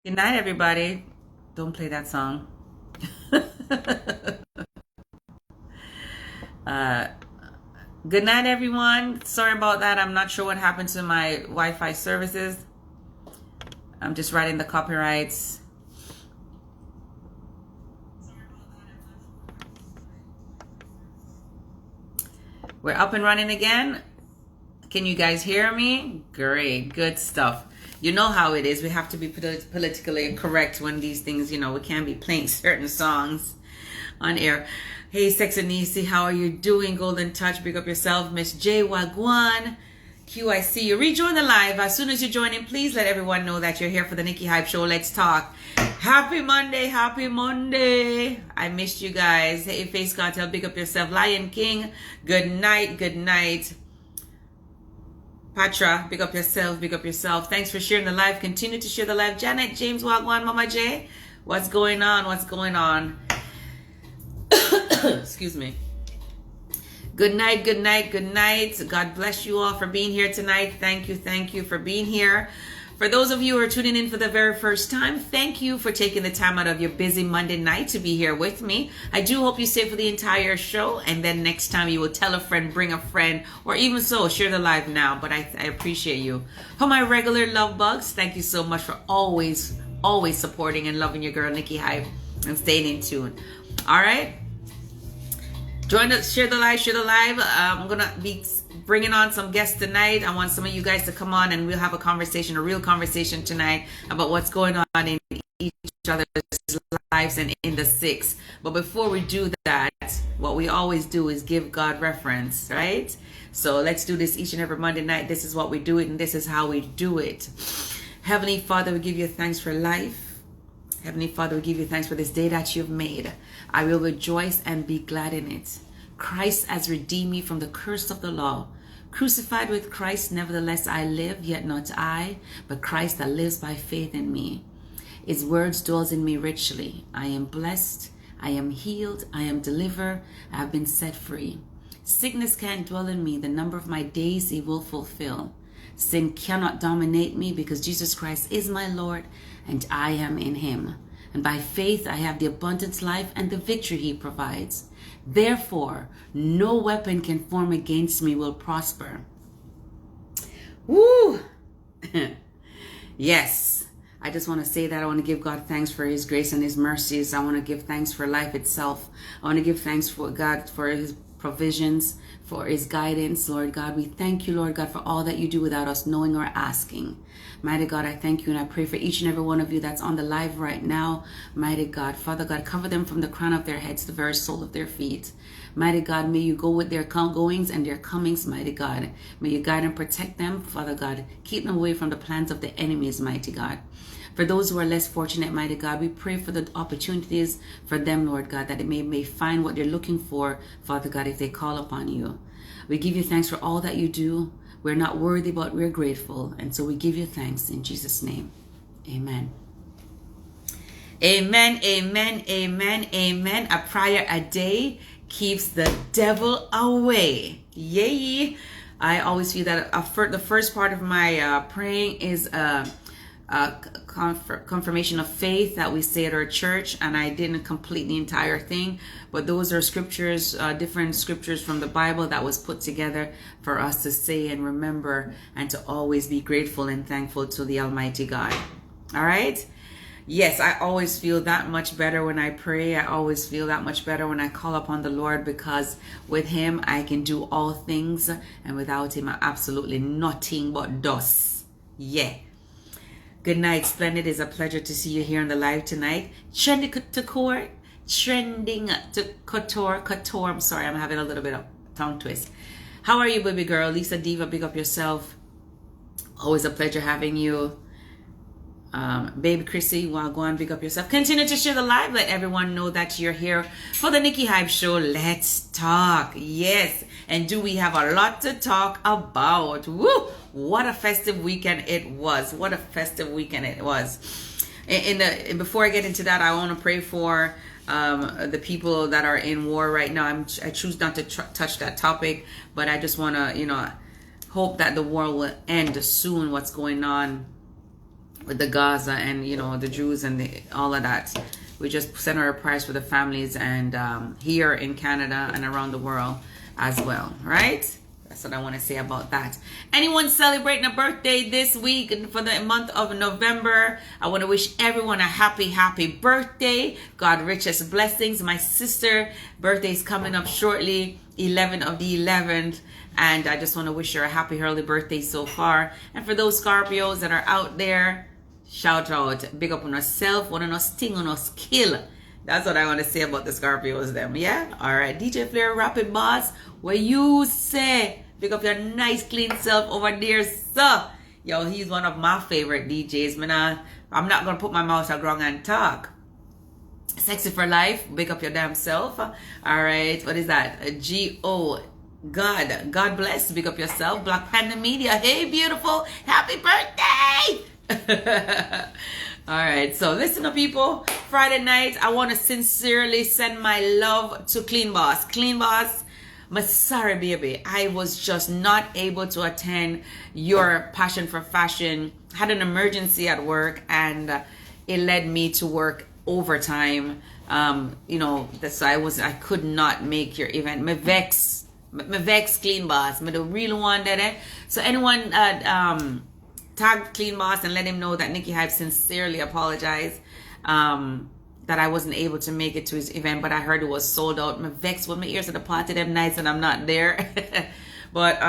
Good night, everybody. Don't play that song. uh, Good night, everyone. Sorry about that. I'm not sure what happened to my Wi-Fi services. I'm just writing the copyrights. We're up and running again. Can you guys hear me? Great. Good stuff. You know how it is. We have to be politically correct when these things, we can't be playing certain songs on air. Hey, Sexanisi, how are you doing? Golden Touch, big up yourself. Miss J Wagwan, QIC, you rejoin the live. As soon as you join in, please let everyone know that you're here for the Nikki Hype Show. Let's talk. Happy Monday, happy Monday. I missed you guys. Hey, Face Cartel, big up yourself. Lion King, good night, good night. Patra, big up yourself, big up yourself. Thanks for sharing the live. Continue to share the live. Janet, James, Wagwan, Mama J, what's going on? What's going on? Excuse me. Good night, good night, good night. God bless you all for being here tonight. Thank you for being here. For those of you who are tuning in for the very first time, thank you for taking the time out of your busy Monday night to be here with me. I do hope you stay for the entire show, and then next time you will tell a friend, bring a friend, or even so, share the live now. But I appreciate you. For my regular love bugs, thank you so much for always supporting and loving your girl, Nikki Hype, and staying in tune. All right? Join us, share the live. I'm going to be bringing on some guests tonight. I want some of you guys to come on and we'll have a real conversation tonight about what's going on in each other's lives and in the six. But before we do that, what we always do is give God reference, right? So let's do this each and every Monday night. This is what we do it, and this is how we do it. Heavenly Father, we give you thanks for life. Heavenly Father, we give you thanks for this day that you've made. I will rejoice and be glad in it. Christ has redeemed me from the curse of the law. Crucified with Christ, nevertheless I live, yet not I, but Christ that lives by faith in me. His words dwells in me richly. I am blessed, I am healed, I am delivered, I have been set free. Sickness can't dwell in me, the number of my days he will fulfill. Sin cannot dominate me because Jesus Christ is my Lord and I am in him. And by faith I have the abundant life and the victory he provides. Therefore, no weapon can form against me will prosper. Woo! Yes. I just want to say that I want to give God thanks for his grace and his mercies. I want to give thanks for life itself. I want to give thanks for God for his provisions, for his guidance. Lord God, we thank you, Lord God, for all that you do without us knowing or asking. Mighty God, I thank you and I pray for each and every one of you that's on the live right now. Mighty God, Father God, cover them from the crown of their heads to the very sole of their feet. Mighty God, may you go with their goings and their comings, mighty God. May you guide and protect them, Father God. Keep them away from the plans of the enemies, mighty God. For those who are less fortunate, mighty God, we pray for the opportunities for them, Lord God, that they may find what they're looking for, Father God, if they call upon you. We give you thanks for all that you do. We're not worthy, but we're grateful. And so we give you thanks in Jesus' name. Amen. Amen, amen, amen, amen. A prayer a day keeps the devil away. Yay. I always feel that the first part of my praying is confirmation of faith that we say at our church, and I didn't complete the entire thing, but those are scriptures, different scriptures from the Bible that was put together for us to say and remember and to always be grateful and thankful to the Almighty God. All right? Yes, I always feel that much better when I pray. I always feel that much better when I call upon the Lord, because with him I can do all things, and without him I'm absolutely nothing but dust. Yeah. Good night, Splendid. It's a pleasure to see you here on the live tonight. Trending to couture. I'm sorry, I'm having a little bit of tongue twist. How are you, baby girl? Lisa Diva, big up yourself. Always a pleasure having you. Baby Chrissy, Wagwan, big up yourself. Continue to share the live. Let everyone know that you're here for the Nikki Hype Show. Let's talk. Yes. And do we have a lot to talk about? Woo! What a festive weekend it was. What a festive weekend it was. Before I get into that, I want to pray for the people that are in war right now. I choose not to touch that topic, but I just want to, hope that the war will end soon. What's going on with the Gaza and the Jews and all of that. We just send our prayers for the families and here in Canada and around the world as well, right? That's what I want to say about that. Anyone celebrating a birthday this week and for the month of November, I want to wish everyone a happy birthday. God richest blessings. My sister birthday is coming up shortly, 11 of the 11th. And I just want to wish her a happy early birthday so far. And for those Scorpios that are out there, shout out. Big up on yourself. One on us sting, on us kill. That's what I want to say about the Scorpios them. Yeah? All right. DJ Flair, Rapid Boss. What you say? Pick up your nice clean self over there, sir. Yo, he's one of my favorite DJs. Man, I'm not going to put my mouth wrong and talk. Sexy for life. Pick up your damn self. All right. What is that? G-O. God bless. Pick up yourself. Black Panda Media. Hey, beautiful. Happy birthday. All right, so listen up, people. Friday night, I want to sincerely send my love to Clean Boss. Clean Boss, I'm sorry, baby. I was just not able to attend your Passion for Fashion. Had an emergency at work, and it led me to work overtime. I could not make your event. Me vex Clean Boss. Me the real one that it. So anyone tag Clean Boss and let him know that Nikki Hype sincerely apologized that I wasn't able to make it to his event, but I heard it was sold out. My vex with my ears at the party them nights and I'm not there. But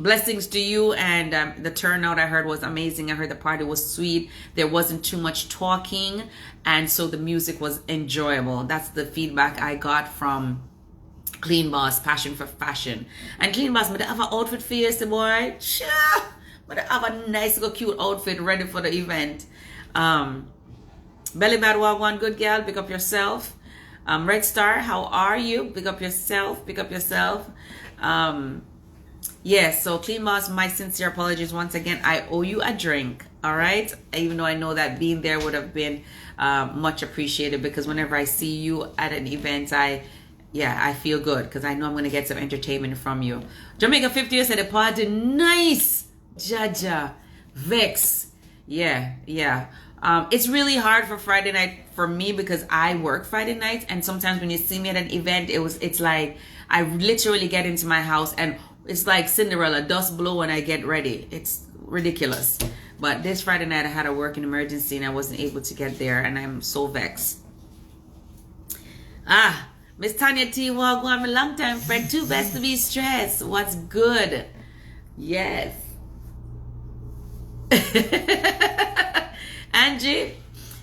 blessings to you, and the turnout I heard was amazing. I heard the party was sweet. There wasn't too much talking, and so the music was enjoyable. That's the feedback I got from Clean Boss, Passion for Fashion. And Clean Boss, but I have an outfit for you, boy. Sure. But I have a nice, cute outfit ready for the event. Belly Bad Wagwan, good gal, pick up yourself. Red Star, how are you? Pick up yourself, pick up yourself. Yes, so Clean Boss, my sincere apologies once again. I owe you a drink, all right? Even though I know that being there would have been much appreciated, because whenever I see you at an event, I feel good because I know I'm going to get some entertainment from you. Jamaica 50 years at the party, nice. Jaja, Vex, yeah. It's really hard for Friday night for me because I work Friday nights, and sometimes when you see me at an event, it's like I literally get into my house and it's like Cinderella, dust blow when I get ready. It's ridiculous. But this Friday night I had a working emergency and I wasn't able to get there, and I'm so vexed. Miss Tanya T. Wagwan, my longtime friend, too best to be stressed. What's good? Yes. Angie,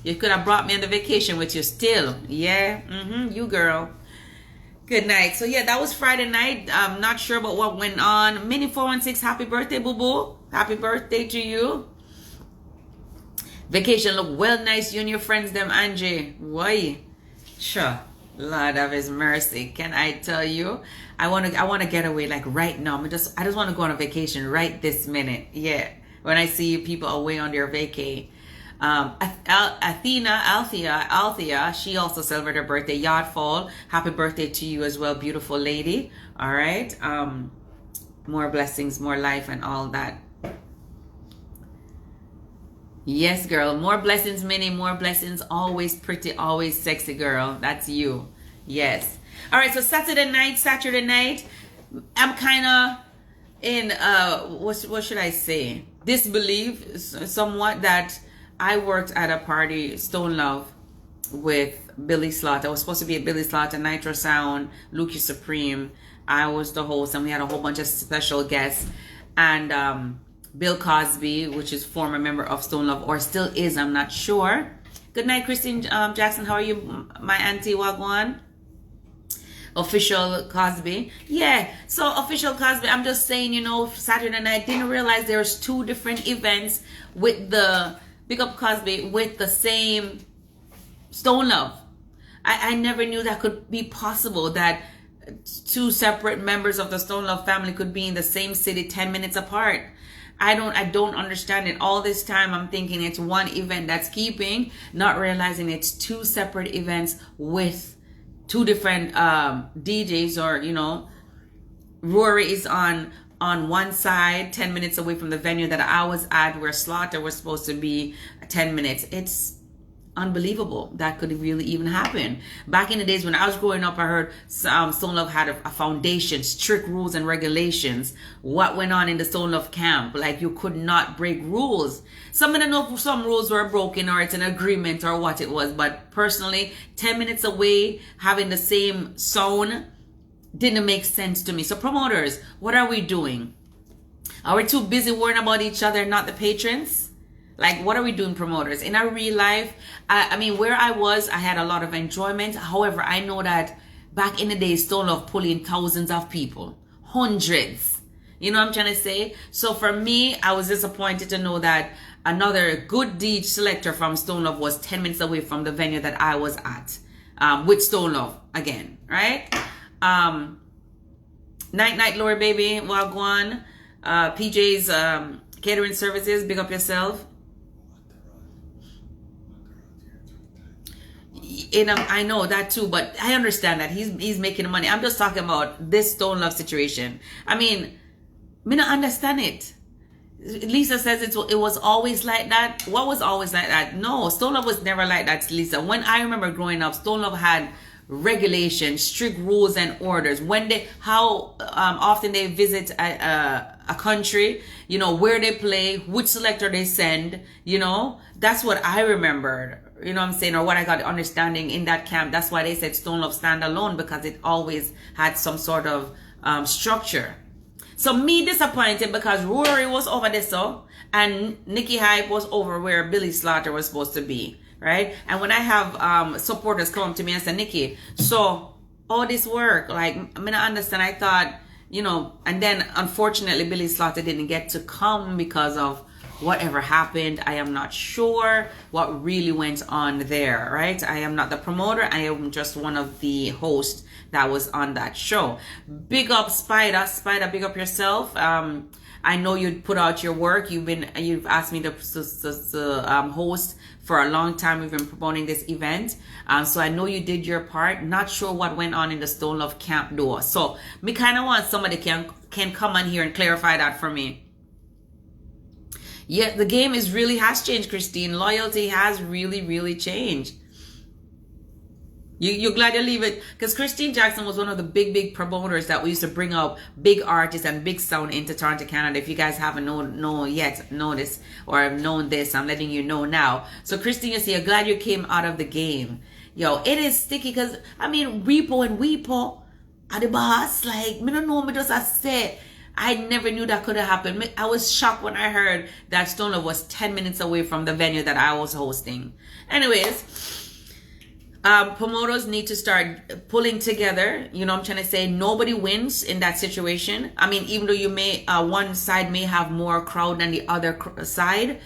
you could have brought me on the vacation with you still. Yeah, you girl. Good night. So yeah, that was Friday night. I'm not sure about what went on. Mini 416, happy birthday, boo boo. Happy birthday to you. Vacation look well nice. You and your friends them, Angie. Why? Sure. Lord of His mercy. Can I tell you? I want to get away like right now. I just want to go on a vacation right this minute. Yeah. When I see people away on their vacay. Althea, she also celebrated her birthday. Yardfall, happy birthday to you as well, beautiful lady. All right. More blessings, more life, and all that. Yes, girl. More blessings, Minnie. More blessings. Always pretty, always sexy, girl. That's you. Yes. All right. So Saturday night, I'm kind of in what should I say? Disbelief somewhat that I worked at a party, Stone Love, with Billy Slaughter. I was supposed to be at Billy Slaughter, Nitro Sound, Lucky Supreme. I was the host, and we had a whole bunch of special guests. And Bill Cosby, which is former member of Stone Love, or still is, I'm not sure. Good night, Christine Jackson. How are you, my auntie Wagwan? Official Cosby. Yeah, so Official Cosby, I'm just saying, Saturday night, didn't realize there's two different events with the Big Up Cosby with the same Stone Love. I never knew that could be possible, that two separate members of the Stone Love family could be in the same city 10 minutes apart. I don't understand it. All this time I'm thinking it's one event that's keeping, not realizing it's two separate events with two different DJs, or Rory is on on one side, 10 minutes away from the venue that I was at, where Slaughter was supposed to be 10 minutes. It's unbelievable that could really even happen. Back in the days when I was growing up, I heard Stone Love had a foundation, strict rules and regulations. What went on in the Stone Love camp? Like, you could not break rules. Some of them know some rules were broken, or it's an agreement, or what it was. But personally, 10 minutes away, having the same sound didn't make sense to me. So promoters, what are we doing? Are we too busy worrying about each other, not the patrons? Like, what are we doing, promoters? In our real life, I mean, where I was, I had a lot of enjoyment. However, I know that back in the day, Stone Love pulling thousands of people, hundreds. You know what I'm trying to say? So for me, I was disappointed to know that another good deed selector from Stone Love was 10 minutes away from the venue that I was at, with Stone Love again, right? Night, Lori baby, Wagwan, PJ's catering services, big up yourself. I know that too, but I understand that he's making the money. I'm just talking about this Stone Love situation. I mean, me not understand it. Lisa says it was always like that. What was always like that? No, Stone Love was never like that, Lisa. When I remember growing up, Stone Love had regulations, strict rules and orders. How often they visit a country, you know, where they play, which selector they send, you know. That's what I remembered. You know what I'm saying? Or what I got understanding in that camp. That's why they said Stone Love stand alone, because it always had some sort of structure. So me disappointed because Rory was over there, so, and Nikki Hype was over where Billy Slaughter was supposed to be, right? And when I have supporters come up to me and say, Nikki, so all this work, like, I mean, I understand. I thought, you know, and then unfortunately Billy Slaughter didn't get to come because of whatever happened. I am not sure what really went on there, right? I am not the promoter. I am just one of the hosts that was on that show. Big up Spider, big up yourself. I know you'd put out your work. You've asked me to host for a long time. We've been promoting this event. So I know you did your part. Not sure what went on in the Stone Love camp door. So me kind of want somebody can come on here and clarify that for me. Yeah, the game has changed, Christine. Loyalty has really changed. You're glad you leave it? Because Christine Jackson was one of the big promoters that we used to bring up big artists and big sound into Toronto, Canada. If you guys haven't noticed or have known this, I'm letting you know now. So Christine, you see, you're glad you came out of the game. Yo, it is sticky because, I mean, Repo are the boss. Like, me don't know, me just I say. I never knew that could have happened. I was shocked when I heard that Stone Love was 10 minutes away from the venue that I was hosting. Anyways, promoters need to start pulling together. You know what I'm trying to say? Nobody wins in that situation. I mean, even though you may, one side may have more crowd than the other side,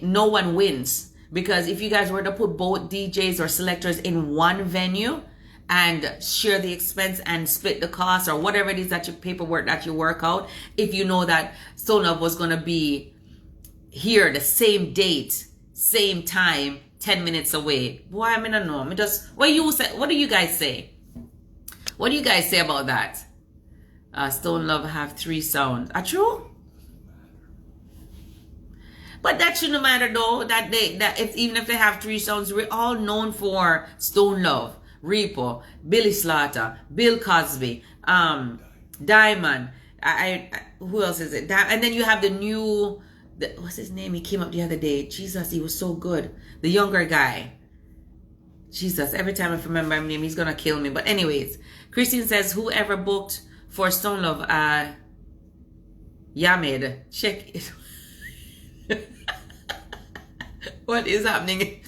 no one wins. Because if you guys were to put both DJs or selectors in one venue, and share the expense and split the cost or whatever it is that your paperwork that you work out, if you know that Stone Love was going to be here the same date, same time, 10 minutes away. Boy, I mean, I don't know. What do you guys say? What do you guys say about that? Stone Love have 3 sounds. Are true? But that shouldn't matter though. Even if they have 3 sounds, we're all known for Stone Love. Repo, Billy Slaughter, Bill Cosby, Diamond. Who else is it? And then you have the new, what's his name? He came up the other day. Jesus, he was so good. The younger guy. Jesus, every time I remember his name, he's gonna kill me. But anyways, Christine says, whoever booked for Stone Love, Yamed, check it. What is happening?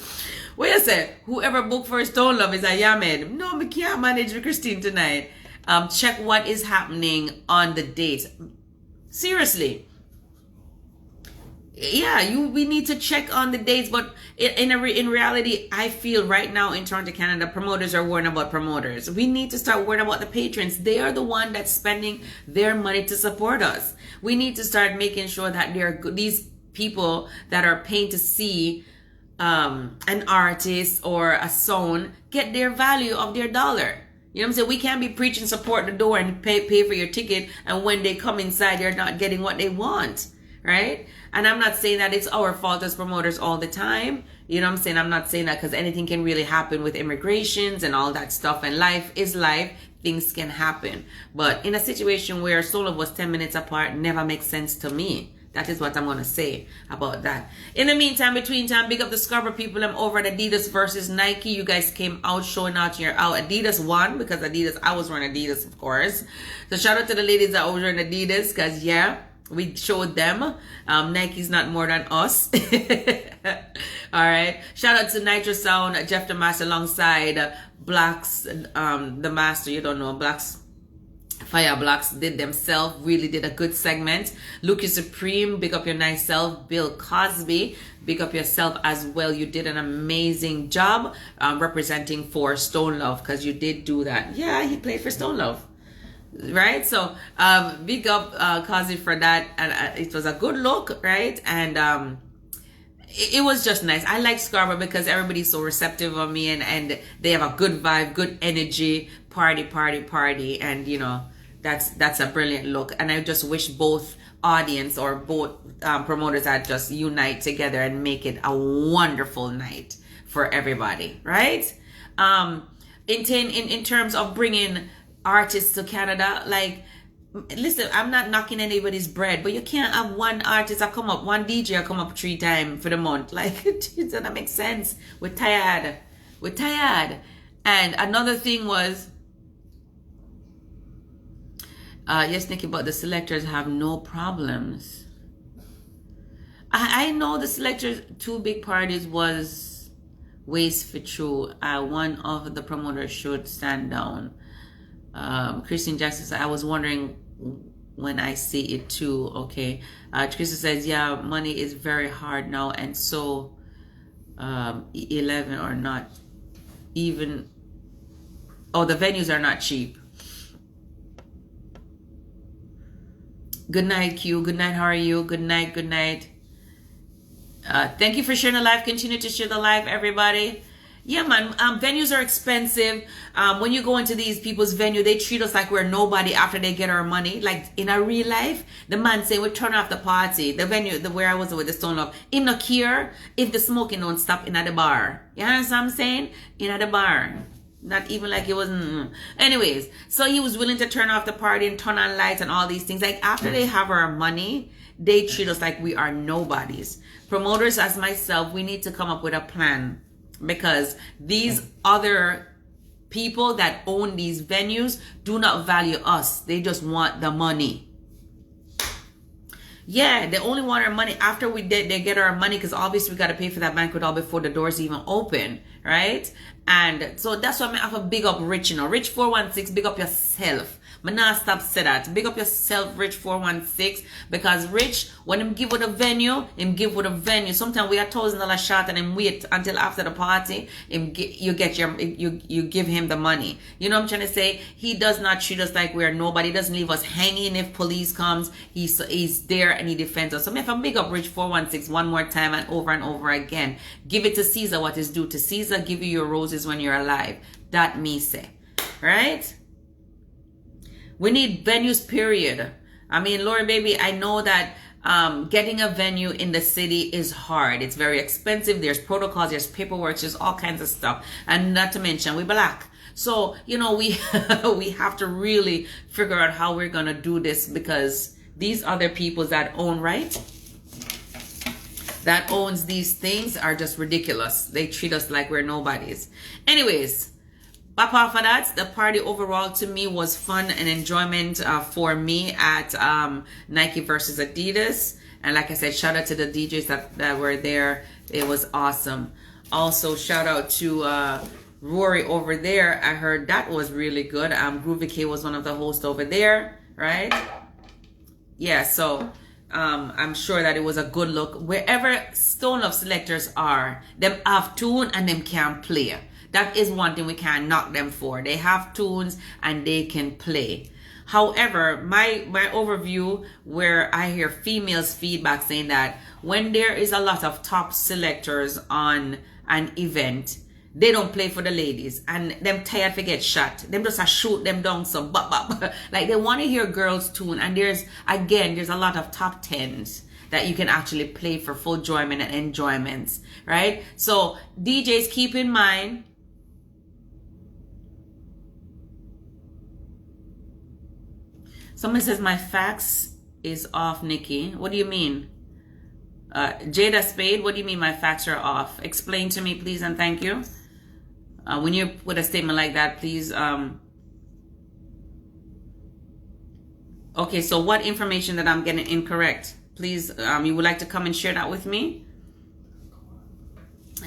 What you say? Whoever booked for Stone Love is a Yamed. No, we can't manage with Christine tonight. Check what is happening on the date. Seriously. Yeah, we need to check on the dates. But in reality, I feel right now in Toronto, Canada, promoters are worrying about promoters. We need to start worrying about the patrons. They are the one that's spending their money to support us. We need to start making sure that these people that are paying to see an artist or a song get their value of their dollar. You know what I'm saying? We can't be preaching support the door and pay for your ticket, and when they come inside, they're not getting what they want, right? And I'm not saying that it's our fault as promoters all the time. You know what I'm saying? I'm not saying that, because anything can really happen with immigrations and all that stuff, and life is life. Things can happen. But in a situation where Stone Love was 10 minutes apart, never makes sense to me. That is what I'm going to say about that. In the meantime, between time, big up the Scarborough people. I'm over at Adidas versus Nike. You guys came out, showing out your out. Adidas won, because Adidas, I was wearing Adidas, of course. So shout out to the ladies that were wearing Adidas, because yeah, we showed them. Nike's not more than us. All right. Shout out to Nitro Sound, Jeff the Master, alongside Blacks, the Master. You don't know, Blacks. Fire Blocks did themselves, really did a good segment. Lucas Supreme, big up your nice self. Bill Cosby, big up yourself as well. You did an amazing job representing for Stone Love, because you did do that. Yeah, he played for Stone Love, right? So big up Cosby for that. And it was a good look, right? And it was just nice. I like Scarborough because everybody's so receptive of me, and they have a good vibe, good energy, party, and you know, that's a brilliant look. And I just wish both audience or both promoters had just unite together and make it a wonderful night for everybody, right? In terms of bringing artists to Canada, like, listen, I'm not knocking anybody's bread, but you can't have one artist that come up, one DJ come up 3 times for the month. Like, it doesn't make sense. We're tired. And another thing was, yes, Nikki, but the selectors have no problems. I know the selectors, 2 big parties was waste for true. One of the promoters should stand down. Christine Jackson said, I was wondering when I see it too. Okay. Christine says, yeah, money is very hard now, and so 11 are not even, the venues are not cheap. Good night, Q. Good night, how are you? Good night. Thank you for sharing the live. Continue to share the live, everybody. Yeah, man, venues are expensive. When you go into these people's venue, they treat us like we're nobody after they get our money. Like in a real life, the man say, we turn off the party. The venue, where I was with the Stone Love, in no care if the smoking don't stop in the bar. You understand what I'm saying? In the bar. Not even like it wasn't. Anyways, so he was willing to turn off the party and turn on lights and all these things. Like after they have our money, they treat us like we are nobodies. Promoters as myself, we need to come up with a plan, because these other people that own these venues do not value us. They just want the money. Yeah, they only want our money after they get our money, because obviously we got to pay for that banquet hall before the doors even open, right? And so that's why I have a big up Rich, you know. Rich 416, big up yourself. I'm not stop say that. Big up yourself, Rich 416, because Rich, when him give with a venue, him give with a venue. Sometimes we are $1,000 short and him wait until after the party, you give him the money. You know what I'm trying to say? He does not treat us like we're nobody. He doesn't leave us hanging if police comes. He's there and he defends us. So if I big up Rich 416 one more time and over again. Give it to Caesar what is due to Caesar. Give you your roses when you're alive. That me say. Right? We need venues, period. I mean, Lori, baby, I know that getting a venue in the city is hard. It's very expensive. There's protocols, there's paperwork, there's all kinds of stuff. And not to mention, we black. So, you know, we have to really figure out how we're going to do this, because these other people that own, right? That owns these things are just ridiculous. They treat us like we're nobodies. Anyways, apart from that, the party overall to me was fun and enjoyment for me at Nike versus Adidas. And like I said, shout out to the DJs that were there. It was awesome. Also, shout out to Rory over there. I heard that was really good. Groovy K was one of the hosts over there, right? Yeah, so I'm sure that it was a good look. Wherever Stone Love selectors are, them have tune and them can play. That is one thing we can't knock them for. They have tunes and they can play. However, my overview, where I hear females feedback saying that when there is a lot of top selectors on an event, they don't play for the ladies, and them tired to get shot. Them just a shoot them down so like they want to hear girls tune. And there's a lot of top tens that you can actually play for full enjoyment and enjoyments, right? So DJs, keep in mind, someone says my fax is off, Nikki. What do you mean? Jada Spade, what do you mean my facts are off? Explain to me, please, and thank you. When you put a statement like that, please. Okay, so what information that I'm getting incorrect? Please, you would like to come and share that with me?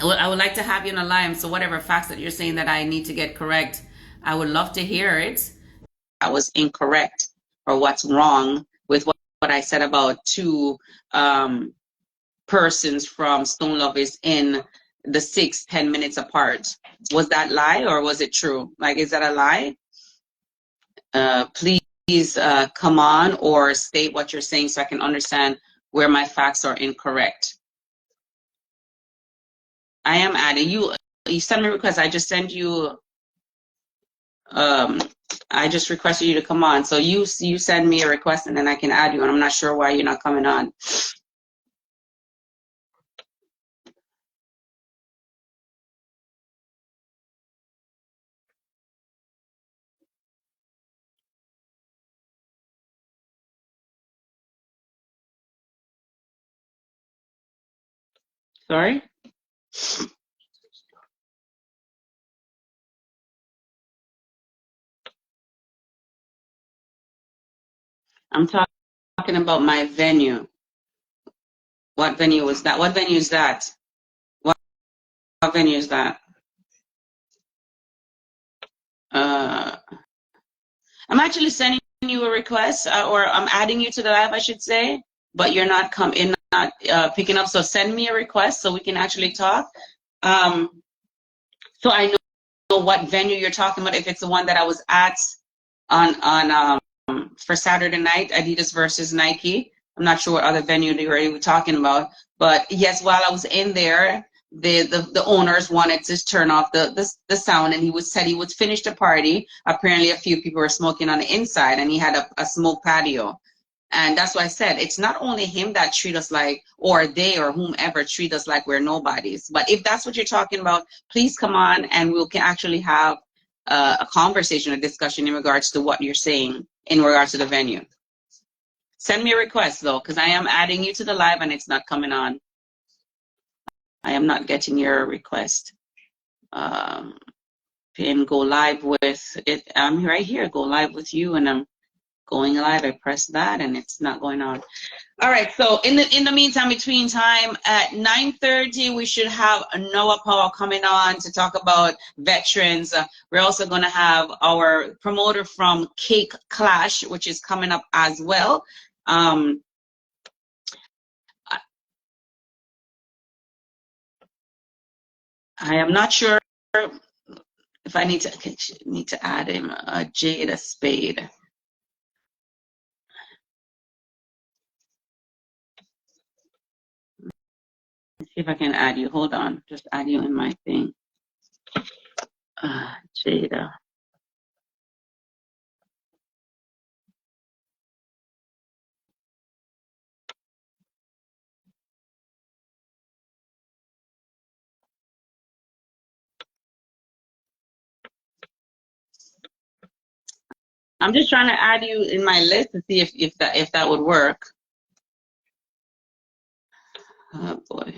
I would like to have you on a line, so whatever facts that you're saying that I need to get correct, I would love to hear it. I was incorrect, or what's wrong with what I said about two persons from Stone Lovers in the 10 minutes apart. Was that lie or was it true? Like, is that a lie? Please come on or state what you're saying so I can understand where my facts are incorrect. I am adding you. You sent me a request. I just sent you. I just requested you to come on. So you send me a request and then I can add you. And I'm not sure why you're not coming on. Sorry? I'm talking about my venue. What venue was that? What venue is that? What venue is that? I'm actually sending you a request, or I'm adding you to the live, I should say, but you're not picking up. So send me a request so we can actually talk. So I know what venue you're talking about. If it's the one that I was at on for Saturday night, Adidas versus Nike. I'm not sure what other venue they were talking about, but yes, while I was in there, the owners wanted to turn off the sound, and said he would finish the party. Apparently, a few people were smoking on the inside, and he had a smoke patio. And that's why I said it's not only him that treat us like, or they or whomever treat us like we're nobodies. But if that's what you're talking about, please come on and we can actually have a conversation, a discussion in regards to what you're saying in regards to the venue. Send me a request though, because I am adding you to the live and it's not coming on. I am not getting your request. And go live with it. I'm right here, go live with you, and I'm going live. I press that and it's not going on. All right, so in the meantime, between time, at 9:30 we should have Noah Powell coming on to talk about veterans. We're also going to have our promoter from Cake Clash, which is coming up as well. I am not sure if I need to add him, Jada Spade. Let's see if I can add you. Hold on, just add you in my thing. Jada. I'm just trying to add you in my list to see if that would work. Oh boy.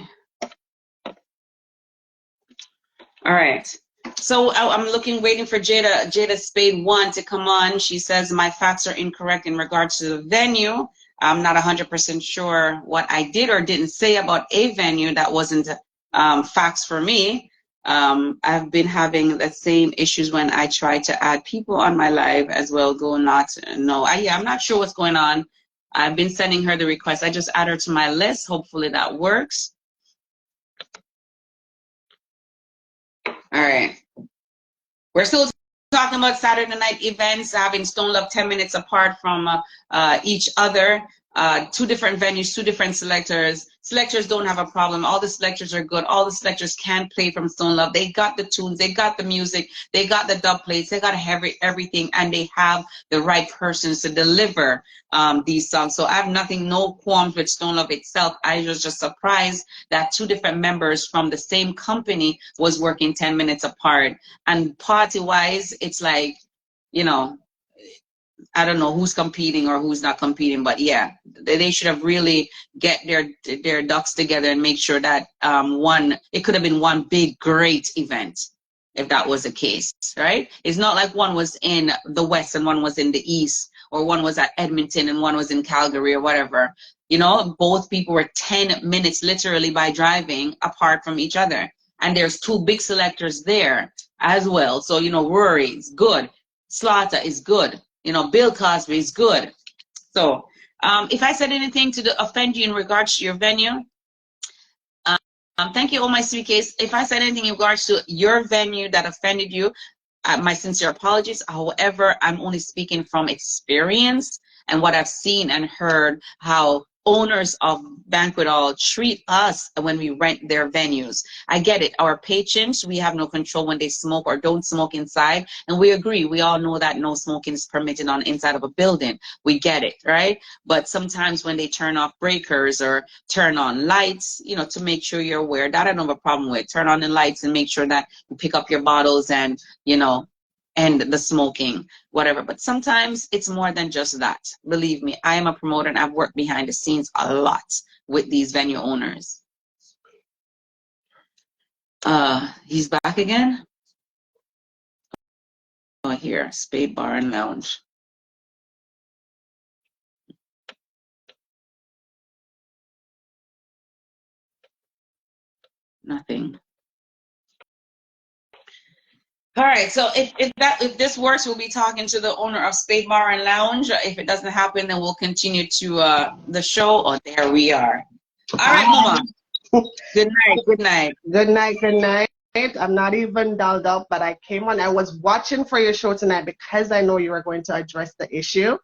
All right. So I'm waiting for Jada Spade 1 to come on. She says my facts are incorrect in regards to the venue. I'm not 100% sure what I did or didn't say about a venue that wasn't facts for me. I've been having the same issues when I try to add people on my live as well. I'm not sure what's going on. I've been sending her the request. I just add her to my list. Hopefully that works. All right. We're still talking about Saturday night events, having Stone Love 10 minutes apart from each other. two different venues, two different selectors. Selectors don't have a problem. All the selectors are good. All the selectors can play from Stone Love. They got the tunes, they got the music, they got the dub plates, they got everything, and they have the right persons to deliver these songs. So I have no qualms with Stone Love itself. I was just surprised that two different members from the same company was working 10 minutes apart. And party-wise, it's like, you know, I don't know who's competing or who's not competing, but yeah, they should have really get their ducks together and make sure that it could have been one big great event if that was the case, right? It's not like one was in the West and one was in the East, or one was at Edmonton and one was in Calgary or whatever. You know, both people were 10 minutes literally by driving apart from each other. And there's two big selectors there as well. So, you know, Rory is good. Slaughter is good. You know, Bill Cosby is good. So if I said anything to offend you in regards to your venue, thank you, oh my sweet case. If I said anything in regards to your venue that offended you, my sincere apologies. However, I'm only speaking from experience and what I've seen and heard, how owners of banquet hall treat us when we rent their venues. I get it. Our patrons, we have no control when they smoke or don't smoke inside. And we agree. We all know that no smoking is permitted on inside of a building. We get it, right? But sometimes when they turn off breakers or turn on lights, you know, to make sure you're aware, that I don't have a problem with. Turn on the lights and make sure that you pick up your bottles and, you know, and the smoking, whatever. But sometimes it's more than just that. Believe me, I am a promoter and I've worked behind the scenes a lot with these venue owners. He's back again. Oh, here, Spade Bar and Lounge. Nothing. All right, so if this works, we'll be talking to the owner of Spade Bar and Lounge. If it doesn't happen, then we'll continue to the show. Oh, there we are. All right, Mama. Good night. Good night. Good night. Good night. I'm not even dialed up, but I came on. I was watching for your show tonight because I know you were going to address the issue,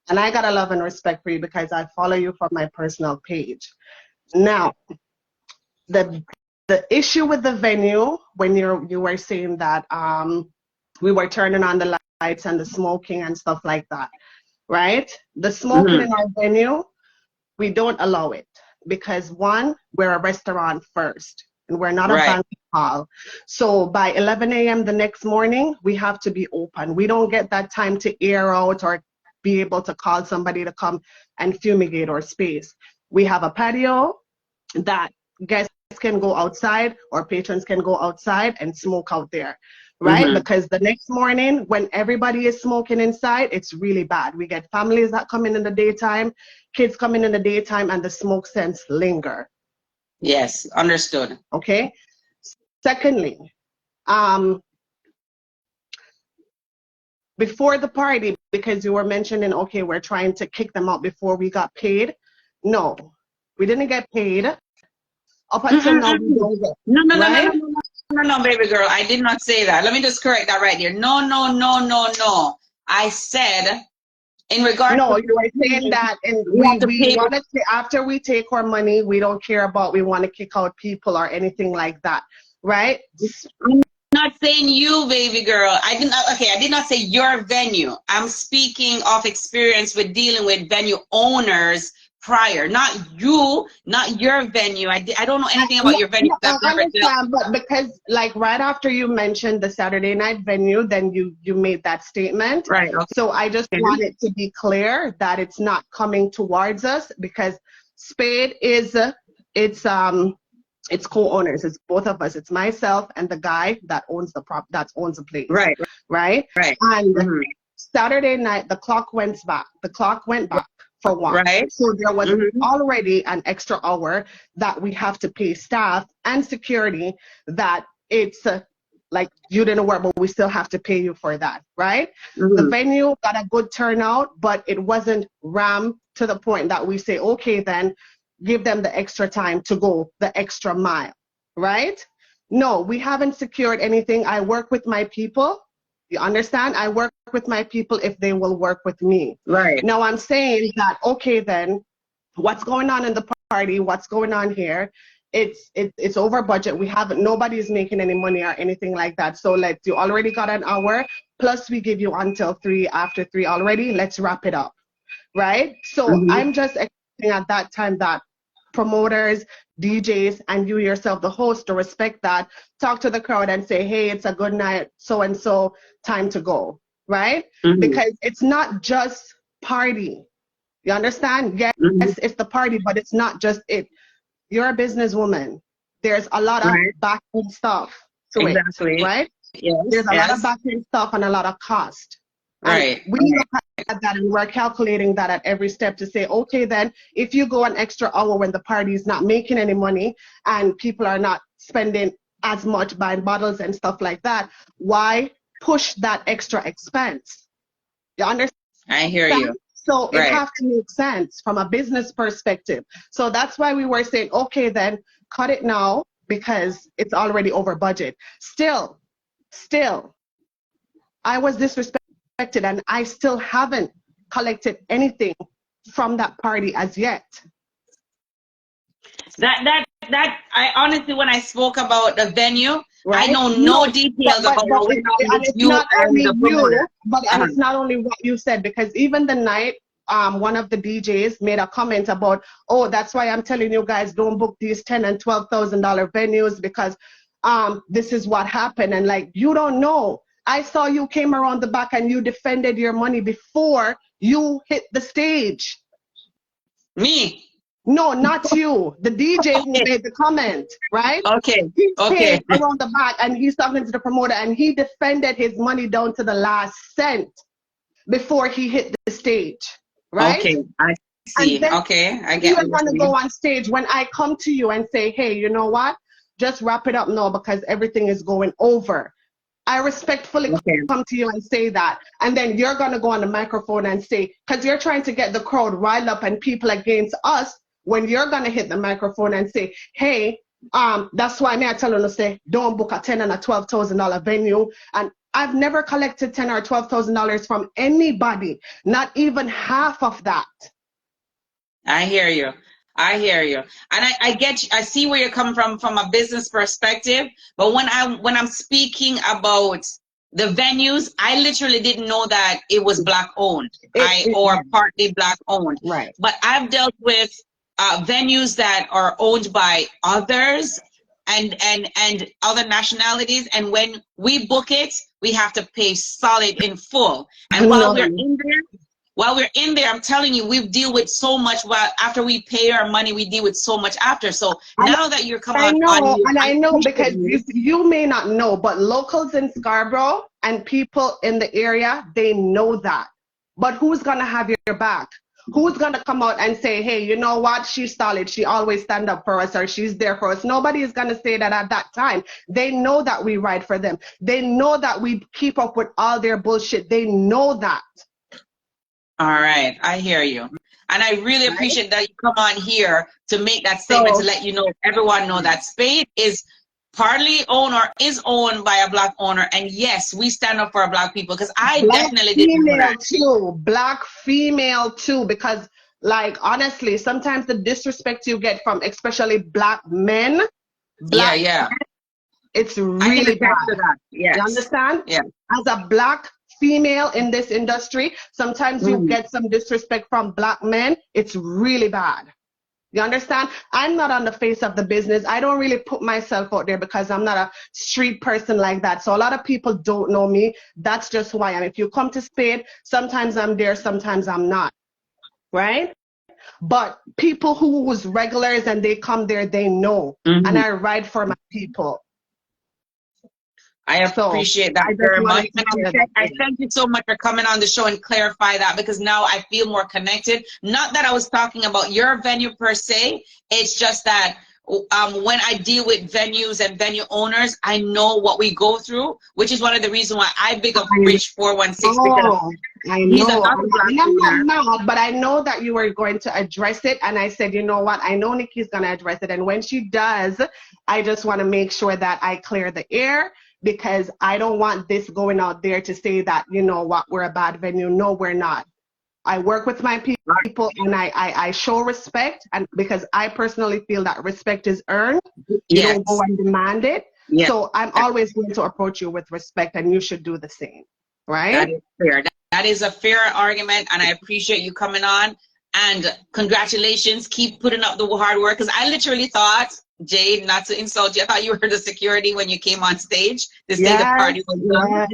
and I got a love and respect for you because I follow you from my personal page. Now, the issue with the venue, when you were saying that we were turning on the lights and the smoking and stuff like that, right? The smoking in our venue, we don't allow it because one, we're a restaurant first and we're not a banquet hall. So by 11 a.m. the next morning, we have to be open. We don't get that time to air out or be able to call somebody to come and fumigate our space. We have a patio that guests can go outside or patrons can go outside and smoke out there, right? Because the next morning when everybody is smoking inside, it's really bad. We get families that come in the daytime, kids come in the daytime, and the smoke scents linger. Yes, understood. Okay. Secondly, before the party, because you were mentioning, okay, we're trying to kick them out before we got paid. No, we didn't get paid. Up until now, we don't get. No, baby girl. I did not say that. Let me just correct that right here. No. I said, in regard. No, you were saying that, and we want to say after we take our money, we don't care about. We want to kick out people or anything like that, right? I'm not saying you, baby girl. I did not say your venue. I'm speaking of experience with dealing with venue owners prior, not you, not your venue. I don't know anything about your venue. I understand, but because like right after you mentioned the Saturday night venue, then you made that statement. Right. Okay. So I just wanted to be clear that it's not coming towards us because Spade is it's co-owners. It's both of us. It's myself and the guy that owns the place. Right. And Saturday night the clock went back. For one. Right. So there was already an extra hour that we have to pay staff and security that it's like you didn't work, but we still have to pay you for that, right? The venue got a good turnout, but it wasn't rammed to the point that we say, okay, then give them the extra time to go the extra mile, right? No, we haven't secured anything. I work with my people. You understand? I work with my people if they will work with me. Right. Now I'm saying that, okay, then what's going on in the party? What's going on here? It's over budget. We haven't, nobody's making any money or anything like that. So you already got an hour, plus we give you until 3, after 3 already. Let's wrap it up. Right? So I'm just expecting at that time that promoters, DJs, and you yourself, the host, to respect that, talk to the crowd and say, hey, it's a good night, so and so, time to go. Right? Because it's not just party. You understand? Yes, it's the party, but it's not just it. You're a businesswoman. There's a lot of back-end stuff to it, right? Yes. There's a lot of back-end stuff and a lot of cost. Right. And we look at that and we're calculating that at every step to say, okay, then if you go an extra hour when the party is not making any money and people are not spending as much buying bottles and stuff like that, why push that extra expense? You understand? I hear you. So it has to make sense from a business perspective. So that's why we were saying, okay, then cut it now because it's already over budget. Still, I was disrespected and I still haven't collected anything from that party as yet. That I honestly, when I spoke about the venue, I know no details about what went on with you and the promoter. And it's not only what you said, because even the night, one of the DJs made a comment about, oh, that's why I'm telling you guys don't book these $10,000 and $12,000 venues because this is what happened. And you don't know. I saw you came around the back and you defended your money before you hit the stage. Me? No, not you. The DJ who made the comment, right? Okay. He came around the back and he's talking to the promoter and he defended his money down to the last cent before he hit the stage, right? Okay, I see. Okay, I get you're going to go on stage when I come to you and say, hey, you know what? Just wrap it up now because everything is going over. I respectfully come to you and say that. And then you're going to go on the microphone and say, because you're trying to get the crowd riled up and people against us, when you're going to hit the microphone and say, hey, that's why I tell them to say, don't book a $10,000 and a $12,000 venue. And I've never collected $10,000 or $12,000 from anybody, not even half of that. I hear you. I hear you. And I get you. I see where you're coming from a business perspective. But when I'm speaking about the venues, I literally didn't know that it was black owned or partly black owned. Right. But I've dealt with venues that are owned by others and other nationalities. And when we book it, we have to pay solid in full. And while we're in there, I'm telling you, we deal with so much. While after we pay our money, we deal with so much after. So now that you're coming I know because you may not know, but locals in Scarborough and people in the area, they know that. But who's going to have your back? Who's going to come out and say, hey, you know what? She's solid. She always stand up for us or she's there for us. Nobody is going to say that at that time. They know that we ride for them. They know that we keep up with all their bullshit. They know that. All right, I hear you. And I really appreciate that you come on here to make that statement, to let you know, everyone know that Spade is partly owned or is owned by a black owner. And yes, we stand up for our black people, because I definitely didn't know that. Black female too, because honestly, sometimes the disrespect you get from especially black men, it's really bad. Yes. You understand? Yeah. As a black female in this industry, sometimes you get some disrespect from black men. It's really bad. You understand? I'm not on the face of the business. I don't really put myself out there because I'm not a street person like that. So a lot of people don't know me. That's just who I am. If you come to Spade, sometimes I'm there, sometimes I'm not. Right? But people who was regulars and they come there, they know. And I ride for my people. I appreciate that very much. And I thank you so much for coming on the show and clarify that, because now I feel more connected. Not that I was talking about your venue per se. It's just that when I deal with venues and venue owners, I know what we go through, which is one of the reasons why I big up Rich 416. I know. And I'm not mad, but I know that you were going to address it. And I said, you know what? I know Nikki's going to address it. And when she does, I just want to make sure that I clear the air, because I don't want this going out there to say that, you know what, we're a bad venue. No, we're not. I work with my people and I show respect, and because I personally feel that respect is earned. You don't go and demand it. Yes. So I'm always going to approach you with respect, and you should do the same. Right? That is fair. That is a fair argument, and I appreciate you coming on. And congratulations. Keep putting up the hard work, because I literally thought, Jade, not to insult you, I thought you were the security when you came on stage to say the party was done.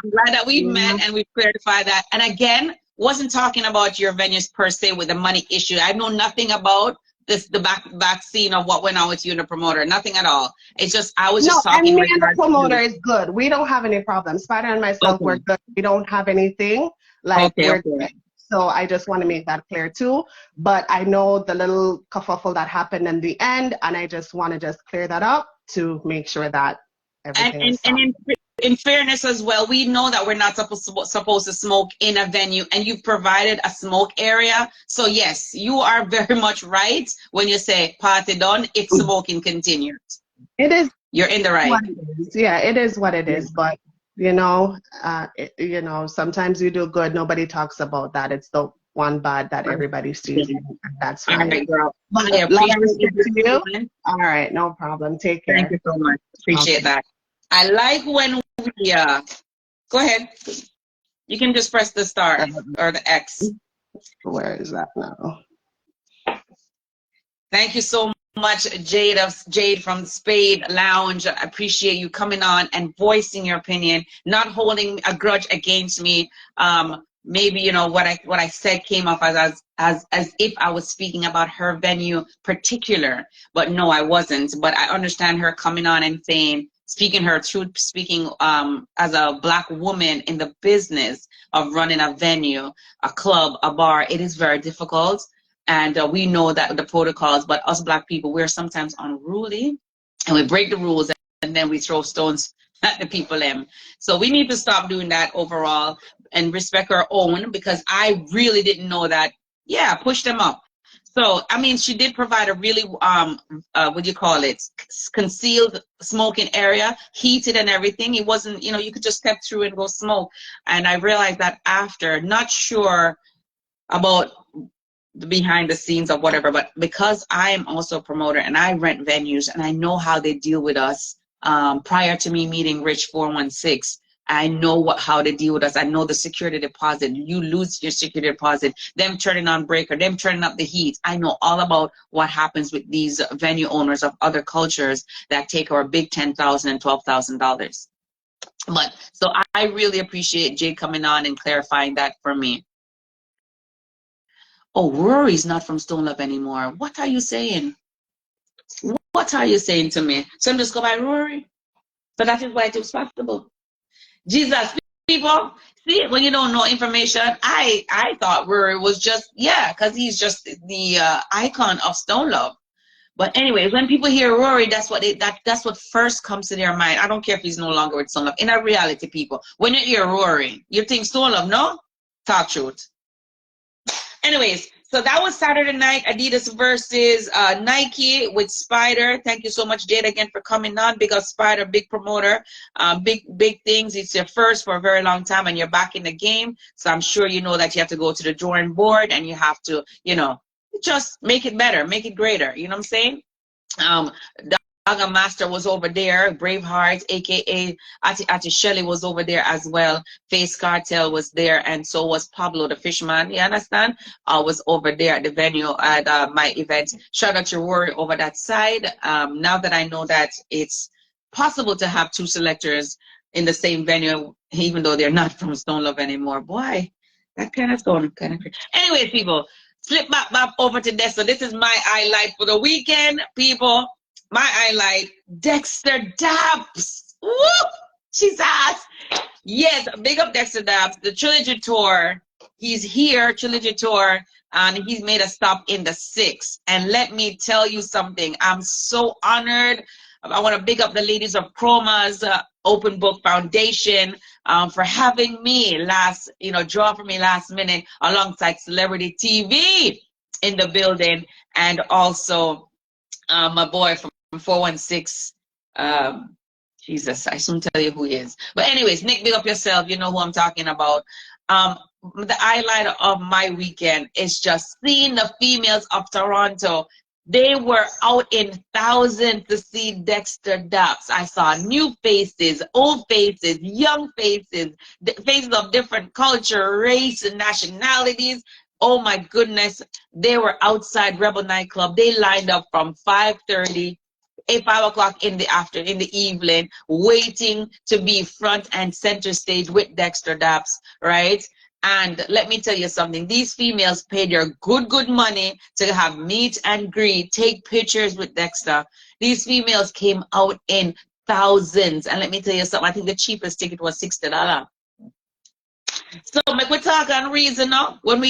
I'm glad that we've met and we've clarified that. And again, wasn't talking about your venues per se with the money issue. I know nothing about this, the back scene of what went on with you and the promoter. Nothing at all. It's just, I was just talking. And me and the promoter is good. We don't have any problems. Spider and myself, we're good. We don't have anything. Like, we're good. So I just want to make that clear too. But I know the little kerfuffle that happened in the end, and I just want to just clear that up to make sure that everything is and in fairness as well, we know that we're not supposed to smoke in a venue, and you've provided a smoke area. So yes, you are very much right when you say party done if smoking continues. It is. You're in the right. Yeah, it is what it is. But you know, sometimes you do good. Nobody talks about that. It's the one bad that everybody sees. That's right. All right, girl. But I appreciate you. All right, no problem. Take care. Thank you so much. Appreciate that. I like when we, go ahead. You can just press the star or the X. Where is that now? Thank you so much, Jade from Spade Lounge. I appreciate you coming on and voicing your opinion, not holding a grudge against me. Maybe, you know, what I said came off as if I was speaking about her venue particular, but no, I wasn't. But I understand her coming on and speaking her truth, speaking as a Black woman in the business of running a venue, a club, a bar. It is very difficult. And we know that the protocols, but us Black people, we're sometimes unruly and we break the rules and then we throw stones at the people. So we need to stop doing that overall and respect our own, because I really didn't know that. Yeah, push them up. So, I mean, she did provide a really, what do you call it? Concealed smoking area, heated and everything. It wasn't, you know, you could just step through and go smoke. And I realized that after, not sure about the behind the scenes or whatever, but because I am also a promoter and I rent venues and I know how they deal with us, prior to me meeting Rich 416, I know how they deal with us. I know the security deposit. You lose your security deposit, them turning on breaker, them turning up the heat. I know all about what happens with these venue owners of other cultures that take our big $10,000 and $12,000. But so I really appreciate Jay coming on and clarifying that for me. Oh, Rory's not from Stone Love anymore. What are you saying? What are you saying to me? So I'm just go by Rory. So that is why it was possible. Jesus, people, see, when you don't know information, I thought Rory was just, because he's just the icon of Stone Love. But anyway, when people hear Rory, that's what first comes to their mind. I don't care if he's no longer with Stone Love. In a reality, people, when you hear Rory, you think Stone Love, no? Talk truth. Anyways, so that was Saturday night, Adidas versus Nike with Spider. Thank you so much, Jade, again for coming on. Big up Spider, big promoter, big things. It's your first for a very long time, and you're back in the game. So I'm sure you know that you have to go to the drawing board, and you have to, you know, just make it better, make it greater. You know what I'm saying? Daga Master was over there. Braveheart, aka Ati Shelley, was over there as well. Face Cartel was there, and so was Pablo the Fishman. You understand? Was over there at the venue at my event. Shout out to Rory over that side. Now that I know that it's possible to have two selectors in the same venue, even though they're not from Stone Love anymore. Boy, that kind of sound kind of crazy. Anyways, people, slip back over to this. So this is my highlight for the weekend, people. My highlight, Dexter Dabbs. Woo! Jesus. Yes, big up Dexter Dabbs. The Trilogy Tour. He's here, Trilogy Tour, and he's made a stop in the 6th. And let me tell you something. I'm so honored. I want to big up the ladies of Chroma's Open Book Foundation for having me draw for me last minute alongside Celebrity TV in the building, and also my boy from 416, Jesus, I soon tell you who he is. But anyways, Nick, big up yourself. You know who I'm talking about. Um, the highlight of my weekend is just seeing the females of Toronto. They were out in thousands to see Dexter Daps. I saw new faces, old faces, young faces, faces of different culture, race, and nationalities. Oh my goodness. They were outside Rebel Nightclub. They lined up from 5:30 5 o'clock in the afternoon, in the evening, waiting to be front and center stage with Dexter Daps, right? And let me tell you something, these females paid their good money to have meet and greet, take pictures with Dexter. These females came out in thousands. And let me tell you something, I think the cheapest ticket was $60. So make we talk and reason now. When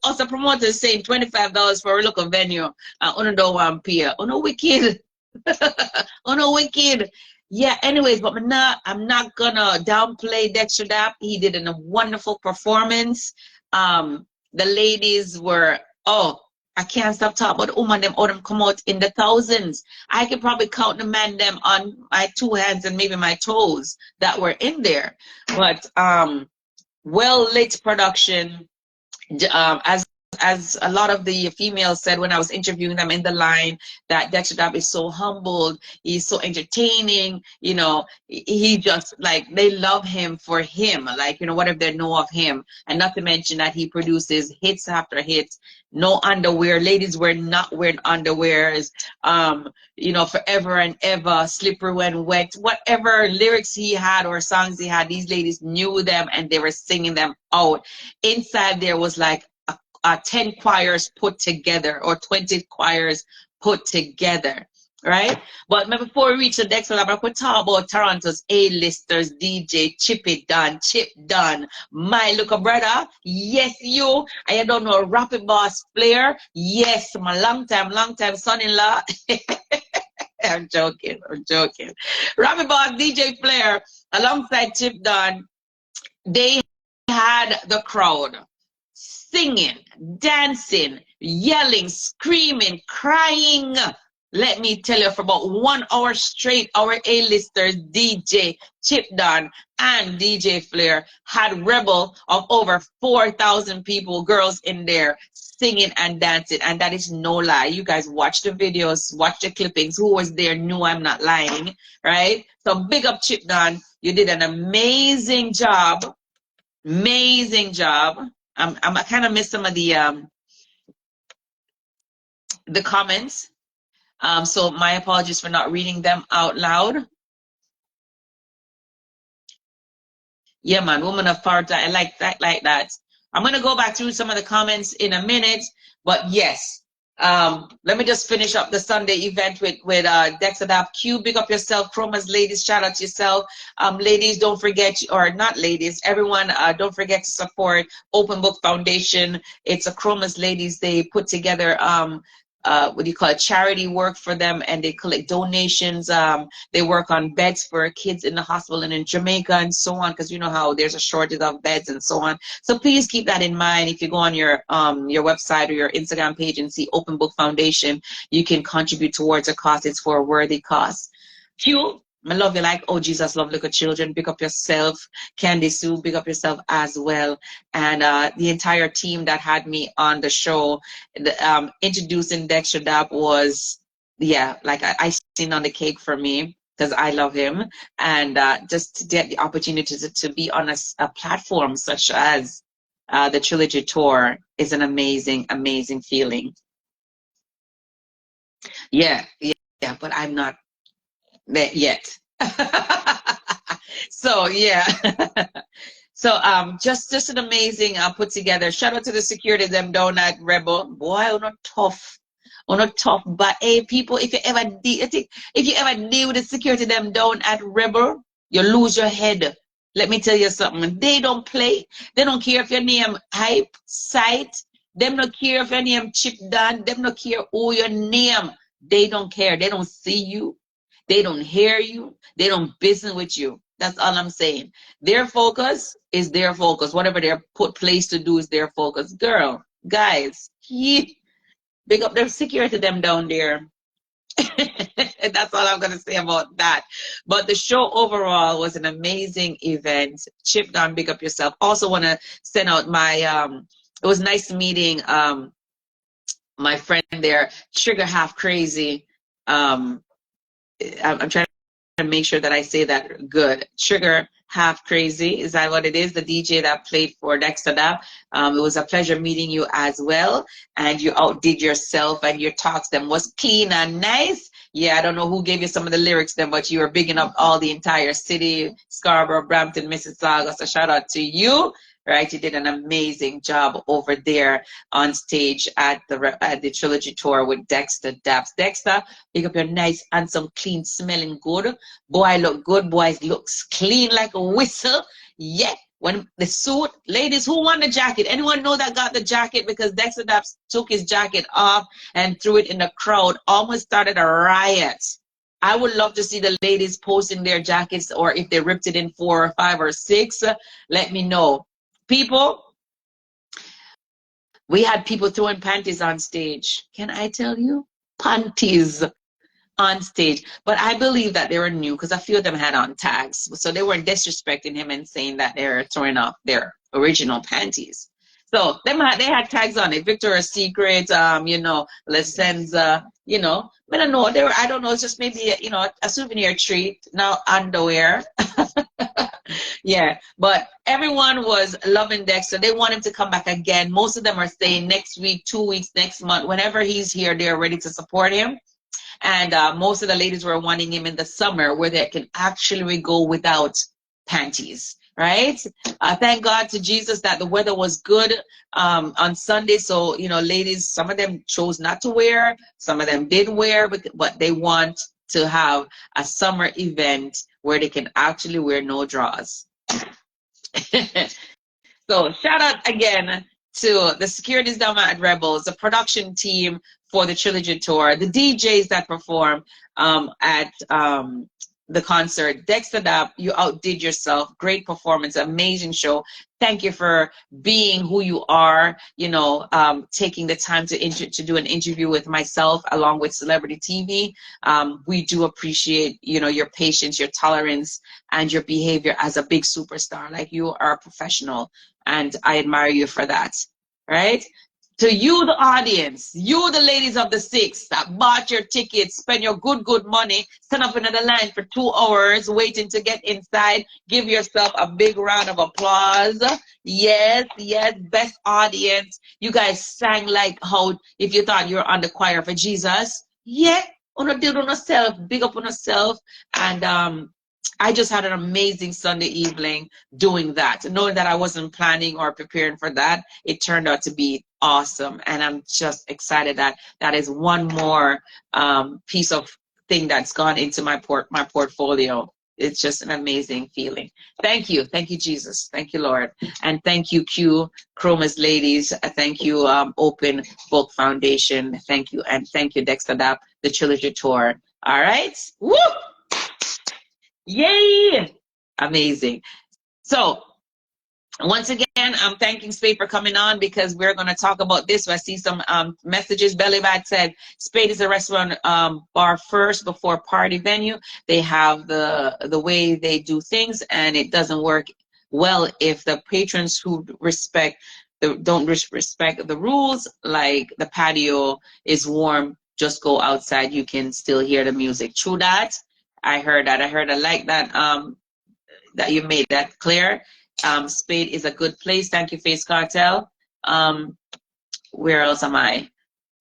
us the promoters saying $25 for a local venue, and don't want to pay. No wicked. Oh no, wicked. Yeah, anyways, but I'm not gonna downplay Dexter Dapp. He did a wonderful performance. The ladies were, oh, I can't stop talking about the woman them, all them come out in the thousands. I could probably count the man them on my two hands and maybe my toes that were in there. But well lit production, as a lot of the females said when I was interviewing them in the line, that Dexter Dapp is so humbled, he's so entertaining, you know, he just like, they love him for him, like, you know, whatever they know of him. And not to mention that he produces hits after hits, no underwear, ladies were not wearing underwears, you know, forever and ever, slippery when wet, whatever lyrics he had or songs he had, these ladies knew them and they were singing them out. Inside there was like 10 choirs put together or 20 choirs put together, right? But before we reach the next one, I'm going to talk about Toronto's A-listers, DJ Chip Dunn, my little brother. Yes, you. I don't know, Rapid Boss Flair. Yes, my long time son-in-law. I'm joking. Rapid Boss DJ Flair alongside Chip Dunn, they had the crowd singing, dancing, yelling, screaming, crying. Let me tell you, for about 1 hour straight, our A-listers, DJ Chip Don and DJ Flair, had Rebel of over 4,000 people, girls in there, singing and dancing. And that is no lie. You guys watch the videos, watch the clippings. Who was there knew I'm not lying, right? So big up Chip Don. You did an amazing job. Amazing job. I kind of missed some of the comments. So my apologies for not reading them out loud. Yeah, man, woman of power. I like that. I'm gonna go back through some of the comments in a minute, but yes. Let me just finish up the Sunday event with Dexter Dapp. Q, big up yourself. Chroma's ladies, shout out to yourself. Ladies, don't forget, or not ladies, everyone, don't forget to support Open Book Foundation. It's a Chroma's ladies. They put together what do you call it, charity work for them, and they collect donations. They work on beds for kids in the hospital and in Jamaica and so on, because you know how there's a shortage of beds and so on. So please keep that in mind. If you go on your website or your Instagram page and see Open Book Foundation, you can contribute towards a cause. It's for a worthy cause. Q, I love you like, oh Jesus, love little children. Pick up yourself. Candy Sue, pick up yourself as well. And the entire team that had me on the show, introducing Dexter Dapp was, yeah, like I seen on the cake for me, because I love him. And just to get the opportunity to be on a platform such as the Trilogy Tour is an amazing, amazing feeling. Yeah, but I'm not there yet. So yeah. So just an amazing put together. Shout out to the security them down at Rebel. Boy, on a tough. But hey, people, if you ever deal with the security them down at Rebel, you lose your head. Let me tell you something. They don't play. They don't care if your name Hype, Sight. Them not care if your name Chip Don. Them not care who your name. They don't care. They don't see you. They don't hear you. They don't business with you. That's all I'm saying. Their focus is their focus. Whatever they're put place to do is their focus. Girl, guys, big up their security them down there. That's all I'm going to say about that. But the show overall was an amazing event. Chip Don, big up yourself. Also want to send out my, it was nice meeting my friend there, Trigger Half Crazy. I'm trying to make sure that I say that good. Trigger Half Crazy, is that what it is? The DJ that played for Dexter Dab. It was a pleasure meeting you as well. And you outdid yourself, and your talks them was clean and nice. Yeah, I don't know who gave you some of the lyrics then, but you were bigging up all the entire city, Scarborough, Brampton, Mississauga. So shout out to you. Right, you did an amazing job over there on stage at the Trilogy Tour with Dexter Daps. Dexter, pick up your nice, handsome, clean, smelling good. Boy look good. Boy looks clean like a whistle. Yeah. When the suit, ladies, who won the jacket? Anyone know that got the jacket? Because Dexter Daps took his jacket off and threw it in the crowd. Almost started a riot. I would love to see the ladies posting their jackets, or if they ripped it in 4 or 5 or 6, let me know. People, we had people throwing panties on stage. Can I tell you? Panties on stage. But I believe that they were new because a few of them had on tags. So they weren't disrespecting him and saying that they're throwing off their original panties. So they had tags on it. Victoria's Secret, Licenza, I don't know. I don't know. It's just maybe, a souvenir treat. Now underwear. Yeah, but everyone was loving Dexter. They want him to come back again. Most of them are saying next week, 2 weeks, next month. Whenever he's here, they're ready to support him. And most of the ladies were wanting him in the summer where they can actually go without panties, right? Thank God to Jesus that the weather was good on Sunday. So, ladies, some of them chose not to wear. Some of them did wear, but they want to have a summer event where they can actually wear no drawers. So shout out again to the Securities Down at Rebels, the production team for the Trilogy Tour, the DJs that perform at the concert. Dexter Dap, you outdid yourself. Great performance, amazing show. Thank you for being who you are, taking the time to do an interview with myself along with Celebrity TV. We do appreciate, your patience, your tolerance, and your behavior as a big superstar. Like, you are a professional, and I admire you for that, right? To you, the audience, you, the ladies of the 6 that bought your tickets, spend your good money, stand up in the line for 2 hours waiting to get inside. Give yourself a big round of applause. Yes, best audience. You guys sang like how if you thought you were on the choir for Jesus. Yeah, on a did on yourself, big up on yourself. And I just had an amazing Sunday evening doing that. Knowing that I wasn't planning or preparing for that, it turned out to be awesome. And I'm just excited that that is one more piece of thing that's gone into my portfolio. It's just an amazing feeling. Thank you. Thank you, Jesus. Thank you, Lord. And thank you, Q, Chroma's Ladies. Thank you, Open Book Foundation. Thank you. And thank you, Dexter Dap, the Trilogy Tour. All right. Woo! Yay! Amazing. So, once again, I'm thanking Spade for coming on because we're going to talk about this. I see some messages. Bellybag said Spade is a restaurant bar first before party venue. They have the way they do things, and it doesn't work well if the patrons who don't respect the rules, like the patio is warm, just go outside. You can still hear the music. True that. I heard that. I like that that you made that clear. Spade is a good place. Thank you, Face Cartel. Where else am I?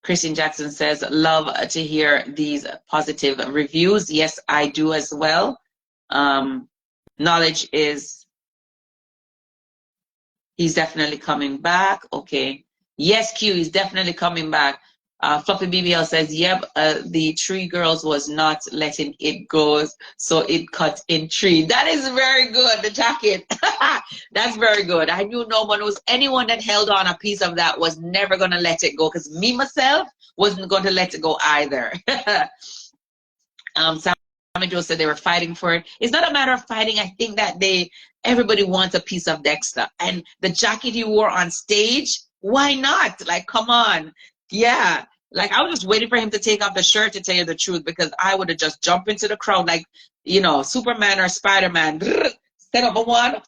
Christian Jackson says, love to hear these positive reviews. Yes, I do as well. Knowledge is, he's definitely coming back. Okay. Yes, Q is definitely coming back. Fluffy BBL says, yep, the tree girls was not letting it go, so it cut in tree. That is very good, the jacket. That's very good. I knew anyone that held on a piece of that was never going to let it go, because me, myself, wasn't going to let it go either. Sammy Joe said they were fighting for it. It's not a matter of fighting. I think that everybody wants a piece of Dexter. And the jacket he wore on stage, why not? Like, come on. Yeah, Like, I was just waiting for him to take off the shirt, to tell you the truth, because I would have just jumped into the crowd like, you know, Superman or Spider-Man. Set up a one.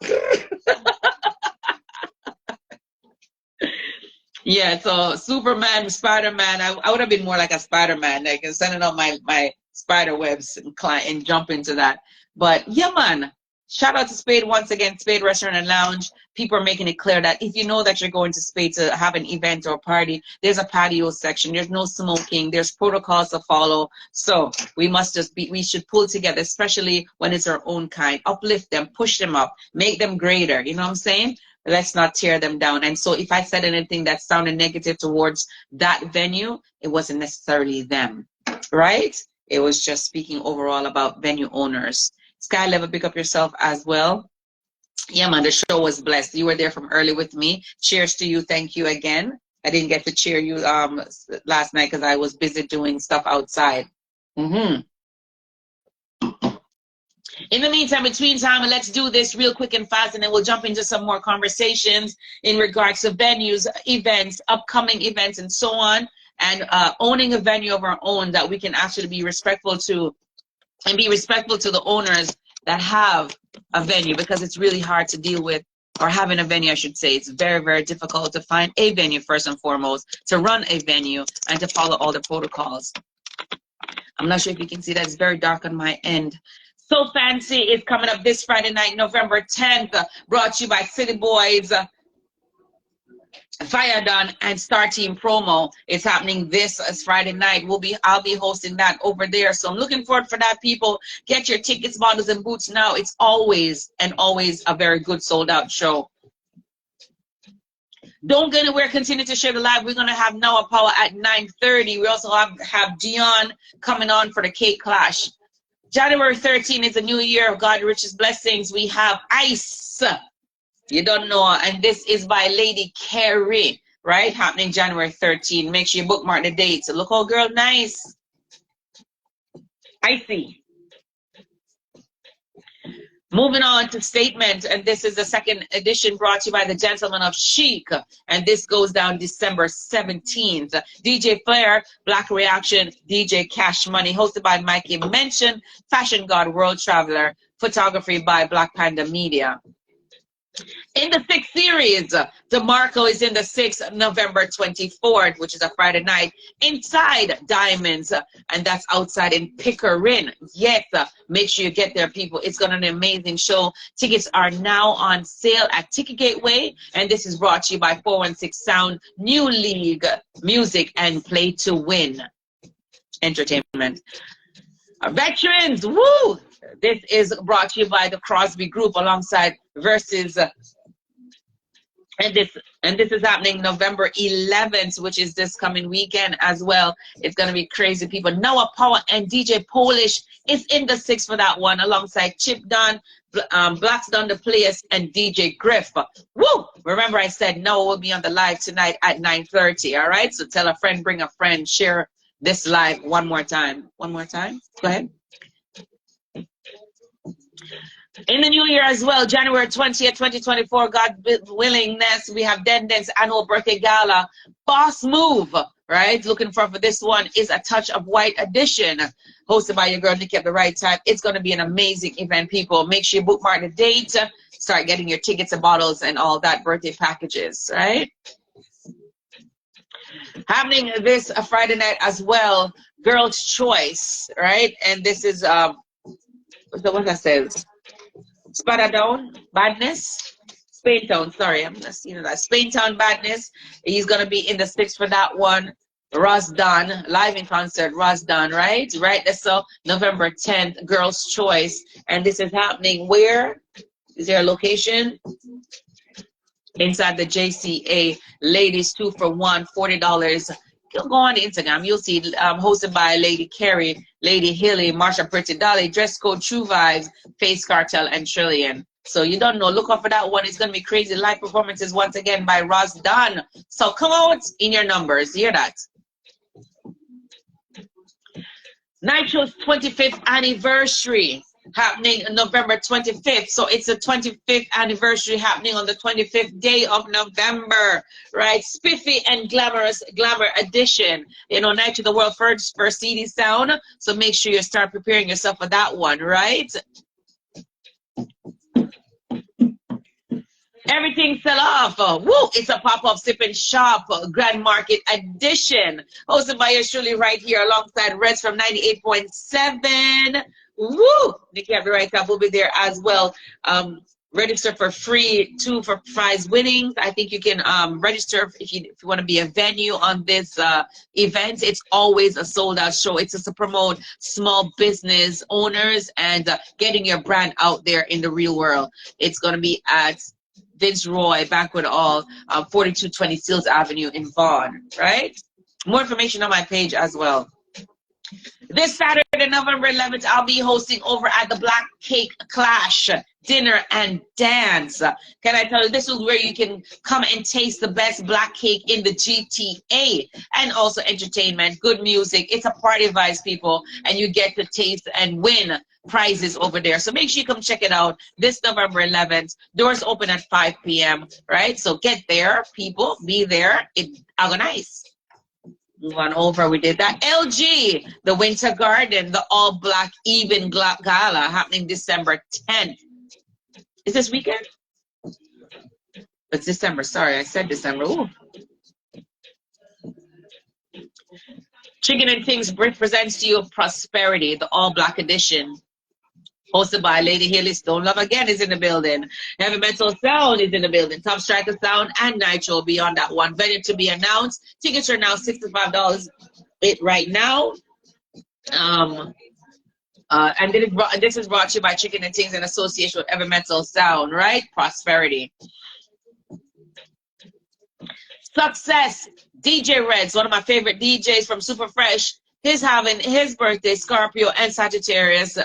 Yeah, so Superman, Spider-Man, I would have been more like a Spider-Man, like sending out my spider webs and jump into that. But yeah, man, shout out to Spade once again, Spade Restaurant and Lounge. People are making it clear that if you know that you're going to Spade to have an event or party, there's a patio section. There's no smoking. There's protocols to follow. So we should pull together, especially when it's our own kind. Uplift them, push them up, make them greater. You know what I'm saying? Let's not tear them down. And so if I said anything that sounded negative towards that venue, it wasn't necessarily them, right? It was just speaking overall about venue owners. Sky Level, pick up yourself as well. Yeah, man, the show was blessed. You were there from early with me. Cheers to you. Thank you again. I didn't get to cheer you last night because I was busy doing stuff outside. In the meantime, between time, let's do this real quick and fast, and then we'll jump into some more conversations in regards to venues, events, upcoming events, and so on, and owning a venue of our own that we can actually be respectful to, and be respectful to the owners that have a venue, because it's really hard to deal with, or having a venue, I should say. It's very, very difficult to find a venue, first and foremost, to run a venue and to follow all the protocols. I'm not sure if you can see that. It's very dark on my end. So Fancy is coming up this Friday night, November 10th, brought to you by City Boys, Fire Done, and Star Team Promo. It's happening this Friday night. I'll be hosting that over there. So I'm looking forward for that, people. Get your tickets, bottles, and boots now. It's always and always a very good sold out show. Don't go anywhere. Continue to share the live. We're going to have Noah Power at 9:30. We also have Dion coming on for the Cake Clash. January 13th is a new year of God richest blessings. We have Ice. You don't know. And this is by Lady Carrie, right? Happening January 13th. Make sure you bookmark the dates. Look, oh girl, nice. Icy. Moving on to Statement, and this is the second edition brought to you by the Gentlemen of Chic, and this goes down December 17th. DJ Flair, Black Reaction, DJ Cash Money, hosted by Mikey Mention, Fashion God, World Traveler, photography by Black Panda Media. In the 6th series, DeMarco is in the 6th, November 24th, which is a Friday night, inside Diamonds, and that's outside in Pickering. Yes, make sure you get there, people. It's going to be an amazing show. Tickets are now on sale at Ticket Gateway, and this is brought to you by 416 Sound, New League Music, and Play to Win Entertainment. Veterans, woo! This is brought to you by the Crosby Group alongside Versus, and this is happening November 11th, which is this coming weekend as well. It's gonna be crazy, people. Noah Power and DJ Polish is in the 6th for that one, alongside Chip Dunn, Black's Done the Place, and DJ Griff. Woo! Remember, I said Noah will be on the live tonight at 9:30. All right, so tell a friend, bring a friend, share this live one more time. One more time. Go ahead. In the new year as well, January 20th, 2024, God willingness, we have Denden's annual birthday gala, Boss Move, right? Looking for this one is A Touch of White edition, hosted by your girl Nikki at the right time. It's going to be an amazing event, people. Make sure you bookmark the date, start getting your tickets and bottles and all that birthday packages, right? Happening this Friday night as well, Girl's Choice, right? And this is, what that says? Spadatown Badness, Spaintown, sorry, I'm not seeing that. Spaintown Badness. He's gonna be in the 6th for that one. Ross Dunn, live in concert, Ross Dunn, right? Right, that's so November 10th, Girl's Choice. And this is happening where? Is there a location? Inside the JCA, ladies 2 for $1, $40. Go on Instagram, you'll see, hosted by Lady Carrie, Lady Hilly, Marsha Pretty Dolly, Dress Code, True Vibes, Face Cartel, and Trillion. So you don't know, look out for that one. It's going to be crazy. Live performances once again by Ross Dunn. So come out in your numbers. Hear that? Nitro's 25th anniversary. happening November 25th. So it's the 25th anniversary happening on the 25th day of November, right? Spiffy and glamorous glamour edition. You know, Night to the World first for CD Sound. So make sure you start preparing yourself for that one, right? Everything sell off. Woo! It's a pop-up sip and shop Grand Market edition. Hosted by yours truly right here alongside Reds from 98.7. Woo! Nikki have the right up. We'll be there as well. Register for free, 2 for prize winnings. I think you can register if you want to be a venue on this event. It's always a sold out show. It's just to promote small business owners and getting your brand out there in the real world. It's going to be at Vince Roy Banquet Hall, 4220 Seals Avenue in Vaughan, right? More information on my page as well. This Saturday, November 11th, I'll be hosting over at the Black Cake Clash dinner and dance. Can I tell you, this is where you can come and taste the best black cake in the GTA, and also entertainment, good music. It's a party vibes, people, and you get to taste and win prizes over there. So make sure you come check it out this November 11th. Doors open at 5 p.m., right? So get there, people. Be there. It's organized. Move on over. We did that. LG, the Winter Garden, the all black even gala happening December 10th. Is this weekend? It's December. Sorry, I said December. Ooh. Chicken and Things presents to you Prosperity, the all black edition. Hosted by Lady Haley Stone Love again is in the building. Heavy Metal Sound is in the building. Top Striker Sound and Nitro beyond that one. Venue to be announced. Tickets are now $65 right now. And this is brought to you by Chicken and Things in association with Heavy Metal Sound, right? Prosperity. Success. DJ Reds, one of my favorite DJs from Super Fresh. He's having his birthday, Scorpio and Sagittarius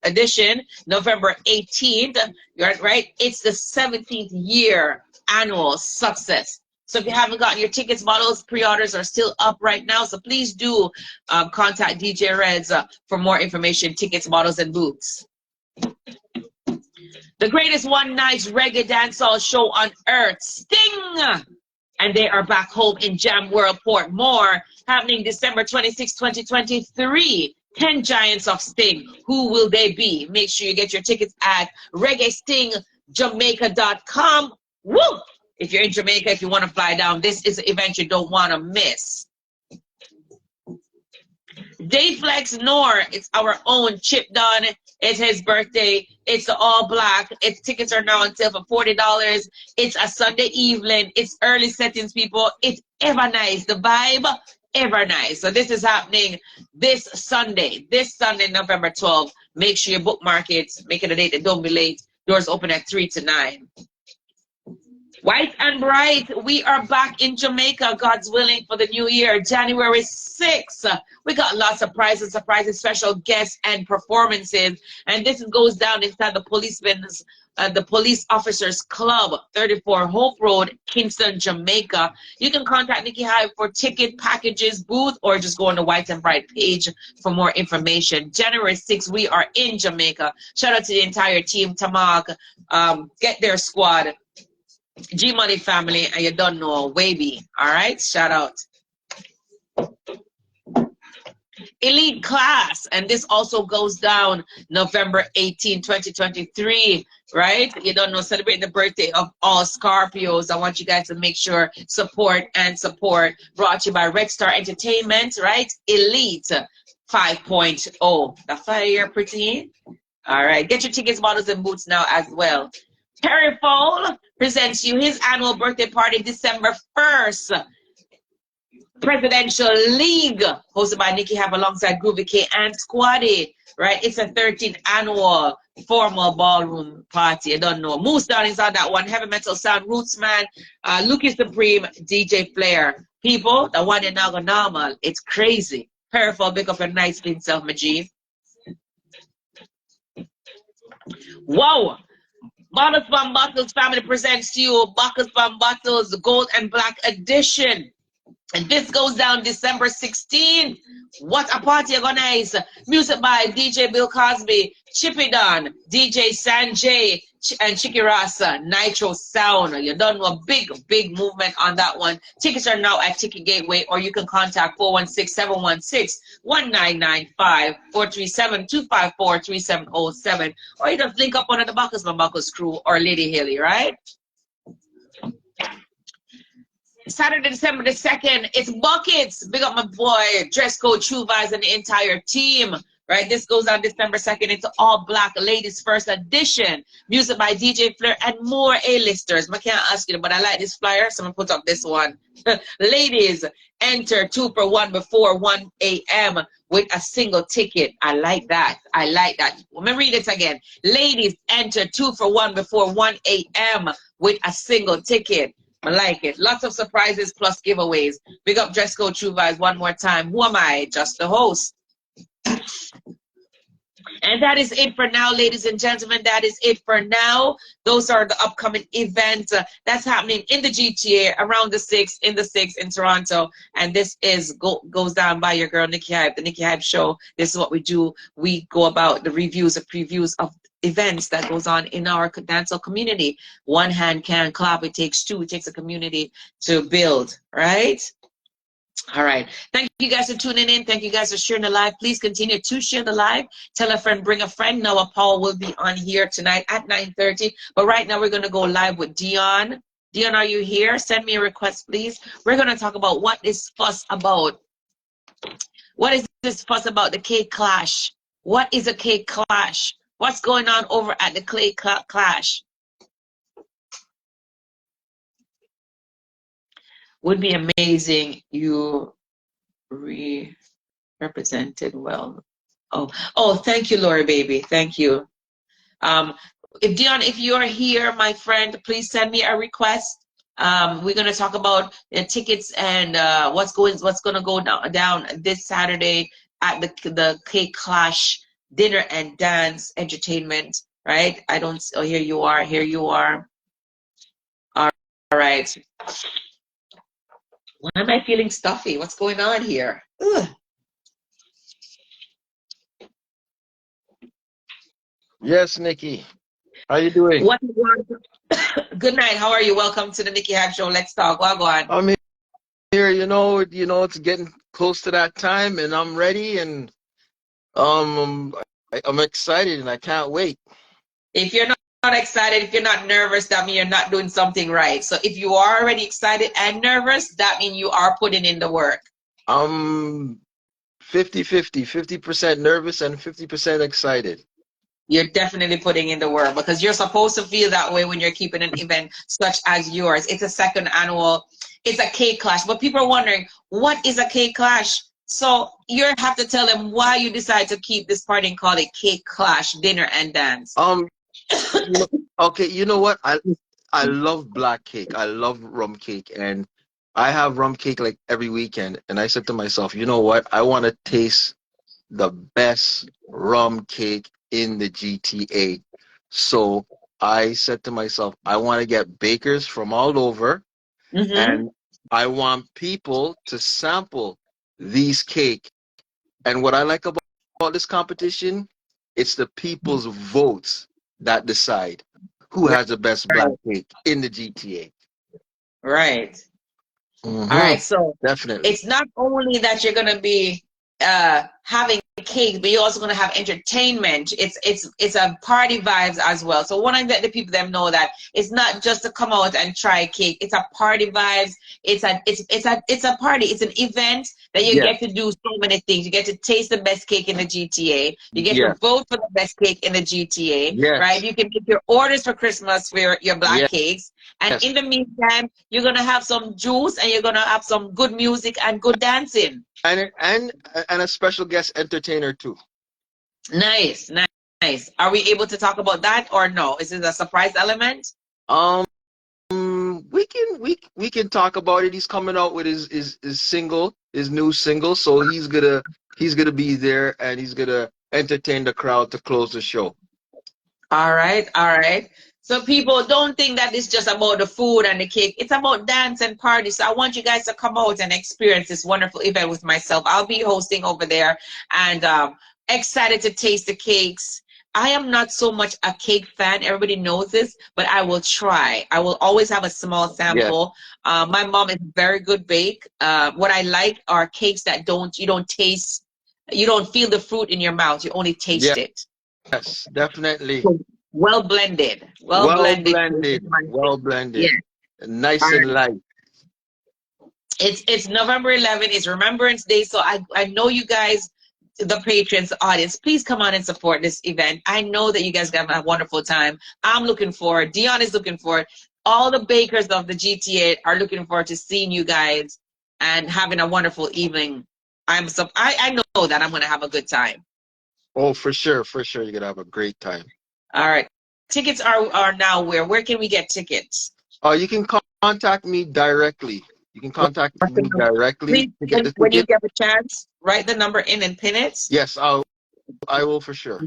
edition, November 18th. You're right. It's the 17th year annual Success. So if you haven't gotten your tickets, models, pre-orders are still up right now. So please do contact DJ Reds for more information, tickets, models, and booths. The greatest one night reggae dancehall show on earth, Sting! And they are back home in Jam World Port More, happening December 26, 2023. 10 Giants of Sting. Who will they be? Make sure you get your tickets at reggaestingjamaica.com. Woo! If you're in Jamaica, if you want to fly down, this is an event you don't want to miss. Dayflex Noor, it's our own Chip Dunn. It's his birthday. It's all black. Its tickets are now on sale for $40. It's a Sunday evening. It's early settings, people. It's ever nice. The vibe, ever nice. So this is happening this Sunday, November 12th. Make sure you bookmark it. Make it a date and don't be late. Doors open at 3 to 9. White and Bright, we are back in Jamaica, God's willing, for the new year, January 6th. We got lots of prizes, surprises, special guests, and performances. And this goes down inside the Police Officers Club, 34 Hope Road, Kingston, Jamaica. You can contact Nikki Hive for ticket packages, booth, or just go on the White and Bright page for more information. January 6th, we are in Jamaica. Shout out to the entire team, Tamak, Get Their Squad, G Money family, and you don't know, Wavy. All right, shout out. Elite Class, and this also goes down November 18, 2023, right? You don't know, celebrating the birthday of all Scorpios. I want you guys to make sure support. Brought to you by Red Star Entertainment, right? Elite 5.0. The fire, pretty. All right, get your tickets, models, and boots now as well. Terry Fall presents you his annual birthday party December 1st. Presidential League, hosted by Nikki Have alongside Groovy K and Squaddy, right? It's a 13th annual formal ballroom party. I don't know. Moose Down is on that one. Heavy Metal Sound, Rootsman, Lucky Supreme, DJ Flair. People, the one in Nago Normal. It's crazy. Terry Fall, pick up your nice clean self, my G. Whoa! Bottles from Bottles family presents to you Bottles from Bottles, the Gold and Black Edition. And this goes down December 16th. What a party organized. Music by DJ Bill Cosby, Chipidon, DJ Sanjay, and Chikirasa, Nitro Sound. You don't know, a big movement on that one. Tickets are now at Ticket Gateway, or you can contact 416-716-1995, 437-254-3707, or you just link up one of the Bacchus crew or Lady Haley, right? Saturday, December the 2nd, it's Buckets. Big up my boy, Dress Code, True Vibes, and the entire team. Right, this goes on December 2nd. It's all black ladies first edition. Music by DJ Flair and more A-listers. I can't ask you, but I like this flyer, so I'm gonna put up this one. Ladies, enter 2 for 1 before 1 a.m. with a single ticket. I like that. I like that. Let me read it again. Ladies, enter 2 for 1 before 1 a.m. with a single ticket. I like it. Lots of surprises plus giveaways. Big up Dress Code True Vibes one more time. Who am I? Just the host. And that is it for now, ladies and gentlemen. That is it for now. Those are the upcoming events that's happening in the GTA around the 6th, in the 6th in Toronto. And this is goes down by your girl, Nikki Hype, the Nikki Hype Show. This is what we do. We go about the reviews and previews of events that goes on in our dancehall community. One hand can't clap. It takes two. It takes a community to build, right? All right. Thank you guys for tuning in. Thank you guys for sharing the live. Please continue to share the live. Tell a friend, bring a friend. Noah Paul will be on here tonight at 9:30. But right now we're going to go live with Dion. Dion, are you here? Send me a request, please. We're going to talk about what is fuss about. What is this fuss about the cake clash? What is a cake clash? What's going on over at the cake clash? Would be amazing. You represented well. Oh, thank you, Lori, baby. Thank you. If Dion, if you're here, my friend, please send me a request. We're gonna talk about tickets and what's gonna go down this Saturday at the Cake Clash dinner and dance entertainment. Right? I don't. Oh, here you are. Here you are. All right. Why am I feeling stuffy? What's going on here? Ugh. Yes, Nikki. How you doing? Good night. How are you? Welcome to the Nikki Hype Show. Let's talk. Go on. I'm here. You know, it's getting close to that time, and I'm ready, and I'm excited, and I can't wait. If you're not excited, if you're not nervous, that means you're not doing something right. So if you are already excited and nervous, that means you are putting in the work. I'm 50-50, 50% nervous and 50% excited. You're definitely putting in the work because you're supposed to feel that way when you're keeping an event such as yours. It's a second annual, it's a cake clash. But people are wondering, what is a cake clash? So you have to tell them why you decide to keep this party and call it Cake Clash Dinner and Dance. Okay, you know what? I love black cake. I love rum cake, and I have rum cake like every weekend. And I said to myself, you know what? I want to taste the best rum cake in the GTA. So I said to myself, I want to get bakers from all over, and I want people to sample these cake. And what I like about this competition, it's the people's votes that decide who has the best black cake in the GTA. Right. All right. So definitely, it's not only that you're going to be having cake, but you're also going to have entertainment. It's a party vibes as well. So want to let the people them know that it's not just to come out and try cake. It's a party vibes. It's a party. It's an event that you get to do so many things. You get to taste the best cake in the GTA. You get to vote for the best cake in the GTA. Right? You can make your orders for Christmas for your black cakes. And in the meantime, you're gonna have some juice and you're gonna have some good music and good dancing. And a special guest entertainer too. Nice. Are we able to talk about that or no? Is it a surprise element? We can talk about it. He's coming out with his single, his new single. So he's gonna be there and he's gonna entertain the crowd to close the show. All right. So people don't think that it's just about the food and the cake. It's about dance and party. So I want you guys to come out and experience this wonderful event with myself. I'll be hosting over there and excited to taste the cakes. I am not so much a cake fan. Everybody knows this, but I will try. I will always have a small Yeah. sample. My mom is very good bake. What I like are cakes that you don't taste, you don't feel the fruit in your mouth. You only taste it. Yes, definitely. So, well blended. Well Well blended. blended. Well Yeah. blended. All Nice and right. light. It's November 11th. It's Remembrance Day. So I know you guys, the patrons, the audience, please come on and support this event. I know that you guys got a wonderful time. I'm looking forward. Dion is looking forward. All the bakers of the GTA are looking forward to seeing you guys and having a wonderful evening. I know that I'm going to have a good time. Oh, for sure. For sure. You're going to have a great time. All right. Tickets are now where? Where can we get tickets? You can contact me directly. You can contact me directly Please, to get the when you ticket. get a chance, write the number in and pin it. Yes, I will for sure.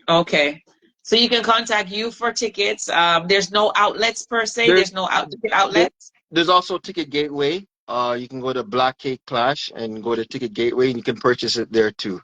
Okay. So you can contact you for tickets. There's no outlets per se. There's There's no ticket there, outlets. there's also Ticket Gateway. You can go to Black Cake Clash and go to Ticket Gateway, and you can purchase it there too.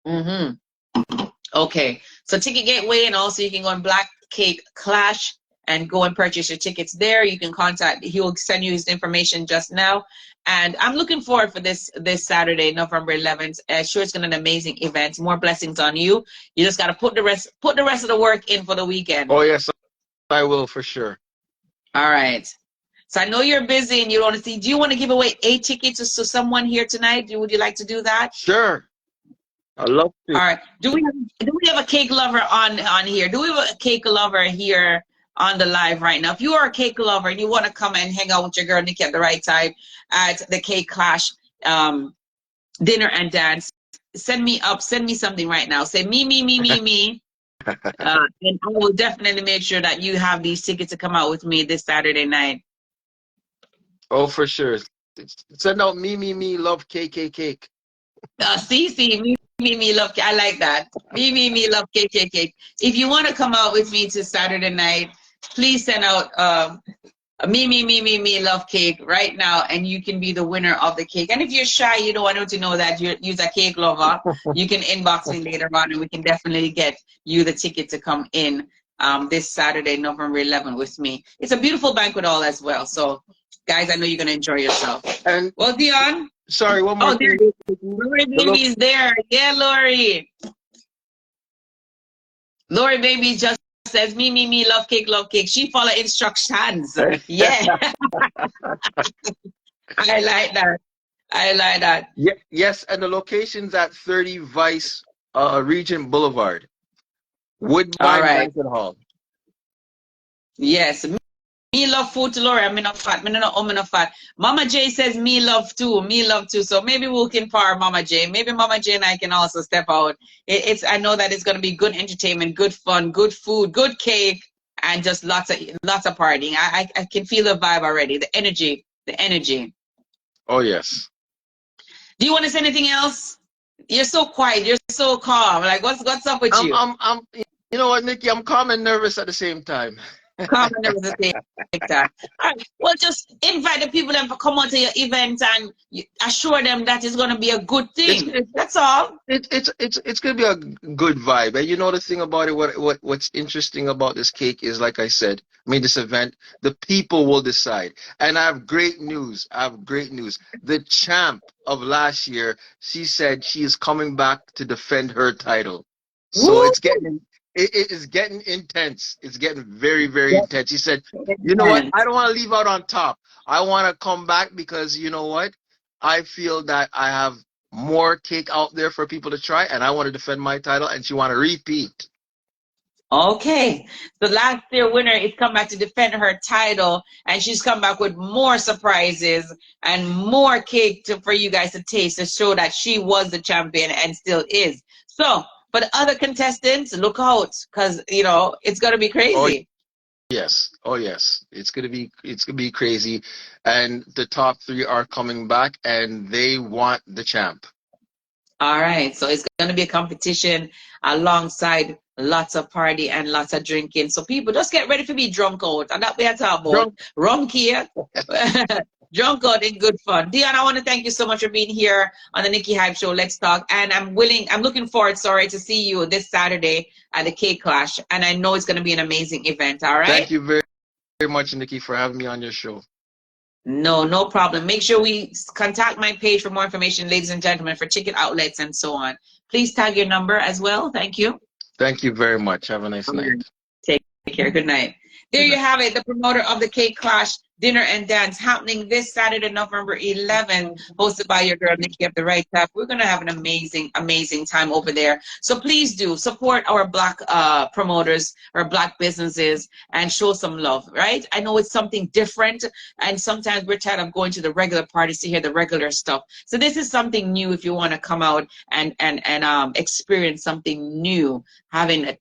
Mm-hmm. Okay. So Ticket Gateway, and also you can go on Black Cake Clash and go and purchase your tickets there. You can contact. He will send you his information just now. And I'm looking forward for this Saturday, November 11th. Sure, it's going to be an amazing event. More blessings on you. You just got to put the rest of the work in for the weekend. Oh yes, I will for sure. All right. So I know you're busy and you don't want to see. Do you want to give away 8 tickets to someone here tonight? Would you like to do that? Sure, I love to. All right. Do we have a cake lover on here? Do we have a cake lover here on the live right now? If you are a cake lover and you want to come and hang out with your girl Nikki at the right time at the Cake Clash dinner and dance, send me something right now. Say me. And I will definitely make sure that you have these tickets to come out with me this Saturday night. Oh, for sure. Send out me, love cake. See, me, love cake. I like that. Me, love cake. If you want to come out with me to Saturday night, please send out me, love cake right now, and you can be the winner of the cake. And if you're shy, you don't want to know that you're a cake lover, you can inbox me later on, and we can definitely get you the ticket to come in this Saturday, November 11th, with me. It's a beautiful banquet hall as well. So, guys, I know you're gonna enjoy yourself. And well, Dion. sorry, one more there thing. Lori Baby's there. Yeah, Lori. Lori Baby just says, me, love cake. She follow instructions. Yeah. I like that. Yeah, yes, and the location's at 30 Vice Regent Boulevard. Woodbine Banquet Hall. Yes. Me love food to Lori. I'm not fat. I'm not fat. Mama J says me love too. So maybe we can par Mama J. Maybe Mama J and I can also step out. I know that it's gonna be good entertainment, good fun, good food, good cake, and just lots of partying. I can feel the vibe already. The energy. Oh yes. Do you want to say anything else? You're so quiet. You're so calm. Like what's up with you? I'm you know what, Nikki? I'm calm and nervous at the same time. Calm and nervous at the same time. All right. Well, just invite the people to come out to your event and assure them that it's going to be a good thing. That's all. It's going to be a good vibe. And you know the thing about it, what's interesting about this cake is, like I said, this event, the people will decide. And I have great news. The champ of last year, she said she is coming back to defend her title. So Woo! It is getting intense. It's getting very, very intense. He said, you know what? I don't want to leave out on top. I want to come back because, you know what? I feel that I have more cake out there for people to try, and I want to defend my title, and she want to repeat. Okay. The last year winner is come back to defend her title, and she's come back with more surprises and more cake for you guys to taste to show that she was the champion and still is. So, for the other contestants, look out, because it's gonna be crazy. Oh yes, it's gonna be crazy, and the top 3 are coming back, and they want the champ. All right, so it's gonna be a competition alongside lots of party and lots of drinking. So people, just get ready to be drunk out, and that we are talking about rum cake, Drunk out in good fun. Dion, I want to thank you so much for being here on the Nikki Hype Show. Let's talk. And I'm looking forward, sorry, to see you this Saturday at the Cake Clash. And I know it's going to be an amazing event. All right. Thank you very, very much, Nikki, for having me on your show. No, no problem. Make sure we contact my page for more information, ladies and gentlemen, for ticket outlets and so on. Please tag your number as well. Thank you. Thank you very much. Have a nice night. Take care. Good night. There you have it, the promoter of the Cake Clash Dinner and Dance happening this Saturday, November 11th, hosted by your girl, Nikki of the Right Tap. We're going to have an amazing, amazing time over there. So please do support our Black promoters or Black businesses and show some love, right? I know it's something different, and sometimes we're tired of going to the regular parties to hear the regular stuff. So this is something new if you want to come out and experience something new, having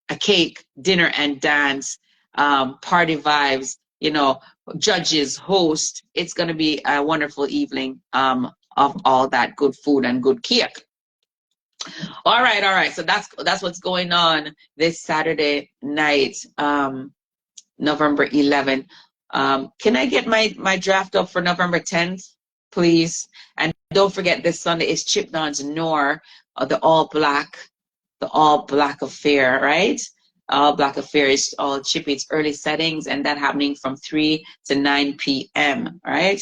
a cake, dinner and dance, party vibes, you know, judges, host. It's going to be a wonderful evening of all that good food and good cake. All right. So that's what's going on this Saturday night, November 11th. Can I get my draft up for November 10th, please? And don't forget, this Sunday is Chip Don's Noor, the all black affair, right? All Black Affair is all Chippy. It's early settings, and that happening from 3 to 9 p.m. Right?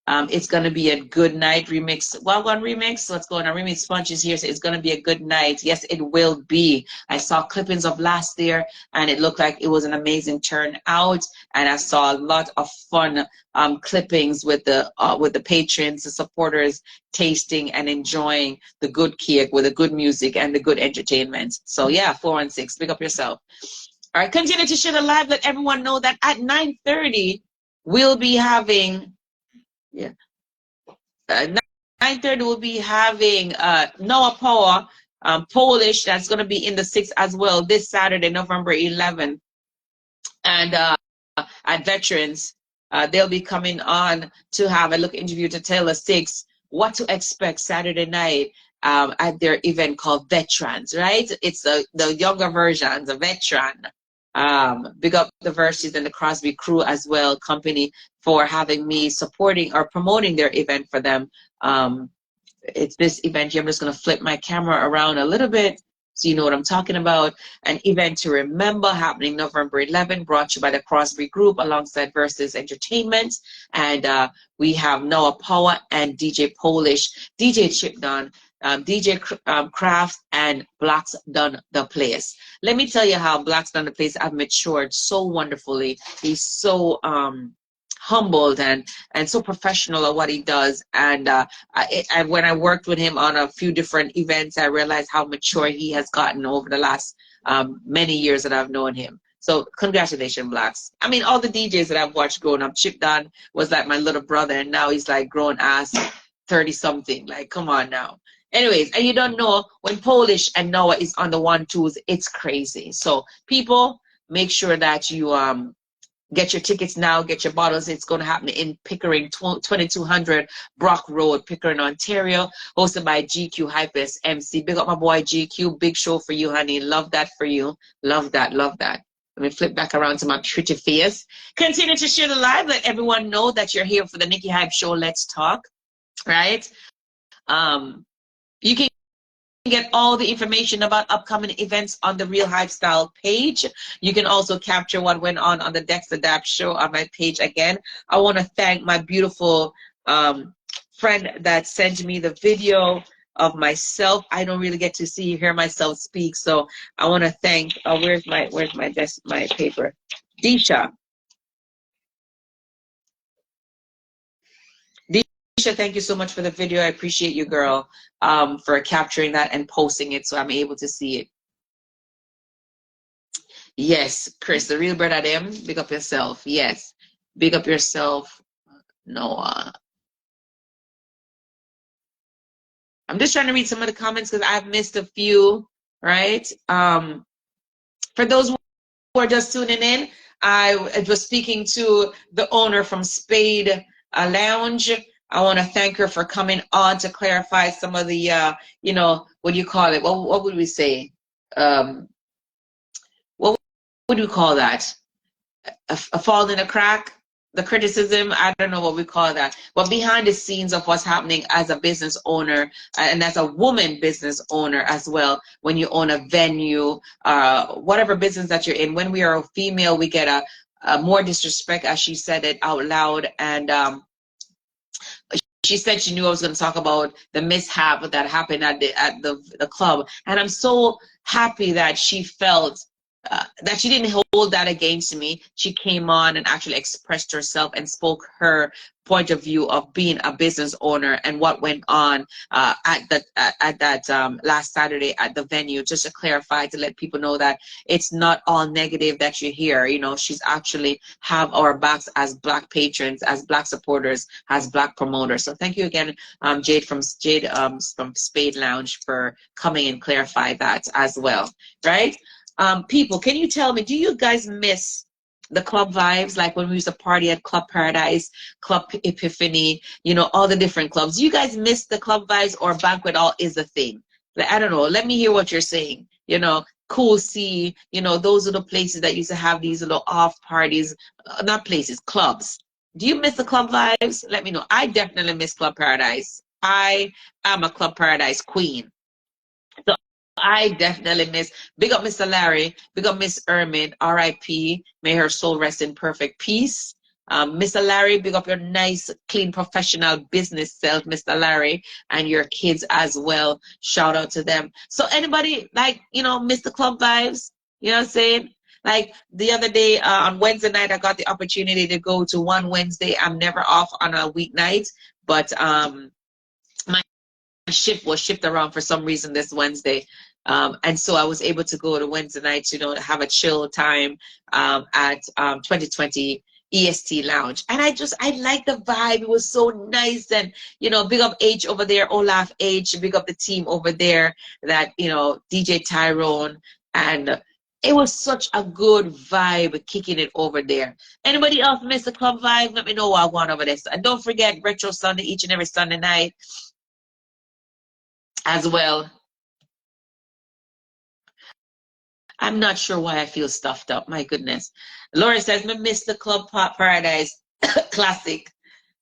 It's gonna be a good night remix. Well, one remix. Let's go on. Our remix Sponge is here, so it's gonna be a good night. Yes, it will be. I saw clippings of last year, and it looked like it was an amazing turnout. And I saw a lot of fun clippings with the patrons, the supporters, tasting and enjoying the good cake with the good music and the good entertainment. So yeah, 416, pick up yourself. All right, continue to share the live. Let everyone know that at 9:30 we'll be having. Yeah. 9:30 we'll be having Noah Power, Polish, that's going to be in the 6th as well this Saturday, November 11th. And at Veterans, they'll be coming on to have a look interview to tell us what to expect Saturday night at their event called Veterans, right? It's the younger version, the veteran. Big up the Verses and the Crosby crew as well, company, for having me supporting or promoting their event for them. It's this event here. I'm just going to flip my camera around a little bit so you know what I'm talking about. An event to remember happening November 11th, brought to you by the Crosby Group alongside Versus Entertainment. And we have Noah Power and DJ Polish, DJ Chip Don, DJ Craft, and Blacks Done the Place. Let me tell you how Blacks Done the Place have matured so wonderfully. He's so humbled and so professional at what he does. And when I worked with him on a few different events, I realized how mature he has gotten over the last many years that I've known him. So congratulations, Blacks. I mean, all the DJs that I've watched growing up, Chip Don was like my little brother, and now he's like grown ass 30-something. Like, come on now. Anyways, and you don't know, when Polish and Noah is on the 1-2s, it's crazy. So people, make sure that you get your tickets now, get your bottles. It's going to happen in Pickering, 2200 Brock Road, Pickering, Ontario, hosted by GQ Hypest MC. Big up my boy GQ. Big show for you, honey. Love that for you. Love that. Love that. Let me flip back around to my pretty face. Continue to share the live. Let everyone know that you're here for the Nikki Hype Show. Let's talk. Right? You can get all the information about upcoming events on the Real Hype Style page. You can also capture what went on the Dexter Dap show on my page. Again, I want to thank my beautiful friend that sent me the video of myself. I don't really get to hear myself speak, so I want to thank. Where's my my paper? Disha. Thank you so much for the video. I appreciate you, girl, for capturing that and posting it so I'm able to see it. Yes, Chris, the real bird at him. Big up yourself. Yes, big up yourself, Noah. I'm just trying to read some of the comments because I've missed a few, right? For those who are just tuning in, I was speaking to the owner from Spade Lounge. I want to thank her for coming on to clarify some of the, you know, what do you call it? What would we say? What would you call that? A fall in a crack? the criticism, I don't know what we call that, but behind the scenes of what's happening as a business owner and as a woman business owner as well, when you own a venue, whatever business that you're in, when we are a female, we get a more disrespect, as she said it out loud. And she said she knew I was going to talk about the mishap that happened at the club. And I'm so happy that she felt that she didn't hold that against me. She came on and actually expressed herself and spoke her point of view of being a business owner and what went on at that last Saturday at the venue, just to clarify, to let people know that it's not all negative that you hear. You know, she's actually have our backs as Black patrons, as Black supporters, as Black promoters. So thank you again, Jade from Spade Lounge, for coming and clarify that as well, right? People, can you tell me, do you guys miss the club vibes, like when we used to party at Club Paradise, Club Epiphany, you know, all the different clubs? Do you guys miss the club vibes, or banquet hall is a thing? Like, I don't know. Let me hear what you're saying. You know, Cool C, you know, those are the places that used to have these little off parties, not places, clubs. Do you miss the club vibes? Let me know. I definitely miss Club Paradise. I am a Club Paradise queen. So I definitely miss. Big up Mr. Larry. Big up Miss Ermine. R.I.P. May her soul rest in perfect peace. Mr. Larry, big up your nice, clean, professional business self, Mr. Larry, and your kids as well. Shout out to them. So anybody, like, you know, miss the club vibes? You know what I'm saying? Like the other day on Wednesday night, I got the opportunity to go to one Wednesday. I'm never off on a weeknight, but my shift was shifted around for some reason this Wednesday. And so I was able to go to Wednesday night, you know, have a chill time at 2020 EST Lounge. And I like the vibe. It was so nice. And, you know, big up H over there, Olaf H, big up the team over there, that, you know, DJ Tyrone. And it was such a good vibe kicking it over there. Anybody else miss the club vibe? Let me know what I want over there. And don't forget Retro Sunday, each and every Sunday night as well. I'm not sure why I feel stuffed up. My goodness. Laura says, "Me miss the Club Pop Paradise Classic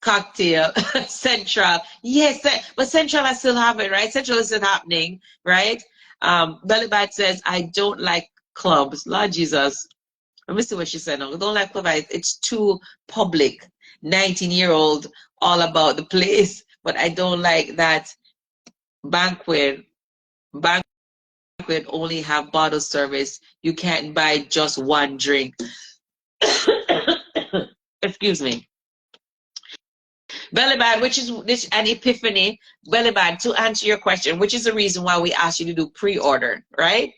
Cocktail Central." Yes, but Central I still have it, right? Central is still happening, right? Belly Bat says, "I don't like clubs." Lord Jesus. Let me see what she said now. I don't like clubs. It's too public. 19-year-old, all about the place. But I don't like that banquet only have bottle service. You can't buy just one drink. Excuse me. Belly Bad, which is this, an epiphany. Belly Bad, to answer your question, which is the reason why we asked you to do pre-order, right?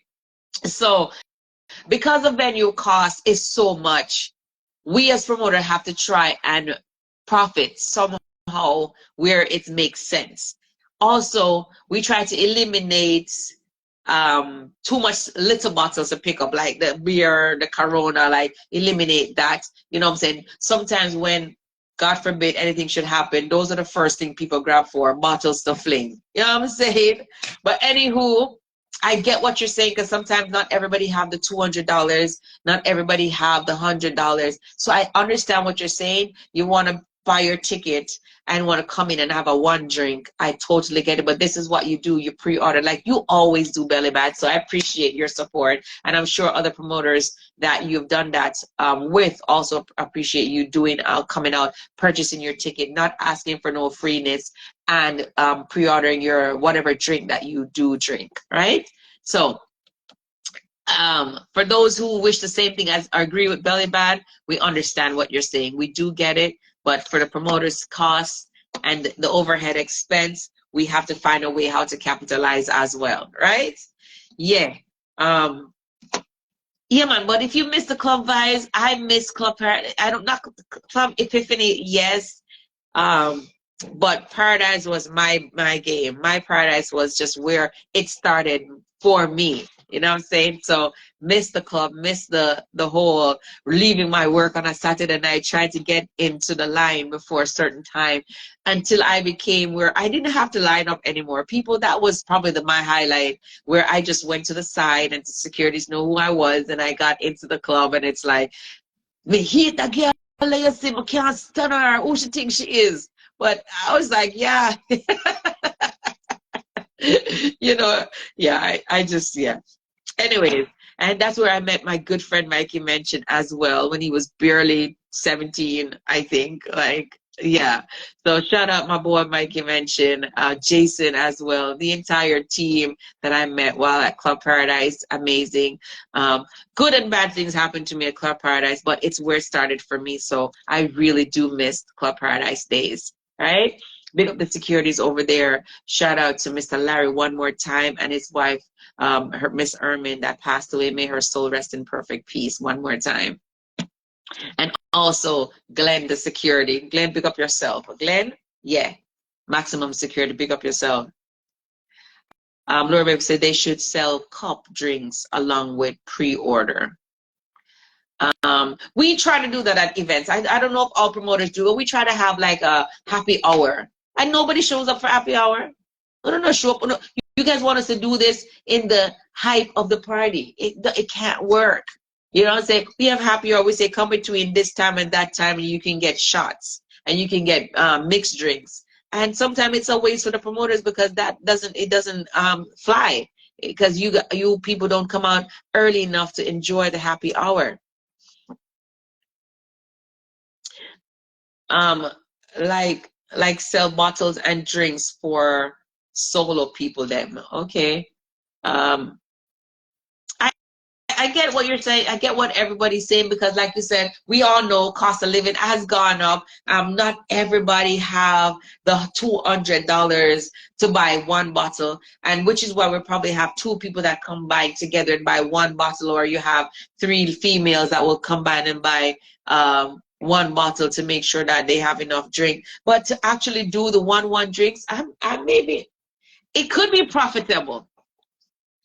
So because the venue cost is so much, we as promoter have to try and profit somehow where it makes sense. Also, we try to eliminate too much little bottles to pick up, like the beer, the Corona, like eliminate that. You know what I'm saying? Sometimes when, God forbid, anything should happen, those are the first thing people grab for, bottles to fling. You know what I'm saying? But anywho, I get what you're saying, because sometimes not everybody have the $200, not everybody have the $100. So I understand what you're saying. You want to buy your ticket and want to come in and have a one drink. I totally get it. But this is what you do. You pre-order like you always do, Belly Bad. So I appreciate your support. And I'm sure other promoters that you've done that with also appreciate you doing coming out, purchasing your ticket, not asking for no freeness, and pre-ordering your whatever drink that you do drink, right? So for those who wish the same thing as agree with Belly Bad, we understand what you're saying. We do get it. But for the promoter's costs and the overhead expense, we have to find a way how to capitalize as well, right? Yeah. Yeah, man. But if you miss the club vibes, I miss Club Paradise. I don't, not Club Epiphany, yes. But Paradise was my game. My Paradise was just where it started for me. You know what I'm saying? So miss the club, miss the whole leaving my work on a Saturday night, trying to get into the line before a certain time, until I became where I didn't have to line up anymore. People, that was probably my highlight, where I just went to the side and the securities know who I was, and I got into the club, and it's like, me hit the girl, legacy, I can't stand her. Who she thinks she is? But I was like, yeah, you know, yeah, I just, yeah. Anyways, and that's where I met my good friend Mikey mentioned as well when he was barely 17, I think. Like, yeah. So shout out my boy Mikey mentioned, Jason as well, the entire team that I met while at Club Paradise. Amazing. Good and bad things happened to me at Club Paradise, but it's where it started for me. So I really do miss Club Paradise days, right? Big up the securities over there. Shout out to Mr. Larry one more time and his wife, her Miss Ermin that passed away. May her soul rest in perfect peace one more time. And also Glenn, the security. Glenn, pick up yourself. Glenn, yeah, maximum security. Pick up yourself. Laura Babe said they should sell cup drinks along with pre-order. We try to do that at events. I don't know if all promoters do, but we try to have like a happy hour. And nobody shows up for happy hour. I don't know, show up. No, you guys want us to do this in the hype of the party. It can't work. You know what I'm saying? We have happy hour. We say come between this time and that time and you can get shots and you can get mixed drinks. And sometimes it's a waste for the promoters because that doesn't fly because you people don't come out early enough to enjoy the happy hour. Like sell bottles and drinks for solo people then. Okay. I get what you're saying. I get what everybody's saying because like you said, we all know cost of living has gone up. Not everybody have the $200 to buy one bottle, and which is why we probably have two people that combine together and buy one bottle, or you have three females that will combine and buy one bottle to make sure that they have enough drink. But to actually do the one drinks, maybe it could be profitable.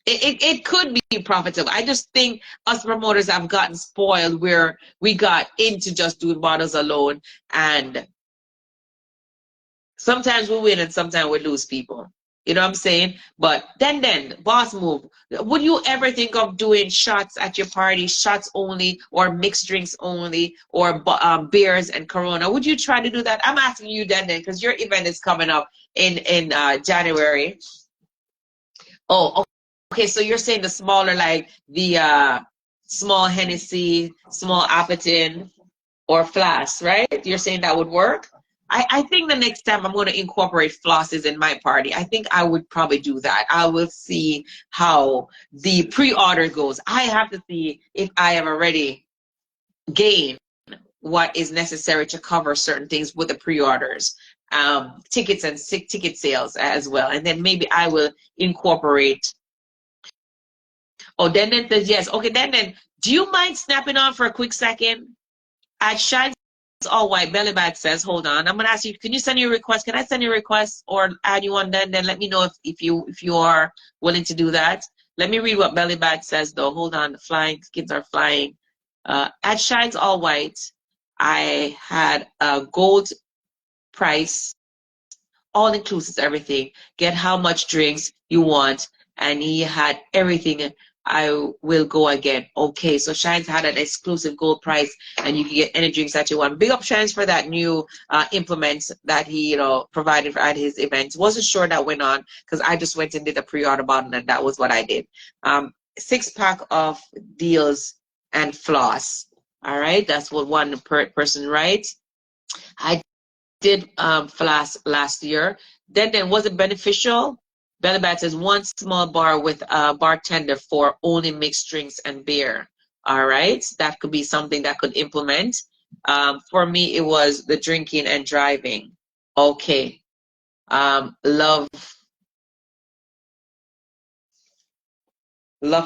It could be profitable. I just think us promoters have gotten spoiled where we got into just doing bottles alone, and sometimes we win and sometimes we lose people. You know what I'm saying? But then, boss move. Would you ever think of doing shots at your party, shots only, or mixed drinks only, or beers and Corona? Would you try to do that? I'm asking you, then, because your event is coming up in January. Oh, okay. So you're saying the smaller, like the small Hennessy, small Appleton, or Flask, right? You're saying that would work? I think the next time I'm going to incorporate flosses in my party. I think I would probably do that. I will see how the pre-order goes. I have to see if I have already gained what is necessary to cover certain things with the pre-orders, tickets and ticket sales as well. And then maybe I will incorporate. Oh, then says yes. Okay, then do you mind snapping on for a quick second? At Shines All White, Belly Bad says, hold on. I'm gonna ask you, can you send your request? Can I send your request or add you on then? Then let me know if you are willing to do that. Let me read what Belly Bad says though. Hold on, flying, kids are flying. At Shines All White, I had a gold price, all inclusive everything. Get how much drinks you want, and he had everything. I will go again. Okay, so Shines had an exclusive gold price, and you can get any drinks that you want. Big up Shines for that new implement that he provided at his event. Wasn't sure that went on because I just went and did a pre-order button, and that was what I did. 6-pack of deals and floss. All right, that's what one person writes. I did Flask last year. Then was it beneficial? Belly Bat says one small bar with a bartender for only mixed drinks and beer. All right, that could be something that could implement. For me, it was the drinking and driving. Okay. Love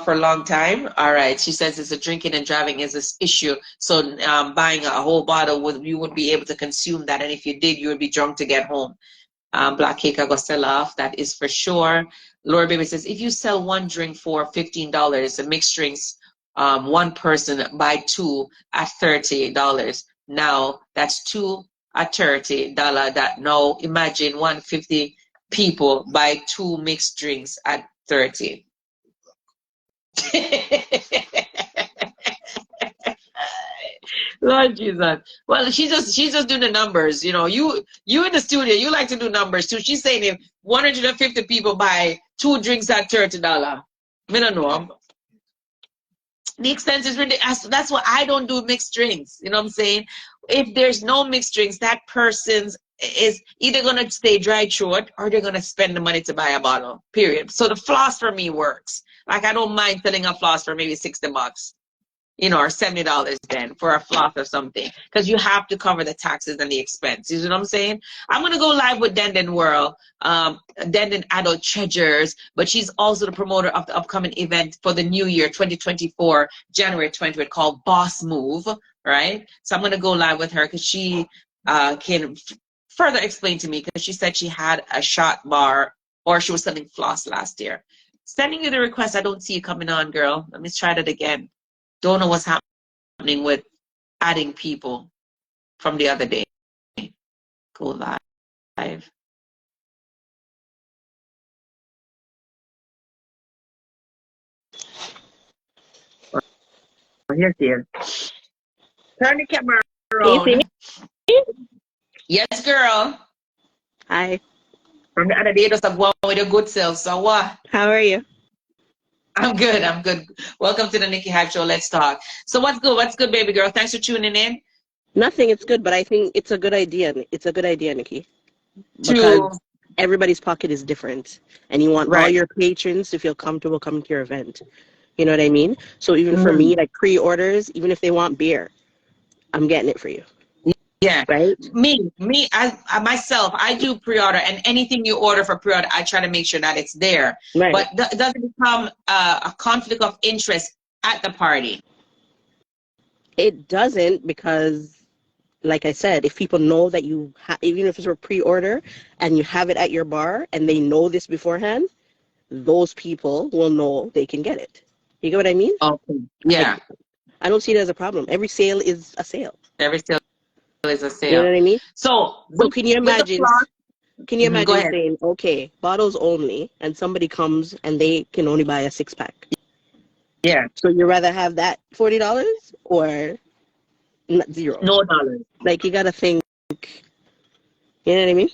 for a long time. All right. She says it's a drinking and driving is this issue. So buying a whole bottle, you wouldn't be able to consume that. And if you did, you would be drunk to get home. Black cake I go sell off, that is for sure. Laura Baby says if you sell one drink for $15, the mixed drinks, one person buy two at $30. Now that's two at $30. That now imagine 150 people buy two mixed drinks at 30. Lord Jesus. Well, she's just doing the numbers. You know, you in the studio, you like to do numbers too. She's saying if 150 people buy 2 drinks at $30, I don't know. The expense is really, that's why I don't do mixed drinks. You know what I'm saying? If there's no mixed drinks, that person's is either gonna stay dry throat or they're gonna spend the money to buy a bottle. Period. So the floss for me works. Like I don't mind selling a floss for maybe $60, you know, or $70 then for a floss or something, because you have to cover the taxes and the expense. You know what I'm saying? I'm gonna go live with Denden World, Denden Adult Treasures, but she's also the promoter of the upcoming event for the new year 2024, January 20th, called Boss Move. Right? So I'm gonna go live with her because she can further explain to me, because she said she had a shot bar or she was selling floss last year. Sending you the request. I don't see you coming on, girl. Let me try that again. Don't know what's happening with adding people from the other day. Go live. Oh, here's here. Turn the camera Can you see around. me? Yes, girl. Hi. From the other day, just a one with a good self. So what? How are you? I'm good. I'm good. Welcome to the Nikki Hype Show. Let's talk. So what's good? What's good, baby girl? Thanks for tuning in. Nothing. It's good, but I think it's a good idea. It's a good idea, Nikki, because To everybody's pocket is different, and you want all right. your patrons to feel comfortable coming to your event. You know what I mean? So even for Mhm. me, like pre-orders, even if they want beer, I'm getting it for you. Yeah. Right? Me, I myself, I do pre-order, and anything you order for pre-order, I try to make sure that it's there. Right. But does it become a conflict of interest at the party? It doesn't, because, like I said, if people know that you, even if it's a pre-order and you have it at your bar and they know this beforehand, those people will know they can get it. You get what I mean? Okay. Yeah. I don't see it as a problem. Every sale is a sale. Every sale is a You know sale. what I mean? So So can you with the imagine? floss, Can you go imagine ahead. saying, okay, bottles only, and somebody comes and they can only buy a 6-pack? Yeah. So you rather have that $40 or zero? No dollars. Like, you gotta think. You know what I mean?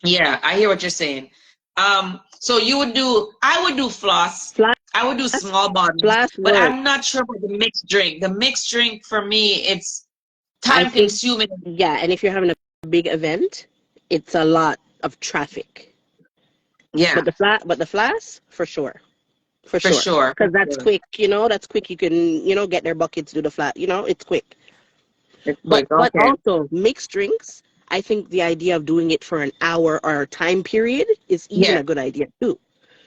Yeah, I hear what you're saying. So I would do floss. Flash, I would do small bottles, flash but work. I'm not sure about the mixed drink. The mixed drink for me, it's I time think, consuming. yeah. And if you're having a big event, it's a lot of traffic. Yeah, But the flash, for sure. For for sure. sure. For Because that's sure. quick, that's quick. You can, get their buckets, do the flat, it's quick. It's But quick. Okay. also mixed drinks, I think the idea of doing it for an hour or a time period is even Yeah. a good idea too.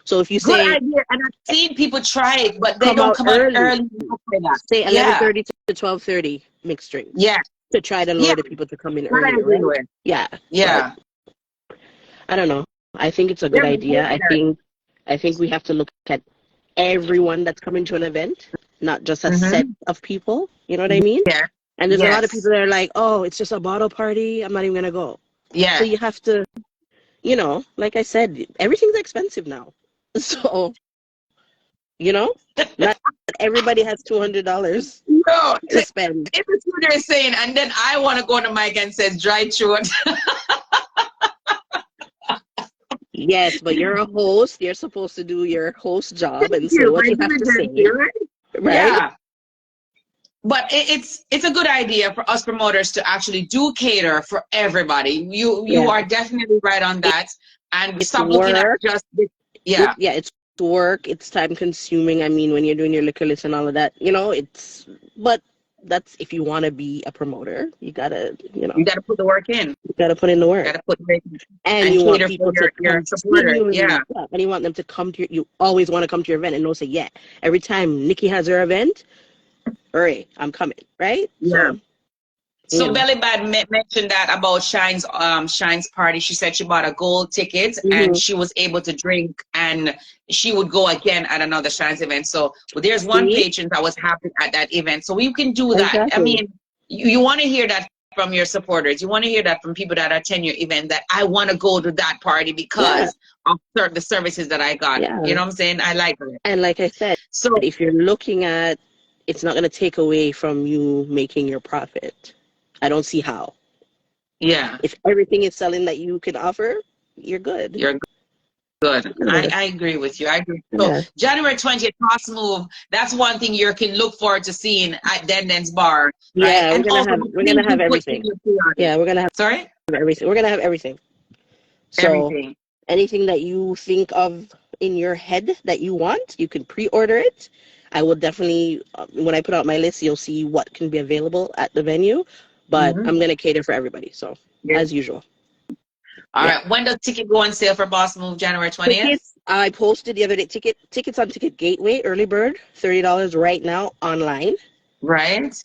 So if you Good say idea. And I've seen people try it, but they come don't out come out early, early enough for that. say Yeah. 11:30 to 12:30 mixed drinks, Yeah. to try to Yeah. lure the people to come in That I earlier, agree right? with. Yeah. But Yeah. I don't know. I think it's a Yeah. good idea. I think we have to look at everyone that's coming to an event, not just a set Mm-hmm. of people. You know what I mean? Yeah. And there's a lot of people Yes. that are like, oh, it's just a bottle party, I'm not even gonna go. So Yeah. you have to, like I said, everything's expensive now. So, you know, not everybody has $200 No. to spend. If it's what they're saying, and then I want to go to mic and says dry throat. Yes, but you're a host. You're supposed to do your host job Thank and say you what for you have doing to that, say, right? right? Yeah. But it's a good idea for us promoters to actually do cater for everybody. You Yeah. are definitely right on that. And It's stop looking at work. just this. Yeah. It's work. It's time consuming. I mean, when you're doing your liquor list and all of that, but that's if you want to be a promoter, you gotta, You got to put the work in. you gotta put in the You work. got to put the work in And and you want cater for people to your supporters. continually, Yeah. yeah, and you want them to come to you always want to come to your event and they'll say, yeah, every time Nikki has her event, hurry, I'm coming, right? Yeah. So So, Belly Bad mentioned that about Shine's party. She said she bought a gold ticket and mhm. she was able to drink, and she would go again at another Shine's event. So there's one See? patron that was happy at that event. So we can do that. I Exactly. mean, you want to hear that from your supporters. You want to hear that from people that attend your event, that I want to go to that party Yeah, because of the services that I got. yeah. You know what I'm saying? I like it. And like I said, So if you're looking at, it's not going to take away from you making your profit. I don't see how. Yeah. If everything is selling that you can offer, you're good. You're good. Yeah. I agree with you. I agree. So Yeah. January 20th, Toss Move. That's one thing you can look forward to seeing at Denden's Bar, right? Yeah, And also, we're please gonna have do put in everything. your pre-order. Yeah, we're gonna have Sorry? everything. We're gonna have everything. So Everything. anything that you think of in your head that you want, you can pre-order it. I will definitely, when I put out my list, you'll see what can be available at the venue. But Mm-hmm. I'm gonna cater for everybody. So Yeah. as usual. All Yeah. right. When does ticket go on sale for Boss Move? January 20th? Tickets, I posted the other day. Tickets on Ticket Gateway, early bird, $30 right now online. Right.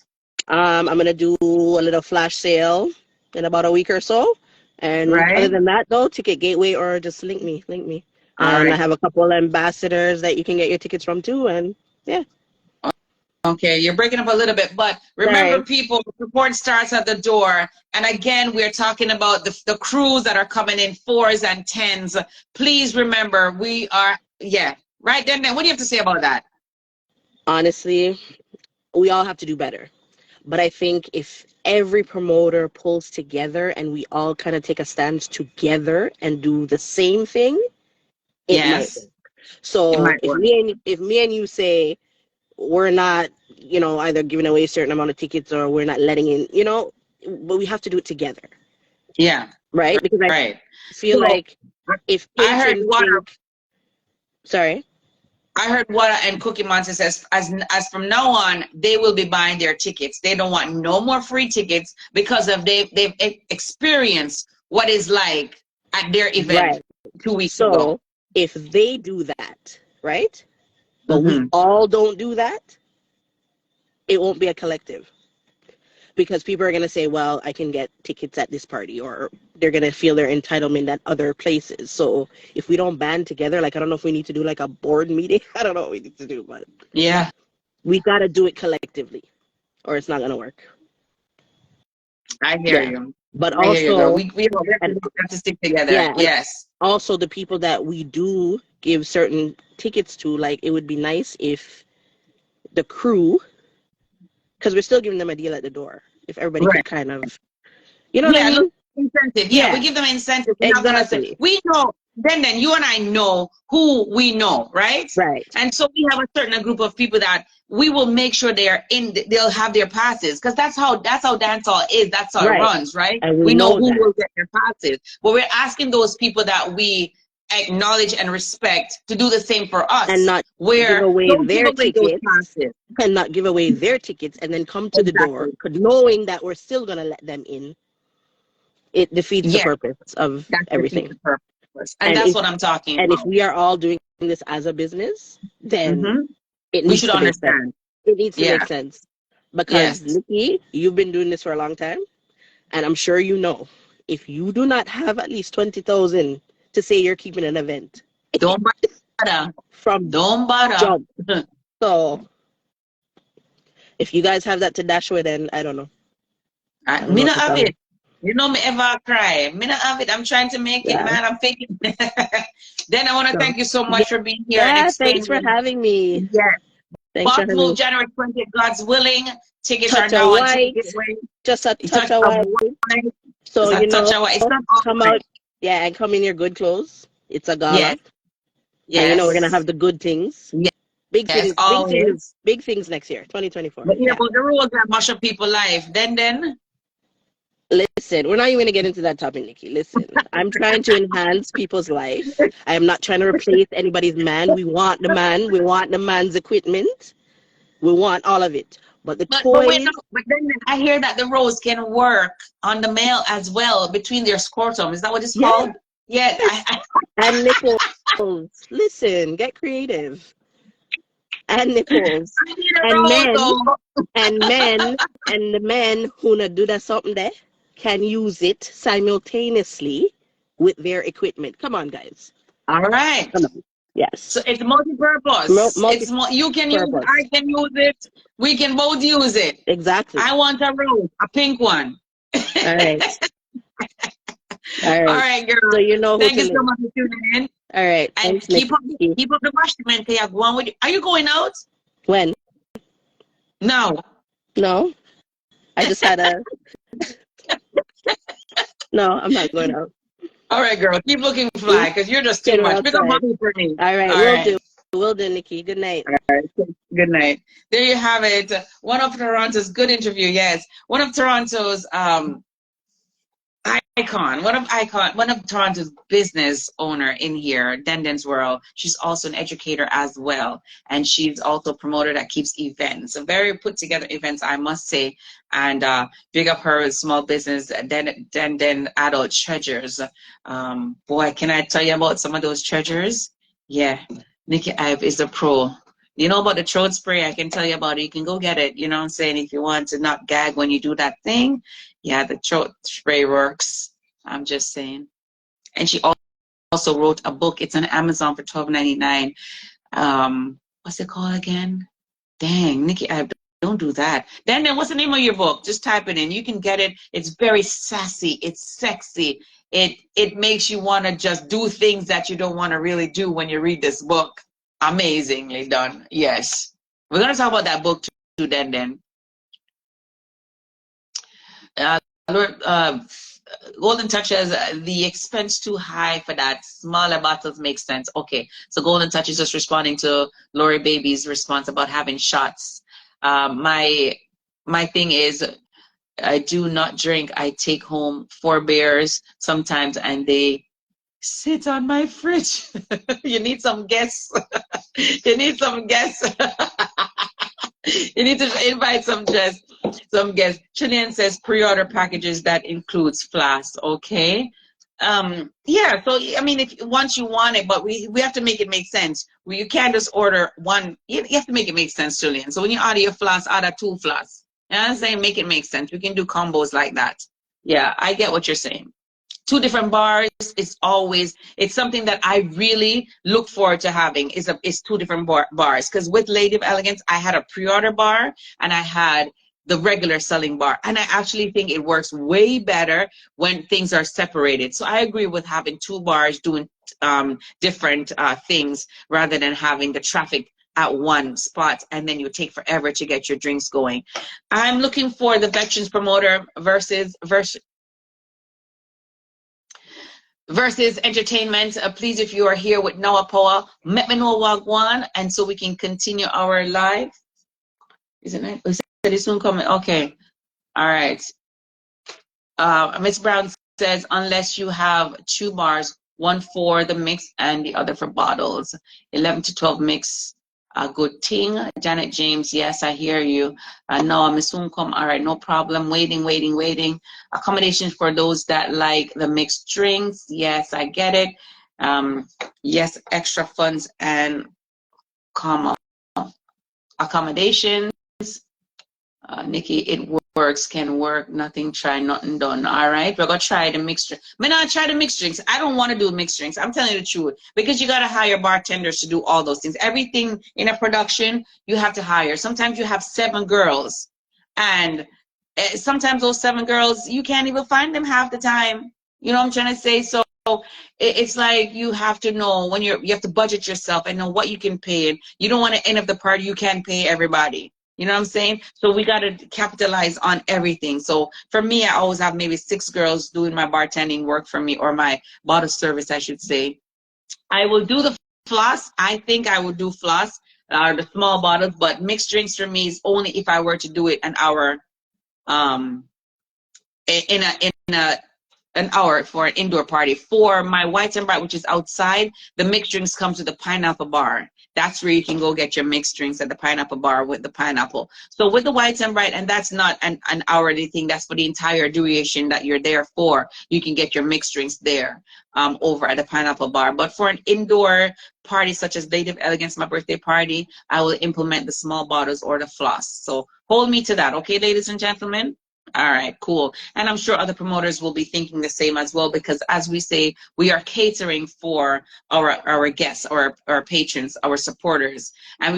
I'm gonna do a little flash sale in about a week or so. And other Right. than that, though, Ticket Gateway or just link me. All And I right. have a couple ambassadors that you can get your tickets from too. And yeah, Okay, you're breaking up a little bit, but remember, sorry. people, support starts at the door. And again, we're talking about the crews that are coming in 4s and 10s. Please remember, we are, yeah, right then. What do you have to say about that? Honestly, we all have to do better. But I think if every promoter pulls together and we all kind of take a stance together and do the same thing, it might Yes, work. it So might work. if me and you say we're not, either giving away a certain amount of tickets or we're not letting in, but we have to do it together, Yeah, right? Because I right. feel So like if I heard Cajun Water. sorry, I heard Water and Cookie Monster says, as from now on, they will be buying their tickets. They don't want no more free tickets because they've experienced what it's like at their event right? 2 weeks ago. So if they do that, right, but we Mm-hmm. all don't do that, it won't be a collective. Because people are going to say, well, I can get tickets at this party, or they're going to feel their entitlement at other places. So if we don't band together, like, I don't know if we need to do like a board meeting. I don't know what we need to do, but Yeah, we got to do it collectively or it's not going to work. I hear Yeah. you. But I hear you, girl. also, We have to stick together. yeah, and Yes. also the people that we do give certain tickets to, like, it would be nice if the crew, because we're still giving them a deal at the door, if everybody Right. could kind of, you know what I Yeah, look, mean? incentive. Yeah, we Yeah, give them incentive. We're not gonna say exactly. we know. Then you and I know who we know, right? Right. And so we have a certain group of people that we will make sure they are in. They'll have their passes because that's how dancehall is. That's how it Right. runs, right? And we We know know who that. will get their passes, but we're asking those people that we acknowledge and respect to do the same for And us. not give Where away don't give their away those tickets passes. and not give away their tickets and then come to the door Exactly. knowing that we're still going to let them in. It defeats the Yeah, purpose of that's the everything. purpose, and And that's if what I'm talking and if about. we are all doing this as a business, then Mm-hmm. it We needs should to make sense. understand. It needs to make Yeah. sense. Because Yes. Nikki, you've been doing this for a long time, and I'm sure you know, if you do not have at least 20,000 to say you're keeping an event Don't bother. from Don't bother. jump. So if you guys have that to dash with, then I don't know. I don't Me know what not to have tell you. it. You know me ever cry. Me not have it. I'm trying to make it, Yeah. man. I'm faking. Then I want to So, thank you so much for being here and yeah, explaining. thanks for having me. Yeah. Thanks for Boss having Move me. January 20th, God's willing. Tickets are Touch of now on white, Ticket Gateway. just a It's touch touch of of white. white. So, It's a touch of white. It's not all come white. out, yeah, and come in your good clothes. It's a gala. Yes. And we're Yes. gonna have the good things. Yes. Big Yes. things, Always. big things next year, 2024. But Yeah. about the rules that mash up people's life. Then. Listen, we're not even gonna get into that topic, Nikki. Listen, I'm trying to enhance people's life. I am not trying to replace anybody's man. We want the man. We want the man's equipment. We want all of it. But the But toys, then I hear that the rose can work on the male as well between their scrotum. Is that what it's yeah, called? Yeah. and nipples. Listen, get creative. And nipples. I need a And rose men, though. and the men who not do that something there can use it simultaneously with their equipment. Come on, guys. All right. Come on. Yes. So it's multi-purpose. You can use it. Multi-purpose. I can use it. We can both use it. Exactly. I want a rose, a pink one. All right. All right. All right, girl. So you know who Thank to you so live. much for tuning in. All right. And Thanks, keep up Nikki. the bashment. Are you going out? When? No. No, I just had a. No, I'm not going out. All right, girl. Keep looking Hmm? fly because you're just too Get her much. Pick up outside. mommy for me. All right, All will right. do. Will do, Nikki. Good night. All right. Good night. There you have it. One of Toronto's good interview. Yes. One of Toronto's one of Toronto's business owner in here, Denden's World. She's also an educator as well, and she's also a promoter that keeps events, a very put together events, I must say. And big up her small business, Den Adult Treasures. Boy, can I tell you about some of those treasures? Yeah, Nikki Ive is a pro. You know about the throat spray? I can tell you about it. You can go get it. You know what I'm saying? If you want to not gag when you do that thing, yeah, the throat spray works. I'm just saying. And she also wrote a book. It's on Amazon for $12.99. What's it called again? Dang, Nikki, don't do that. Then what's the name of your book? Just type it in. You can get it. It's very sassy. It's sexy. It makes you want to just do things that you don't want to really do when you read this book. Amazingly done. Yes. We're going to talk about that book too, then. Golden Touch says the expense too high for that. Smaller bottles make sense. Okay, so Golden Touch is just responding to Lori Baby's response about having shots. My thing is, I do not drink. I take home 4 beers sometimes, and they sit on my fridge. You need some guests. You need some guests. You need to invite some guests. Chilean says pre-order packages that includes flasks. Okay. Yeah. So I mean, if once you want it, but we have to make it make sense. You can't just order one. You have to make it make sense, Chilean. So when you order your flasks, order 2 flasks. You know what I'm saying? Make it make sense. We can do combos like that. Yeah, I get what you're saying. 2 different bars it's something that I really look forward to having is 2 different bars, because with Lady of Elegance I had a pre-order bar and I had the regular selling bar, and I actually think it works way better when things are separated. So I agree with having 2 bars doing different things rather than having the traffic at one spot and then you take forever to get your drinks going. I'm looking for the veterans promoter versus entertainment. Please, if you are here with Noah Poa, let me know Wagwan, and so we can continue our live. Isn't it? We said it's soon coming. Okay. All right. Miss Brown says, unless you have 2 bars, one for the mix and the other for bottles. 11 to 12 mix, a good thing. Janet James, yes, I hear you. No, I'm soon come. All right, no problem. Waiting. Accommodations for those that like the mixed drinks. Yes, I get it. Yes, extra funds and accommodations. Nikki, it works, can work, nothing try, nothing done. All right, we're gonna try the mixed drink. May not try the mixed drinks. I don't want to do mixed drinks. I'm telling you the truth, because you gotta hire bartenders to do all those things. Everything in a production, you have to hire. Sometimes you have 7 girls, and sometimes those 7 girls, you can't even find them half the time. You know what I'm trying to say? So it's like you have to know when you have to budget yourself and know what you can pay, and you don't want to end up the party you can't pay everybody. You know what I'm saying? So we got to capitalize on everything. So for me, I always have maybe 6 girls doing my bartending work for me, or my bottle service, I should say. I will do the floss. I think I would do floss, the small bottles, but mixed drinks for me is only if I were to do it an hour, in an hour for an indoor party. For my white and bright, which is outside, the mixed drinks comes with the pineapple bar. That's where you can go get your mixed drinks, at the pineapple bar with the pineapple. So with the white and bright, and that's not an hourly thing, that's for the entire duration that you're there for. You can get your mixed drinks there, over at the pineapple bar. But for an indoor party such as Lady of Elegance, my birthday party, I will implement the small bottles or the floss. So hold me to that, okay, ladies and gentlemen? All right, cool. And I'm sure other promoters will be thinking the same as well, because as we say, we are catering for our guests, our patrons, our supporters. And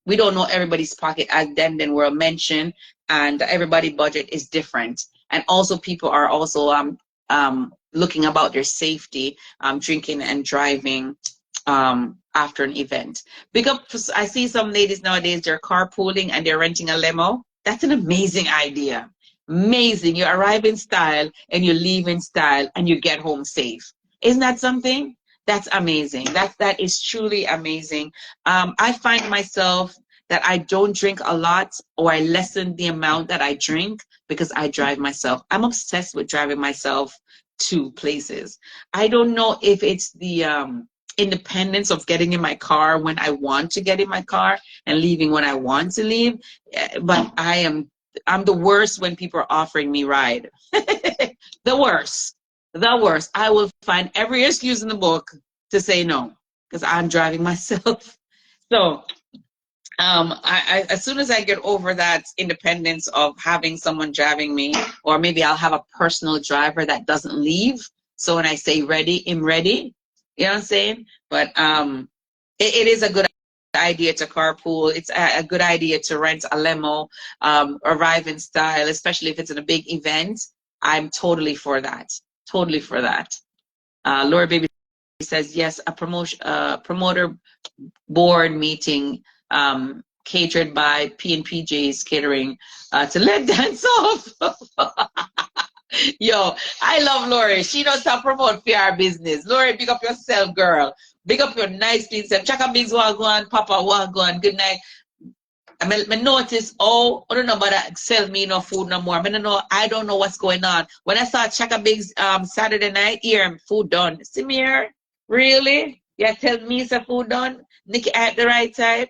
we don't know everybody's pocket, as Den World mentioned, and everybody's budget is different. And also people are also looking about their safety, drinking and driving. after an event. Big up, I see some ladies nowadays, they're carpooling and they're renting a limo. That's an amazing idea. Amazing. You arrive in style and you leave in style and you get home safe. Isn't that something? That's amazing. That is truly amazing. I find myself that I don't drink a lot, or I lessen the amount that I drink because I drive myself. I'm obsessed with driving myself to places. I don't know if it's the independence of getting in my car when I want to get in my car and leaving when I want to leave, but I'm the worst when people are offering me ride. The worst. The worst. I will find every excuse in the book to say no because I'm driving myself. So as soon as I get over that independence of having someone driving me, or maybe I'll have a personal driver that doesn't leave. So when I say ready, I'm ready. You know what I'm saying? But it is a good idea to carpool. It's a good idea to rent a limo, arrive in style, especially if it's in a big event. I'm totally for that. Totally for that. Laura Baby says yes. A promoter board meeting catered by P&PJ's Catering to let dance off. Yo, I love Lori. She knows how to promote PR business. Lori, big up yourself, girl. Big up your nice clean self. Chaka Bigs Wagwan, Papa Wagwan. Good night. I notice, I don't know about that sell me no food no more. I don't know what's going on. When I saw Chaka Bigs Saturday night, here, food done. See me here? Really? Yeah, tell me it's a food done? Nikki at the right time?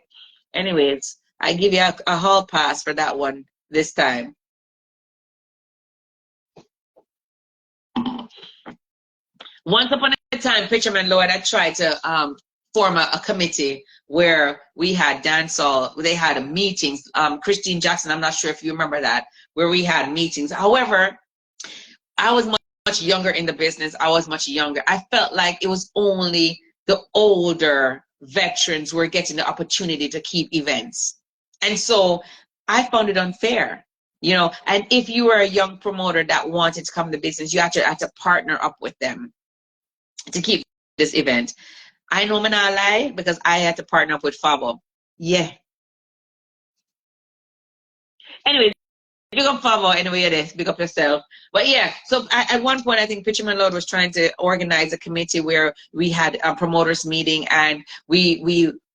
Anyways, I give you a hall pass for that one this time. Once upon a time, Pitcherman Lord, I tried to form a committee where we had dancehall. They had meetings. Christine Jackson, I'm not sure if you remember that, where we had meetings. However, I was much younger in the business. I was much younger. I felt like it was only the older veterans were getting the opportunity to keep events. And so I found it unfair, and if you were a young promoter that wanted to come to business, you had to partner up with them to keep this event. I know me not lie because I had to partner up with Fabo. Yeah. Anyway, big up Fabo anyway it is. Big up yourself. But yeah, so at one point I think Pitcherman Lord was trying to organize a committee where we had a promoters meeting and we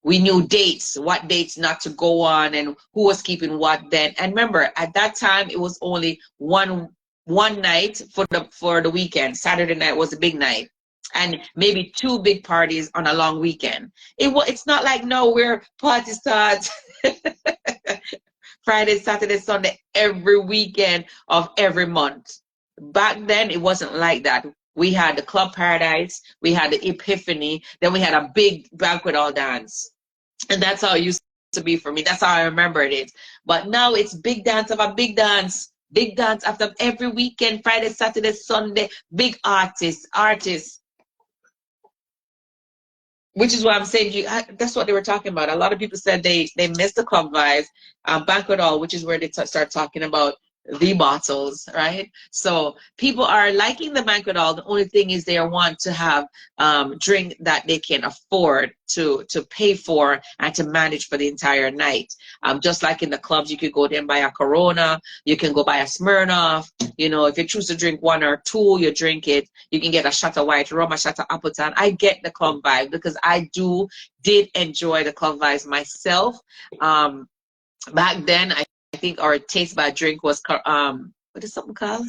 knew dates, what dates not to go on and who was keeping what then. And remember, at that time it was only one night for the weekend. Saturday night was a big night. And maybe 2 big parties on a long weekend. It's not like no, where party starts Friday, Saturday, Sunday, every weekend of every month. Back then, it wasn't like that. We had the Club Paradise, we had the Epiphany, then we had a big banquet hall dance. And that's how it used to be for me. That's how I remembered it. But now it's big dance after big dance. Big dance after every weekend, Friday, Saturday, Sunday, big artists. Which is why I'm saying that's what they were talking about. A lot of people said they missed the club vibes, banquet hall, which is where they start talking about the bottles, right? So people are liking the banquet hall. The only thing is they want to have drink that they can afford to pay for and to manage for the entire night. Just like in the clubs, you could go there and buy a Corona, you can go buy a Smirnoff. If you choose to drink 1 or 2, you drink it. You can get a shot of white rum, a shot of Appleton. I get the club vibe because I did enjoy the club vibes myself. Back then, I think our taste bad drink was what is something called?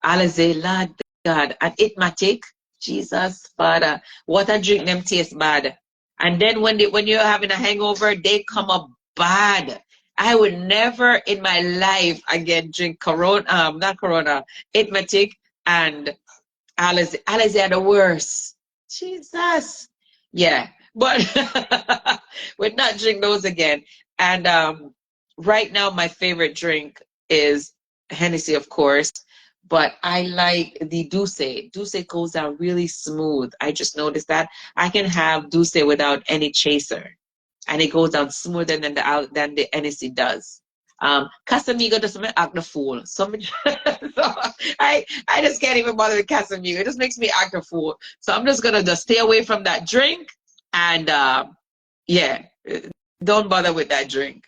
Alizé, Lord God, and Itmatic. Jesus, Father, what a drink them taste bad. And then when you're having a hangover, they come up bad. I would never in my life again drink Corona, not Corona, Itmatic and Alizé. Alizé are the worst. Jesus. Yeah, but we'd not drink those again. And right now, my favorite drink is Hennessy, of course, but I like the Douce. Douce goes down really smooth. I just noticed that I can have Douce without any chaser, and it goes down smoother than the Hennessy does. Casamigo doesn't act the fool. So I just can't even bother with Casamigo. It just makes me act a fool. So I'm just gonna stay away from that drink And yeah, don't bother with that drink.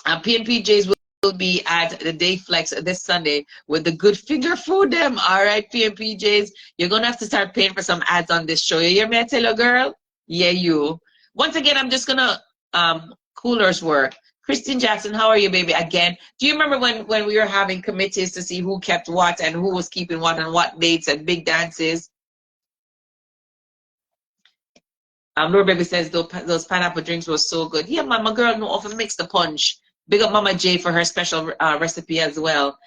PNPJs will be at the Day Flex this Sunday with the good finger food them. All right, PNPJs, you're gonna have to start paying for some ads on this show. You hear me? I tell you, girl. Yeah, you. Once again, I'm just gonna coolers work. Christine Jackson, how are you, baby? Again, do you remember when we were having committees to see who kept what and who was keeping what and what dates and big dances? Laura Baby says those pineapple drinks were so good. Yeah, Mama girl know often mix the punch. Big up Mama J for her special recipe as well.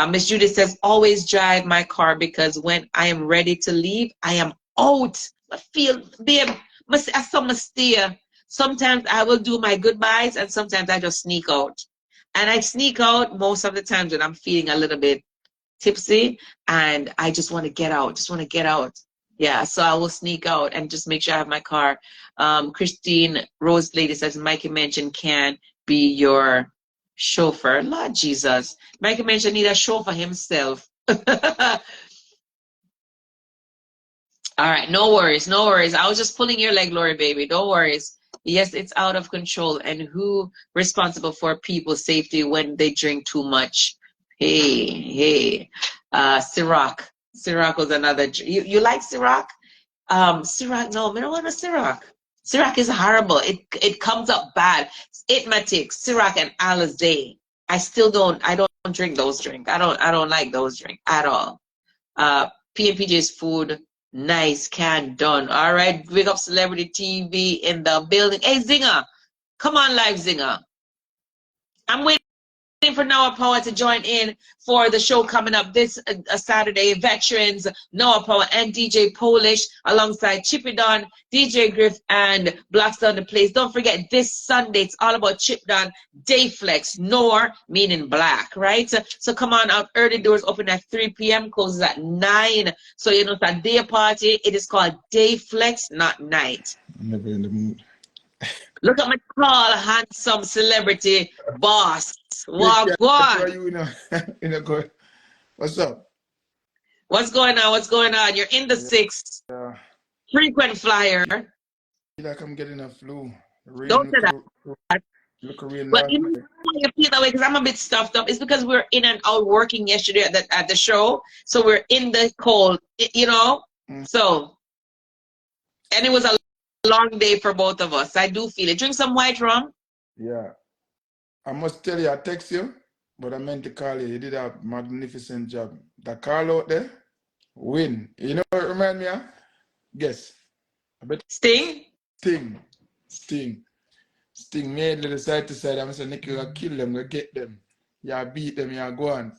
Miss Judith says, always drive my car because when I am ready to leave, I am out. I feel, babe, I saw my steer. Sometimes I will do my goodbyes and sometimes I just sneak out. And I sneak out most of the times when I'm feeling a little bit tipsy and I just want to get out, just want to get out. Yeah, so I will sneak out and just make sure I have my car. Christine Rose Lady says, Mikey mentioned can be your chauffeur. Lord Jesus. Mikey mentioned need a chauffeur himself. All right, no worries, no worries. I was just pulling your leg, Lori, baby. Don't worries. Yes, it's out of control. And who responsible for people's safety when they drink too much? Hey. Ciroc. Ciroc was another. You like Ciroc? Ciroc, no, I don't want a Ciroc. Ciroc is horrible. It comes up bad. Itmatic, Ciroc, and Alizé. I don't drink those drinks. I don't like those drinks at all. PNPJ's food, nice, can done. All right, big up Celebrity TV in the building. Hey, Zinger, come on live, Zinger. I'm waiting for Noah Power to join in for the show coming up this Saturday. Veterans, Noah Power and DJ Polish alongside Chippy Don, DJ Griff, and Blackstone the Place. Don't forget this Sunday, it's all about Chip Don, Day Flex, Nor meaning black, right? So come on out. Early doors open at 3 p.m., closes at 9. So you know it's a day party. It is called Day Flex, not night. I'm never in the mood. Look at my tall, handsome celebrity boss. Walk Where on. you in a good? What's up? What's going on? What's going on? You're in the 6th. Frequent flyer. Like I'm getting a flu. Don't say that. Look rain But last you know night. why you feel that way? Because I'm a bit stuffed up. It's because we're in and out working yesterday at the show. So we're in the cold, you know? So, and it was a long day for both of us. I do feel it. Drink some white rum. Yeah. I must tell you, I text you, but I meant to call you. You did a magnificent job. The call out there, win. You know what it remind me of? Guess. I bet Sting? Sting made little side to side. I'm saying, Nikki, I kill them, I get them. Yeah, beat them, yeah, go on.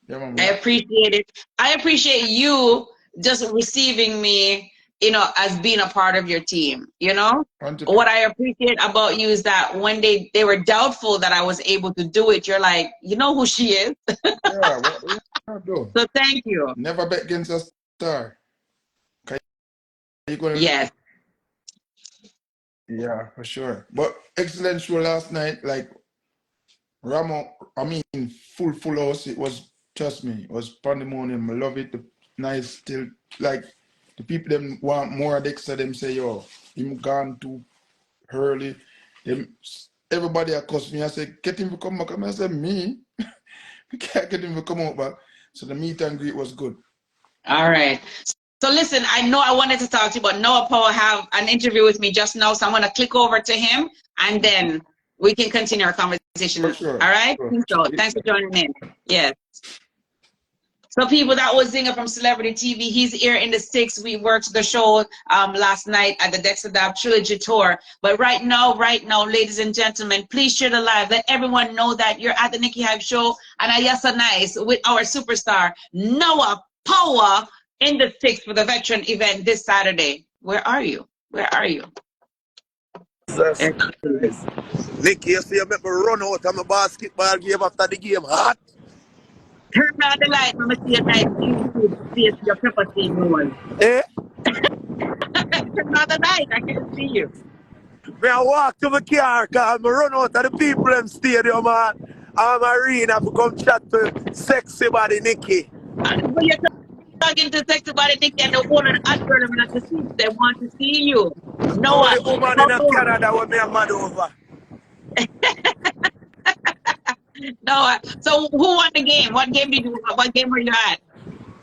Yeah, man, I appreciate it. I appreciate you just receiving me, you know, as being a part of your team, you know? 100%. What I appreciate about you is that when they were doubtful that I was able to do it, you're like, you know who she is? Yeah, what you do? So thank you. Never bet against a star. You gonna Yes. Yeah, for sure. But excellent show last night. Like Ramo, I mean, full house. It was, trust me, it was pandemonium. I love it. Nice, still like the people them want more. Dexter them say, yo, him gone too early. Everybody accused me. I said, get him to come back. I said, me, we can't get him to come out back. So the meet and greet was good. All right. So listen, I know I wanted to talk to you, but Noah Power have an interview with me just now, so I'm gonna click over to him, and then we can continue our conversation. For sure. All right. Sure. So thanks for joining in. Yes. So people, that was Zinger from Celebrity TV. He's here in the 6th. We worked the show last night at the Dexter Dab Trilogy Tour. But right now, ladies and gentlemen, please share the live. Let everyone know that you're at the Nikki Hype Show and Ayasa Nice with our superstar, Noah Power, in the 6th for the veteran event this Saturday. Where are you? Where are you? Jesus Christ. Nikki, you see, I make me run out of my basketball game after the game. Hot. Turn on the light. I'm going to see a nice YouTube face your pepper steam rolls. Eh? Turn on the light. I can't see you. Me I walk to my car because I run out of the people in stadium and I'm arena to come chat to sexy body Nikki. But you bugging to text about it, Nikki, and the one and the girl at the seats. They want to see you. Noah, Only woman come in on. Canada with me a mad over. Noah. So who won the game? What game did you? What game were you at?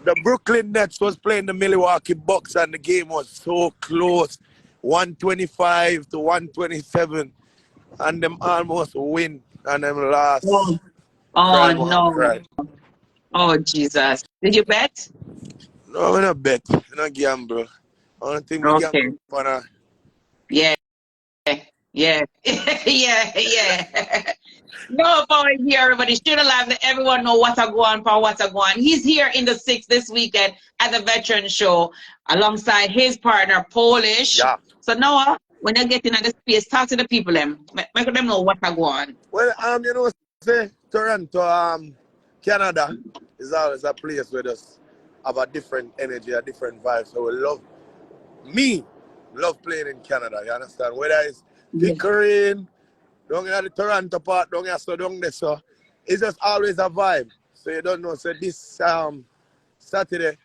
The Brooklyn Nets was playing the Milwaukee Bucks and the game was so close. 125 to 127. And them almost win and them lost. Oh, oh Cry, man, no. cry. Oh Jesus. Did you bet? No, I'm not bet. I'm not gamble. Only thing me Okay. gamble for now. Yeah. Yeah. yeah. No boy here, everybody. Should alive let everyone know what I go on for what I go on. He's here in the 6 this weekend at the Veteran Show alongside his partner Polish. Yeah. So Noah, when you get into the space, talk to the people them. Make them know what I go on. Well, you know, say Toronto, Canada is always a place where just have a different energy, a different vibe. So me love playing in Canada, you understand? Whether it's Yeah. Pickering, down in the Toronto part, down here, so down there, so it's just always a vibe. So you don't know, so this Saturday,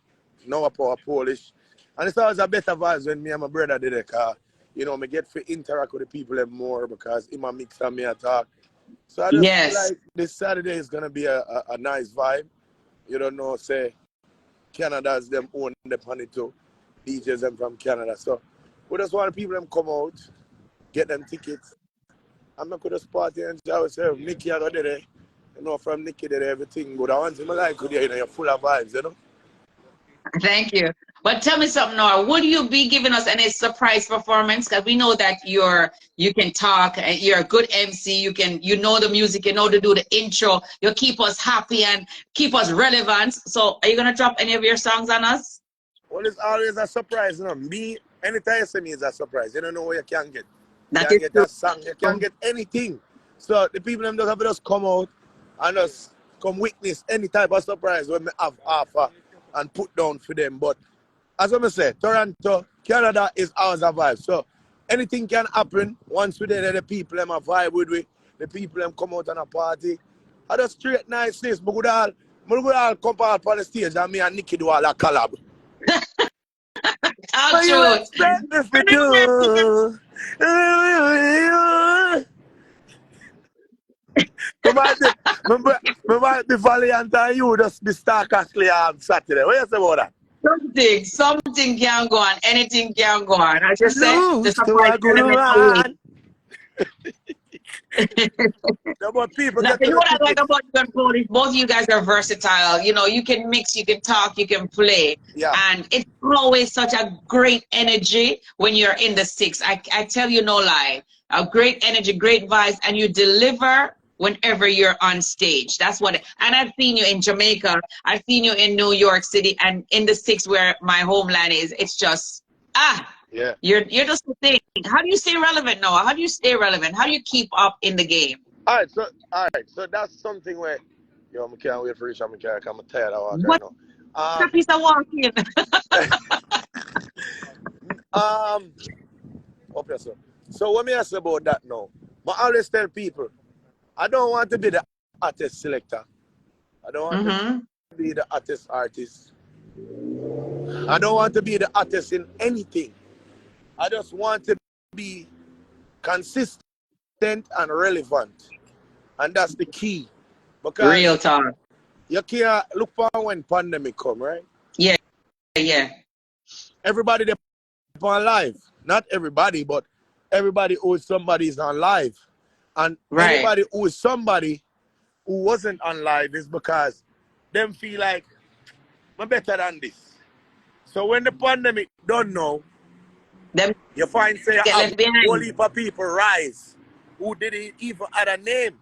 now I power Polish. And it's always a better vibe when me and my brother did it, cause, you know, me get to interact with the people more because him a mix and me a talk. So I just feel Yes. like this Saturday is gonna be a nice vibe. You don't know, say Canada's them own the money too. DJs them from Canada. So we just want people them come out, get them tickets. I'm not gonna party and enjoy ourselves. Nikki I got there. You know, from Nikki there everything good. I want him like good, you know, you're full of vibes, you know. Thank you. But tell me something, Nora. Would you be giving us any surprise performance? Because we know that you can talk, and you're a good MC. You know the music. You know to do the intro. You keep us happy and keep us relevant. So, are you gonna drop any of your songs on us? Well, it's always a surprise, you know. Me, anytime you see me, it's a surprise. You don't know what you can get. You That can is get true. a song, you can get anything. So the people them just have to just come out and just come witness any type of surprise when we have offer and put down for them. But as I say, Toronto, Canada is always a vibe. So anything can happen once we're there, the people them a vibe with we, the people them come out on a party. I just straight niceness, but good all come out on the stage and me and Nikki do all a collab. How What you true. expect me to do? Me might be valiant and you just be stark actually on Saturday. What you say about that? Something can go on. Anything can go on. As you said, the Lose to surprise a good element always. man. No, but people Now, get you to know the what I like tickets. about you and Polish? Both of you guys are versatile. You know, you can mix, you can talk, you can play. Yeah. And it's always such a great energy when you're in the 6. I tell you no lie. A great energy, great vibes, and you deliver whenever you're on stage. That's what and I've seen you in Jamaica, I've seen you in New York City, and in the 6 where my homeland is. It's just Yeah. you're just the thing. How do you stay relevant, Noah? How do you stay relevant? How do you keep up in the game? All right. So that's something where I can't wait for you. I'm tired of walking right What now. a piece of walking. Okay, so what me ask about that now? I always tell people, I don't want to be the artist selector. I don't want to be the artist artist. I don't want to be the artist in anything. I just want to be consistent and relevant. And that's the key. Because Real talk. you can't look for when pandemic come, right? Yeah. Everybody they on live. Not everybody, but everybody who is somebody is on live. And Right. anybody who is somebody who wasn't on live is because them feel like I'm better than this. So when the pandemic don't know, Them you find say get a left whole behind. heap of people rise who didn't even have a name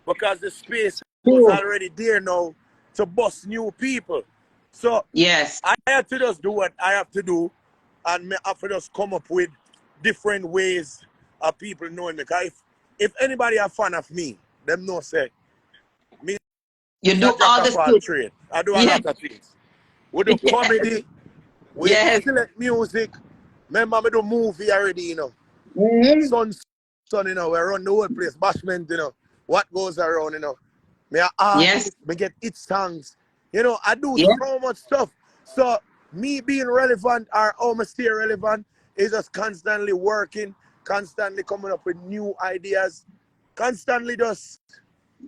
because the space was True. already there now to bust new people. So Yes. I have to just do what I have to do and me have to just come up with different ways of people knowing me. Because if anybody a fan of me, them know say me You is do a jack all the of all skills. trade. I do a Yeah. lot of things. We do Yes. comedy, we Yes. select music. Remember, I do movie already, you know. Mhm. Son, you know, we run the whole place, bashment, you know. What goes around, you know. Me an Yes. artist, me get hit songs. You know, I do Yeah. so much stuff. So me being relevant or almost stay relevant is just constantly working, constantly coming up with new ideas, constantly just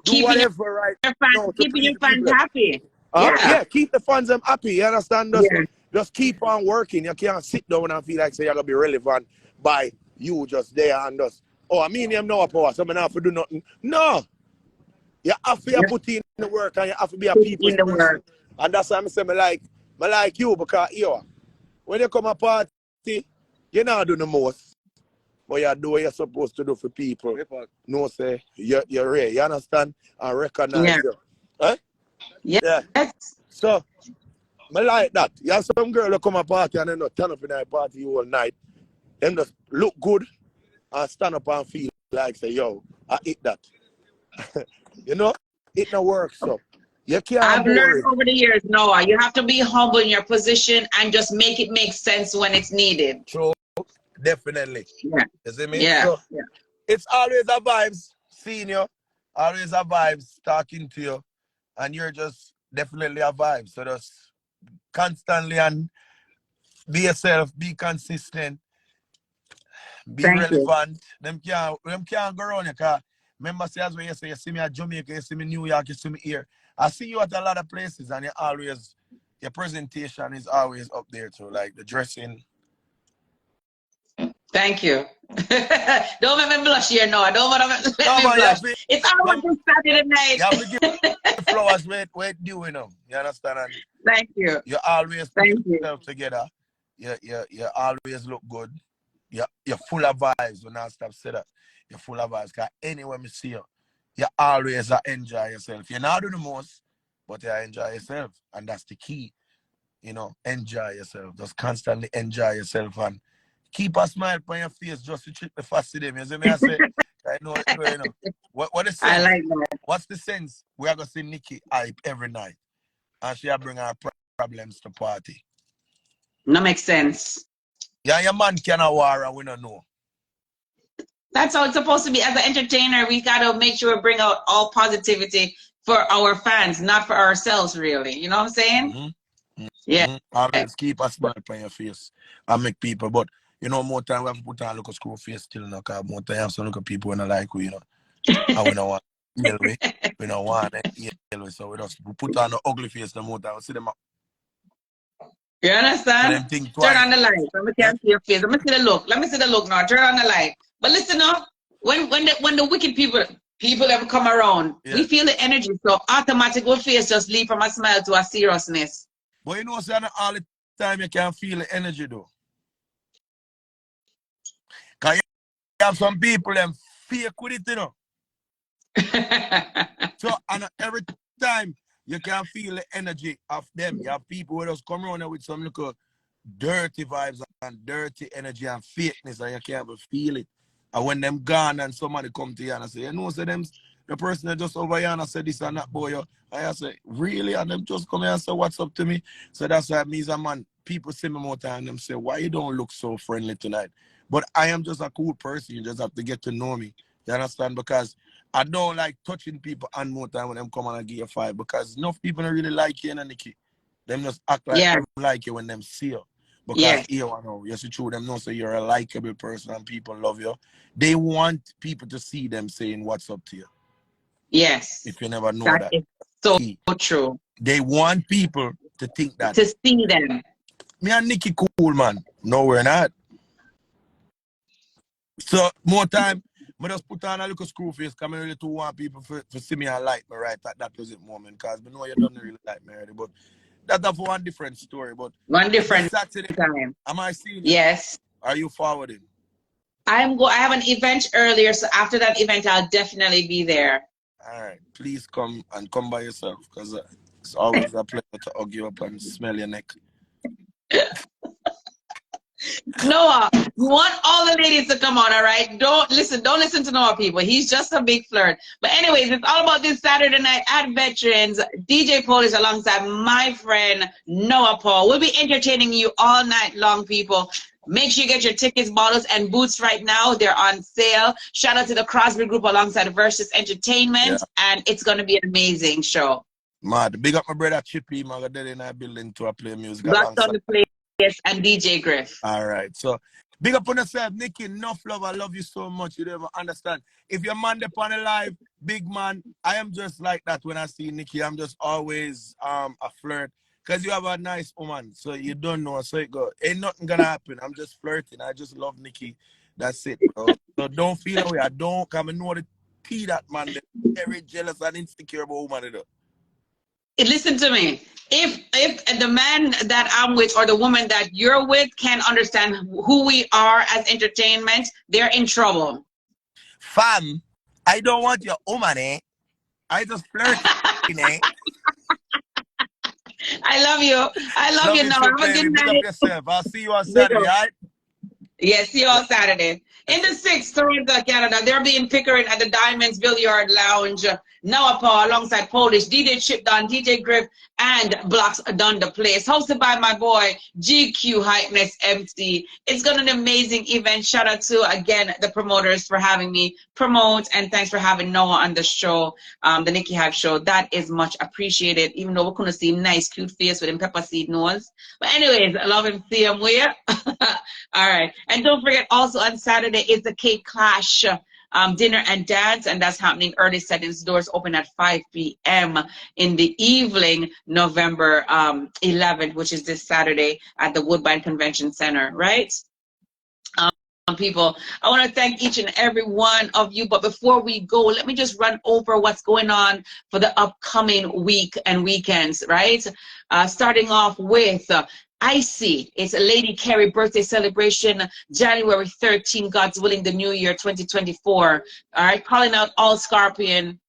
do Keeping whatever right your now fans, to keeping please your the fans people. happy. Yeah. Yeah, keep the fans them happy. You understand? Yeah. Just keep on working. You can't sit down and feel like say you're gonna be relevant by you just there and just, oh, I mean him no power, so I don't have to do nothing. No. You have to Yep. put in the work and you have to be a Put people's in the person. work. And that's why I say I like you because when you come a party, you not do the most. But you do what you're supposed to do for people. No say you're rare. You understand? And recognize Yeah. you. Huh? Yes. Yeah. So I like that. You have some girl that come a party and they not turn up in a party all night. Them just look good and stand up and feel like say, yo, I eat that. You know? It not work, so you can't I've bore learned it. over the years, Noah, you have to be humble in your position and just make it make sense when it's needed. True. Definitely. Yeah. You see me? Yeah. So Yeah. it's always a vibes seeing you, always a vibes talking to you, and you're just definitely a vibe. So just constantly and be yourself, be consistent, be Thank you. relevant. Them can't go around you, cause remember say as well you say you see me at Jamaica, you see me New York, you see me here. I see you at a lot of places and your presentation is always up there too, like the dressing. Thank you. Don't make me blush here, Noah. Don't let No, me man, blush. It's almost this Saturday night. you have to give the flowers where it's due, you know. You understand? And Thank you. you always put Thank you. yourself together. You always look good. You're full of vibes when I stop say that. You're full of vibes. Because anywhere me see you, you always enjoy yourself. You're not doing the most, but you enjoy yourself. And that's the key. You know, enjoy yourself. Just constantly enjoy yourself and keep a smile on your face just to trick the fussy them. You see me? I say, I know, you know. What the I sense? like that. What's the sense? We are going to see Nikki hype every night. And she'll bring her problems to party. No makes sense. Yeah, your man cannot war and we don't know. That's how it's supposed to be. As an entertainer, we got to make sure we bring out all positivity for our fans, not for ourselves, really. You know what I'm saying? Mm-hmm. Yeah. Mm-hmm. Always keep a smile on your face and make people. But, you know, more time we have to put on a little screw face still, you know, because more time you have some little people who don't like you, you know. And we don't want to yell with. We don't want to yell with. So we just put on the ugly face no more time. We see them, You see understand? them think Turn twice. on the light. Let me Yeah? see your face. Let me see the look. Let me see the look now. Turn on the light. But listen up. When the wicked people ever come around, we feel the energy. So automatic our face just leap from a smile to a seriousness. But you know, say not all the time you can feel the energy though. Because you have some people them fake with it, you know. So and every time you can feel the energy of them. You have people who just come around there with some little dirty vibes and dirty energy and fakeness and you can't even feel it. And when them gone and somebody come to you and I say, you know, so them the person that just over here and I say this and that boy, I say, really? And them just come here and say, what's up to me? So that's why me as a man, people see me more time and them say, why you don't look so friendly tonight? But I am just a cool person. You just have to get to know me. You understand? Because I don't like touching people and more time when them come and I give you a fight because enough people don't really like you, and Nikki. Them just act like Yeah. them like you when them see you. Because you know, yes, it's true, them know so you're a likable person and people love you. They want people to see them saying what's up to you. Yes. If you never know That that. is so Key. true. They want people to think that. To see them. Me and Nikki cool, man. No, we're not. So, more time, I just put on a little screw face because I really too want people to see me and like me right at that present moment because I know you don't really like me already. But that's for one different story. But One different this Saturday, time. am I seeing you? Yes. Are you forwarding? I have an event earlier, so after that event, I'll definitely be there. All right. Please come and come by yourself because it's always a pleasure to hug you up and smell your neck. Noah, you want all the ladies to come on, all right? Don't listen to Noah, people. He's just a big flirt. But anyways, it's all about this Saturday night at Veterans. DJ Paul is alongside my friend Noah Paul. We'll be entertaining you all night long, people. Make sure you get your tickets, bottles, and boots right now. They're on sale. Shout out to the Crosby Group alongside Versus Entertainment. And it's going to be an amazing show. Mad. Big up my brother Chippy, man. Got in our building to play music Black on alongside. the place and DJ Griff. All right. So big up on yourself, Nikki. Enough love. I love you so much. You don't even understand. If your man up on the live, big man, I am just like that when I see Nikki. I'm just always a flirt. Because you have a nice woman. So you don't know. So it go. Ain't nothing gonna happen. I'm just flirting. I just love Nikki. That's it, bro. So don't feel away. I don't come and know the tea that man. They're very jealous and insecure about woman. Listen to me. If the man that I'm with or the woman that you're with can't understand who we are as entertainment, they're in trouble. Fam, I don't want your woman, eh? I just flirt, eh? I love you. I love you now. Too, Have a baby. good Big up night. yourself. I'll see you on Saturday, all right? Yes, see you on Saturday. In the 6th, Toronto, Canada, they'll be in Pickering at the Diamonds Billiard Lounge. Noah Paul alongside Polish, DJ Chip Don, DJ Griff, and Blocks Done the Place. Hosted by my boy, GQ Hypeness MC. It's got an amazing event. Shout out to, again, the promoters for having me promote. And thanks for having Noah on the show, the Nikki Hype Show. That is much appreciated, even though we couldn't see him nice, cute face with him pepper seed nose. But anyways, I love him, see him where. All right. And don't forget, also on Saturday is the Cake Clash dinner and dance, and that's happening early settings. Doors open at 5 p.m. in the evening, November 11th, which is this Saturday at the Woodbine Convention Center, right? People, I want to thank each and every one of you, but before we go, let me just run over what's going on for the upcoming week and weekends, right? Starting off with Icy. It's a Lady Carrie birthday celebration, January 13, God's willing, the new year 2024. All right, calling out all Scorpion,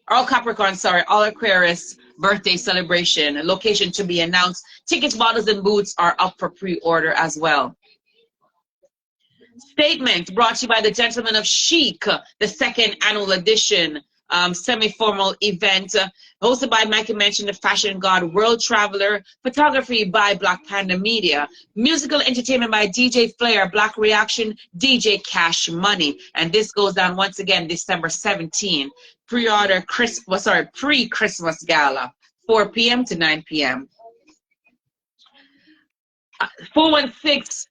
all Capricorn, sorry, all Aquarius birthday celebration. Location to be announced. Tickets, bottles, and boots are up for pre-order as well. Statement brought to you by the Gentlemen of Chic, the second annual edition semi-formal event hosted by Mikey Mention, the Fashion God, World Traveler, photography by Black Panda Media, musical entertainment by DJ Flair, Black Reaction, DJ Cash Money, and this goes down once again December 17. Pre-order pre-Christmas gala, 4 p.m. to 9 p.m. 416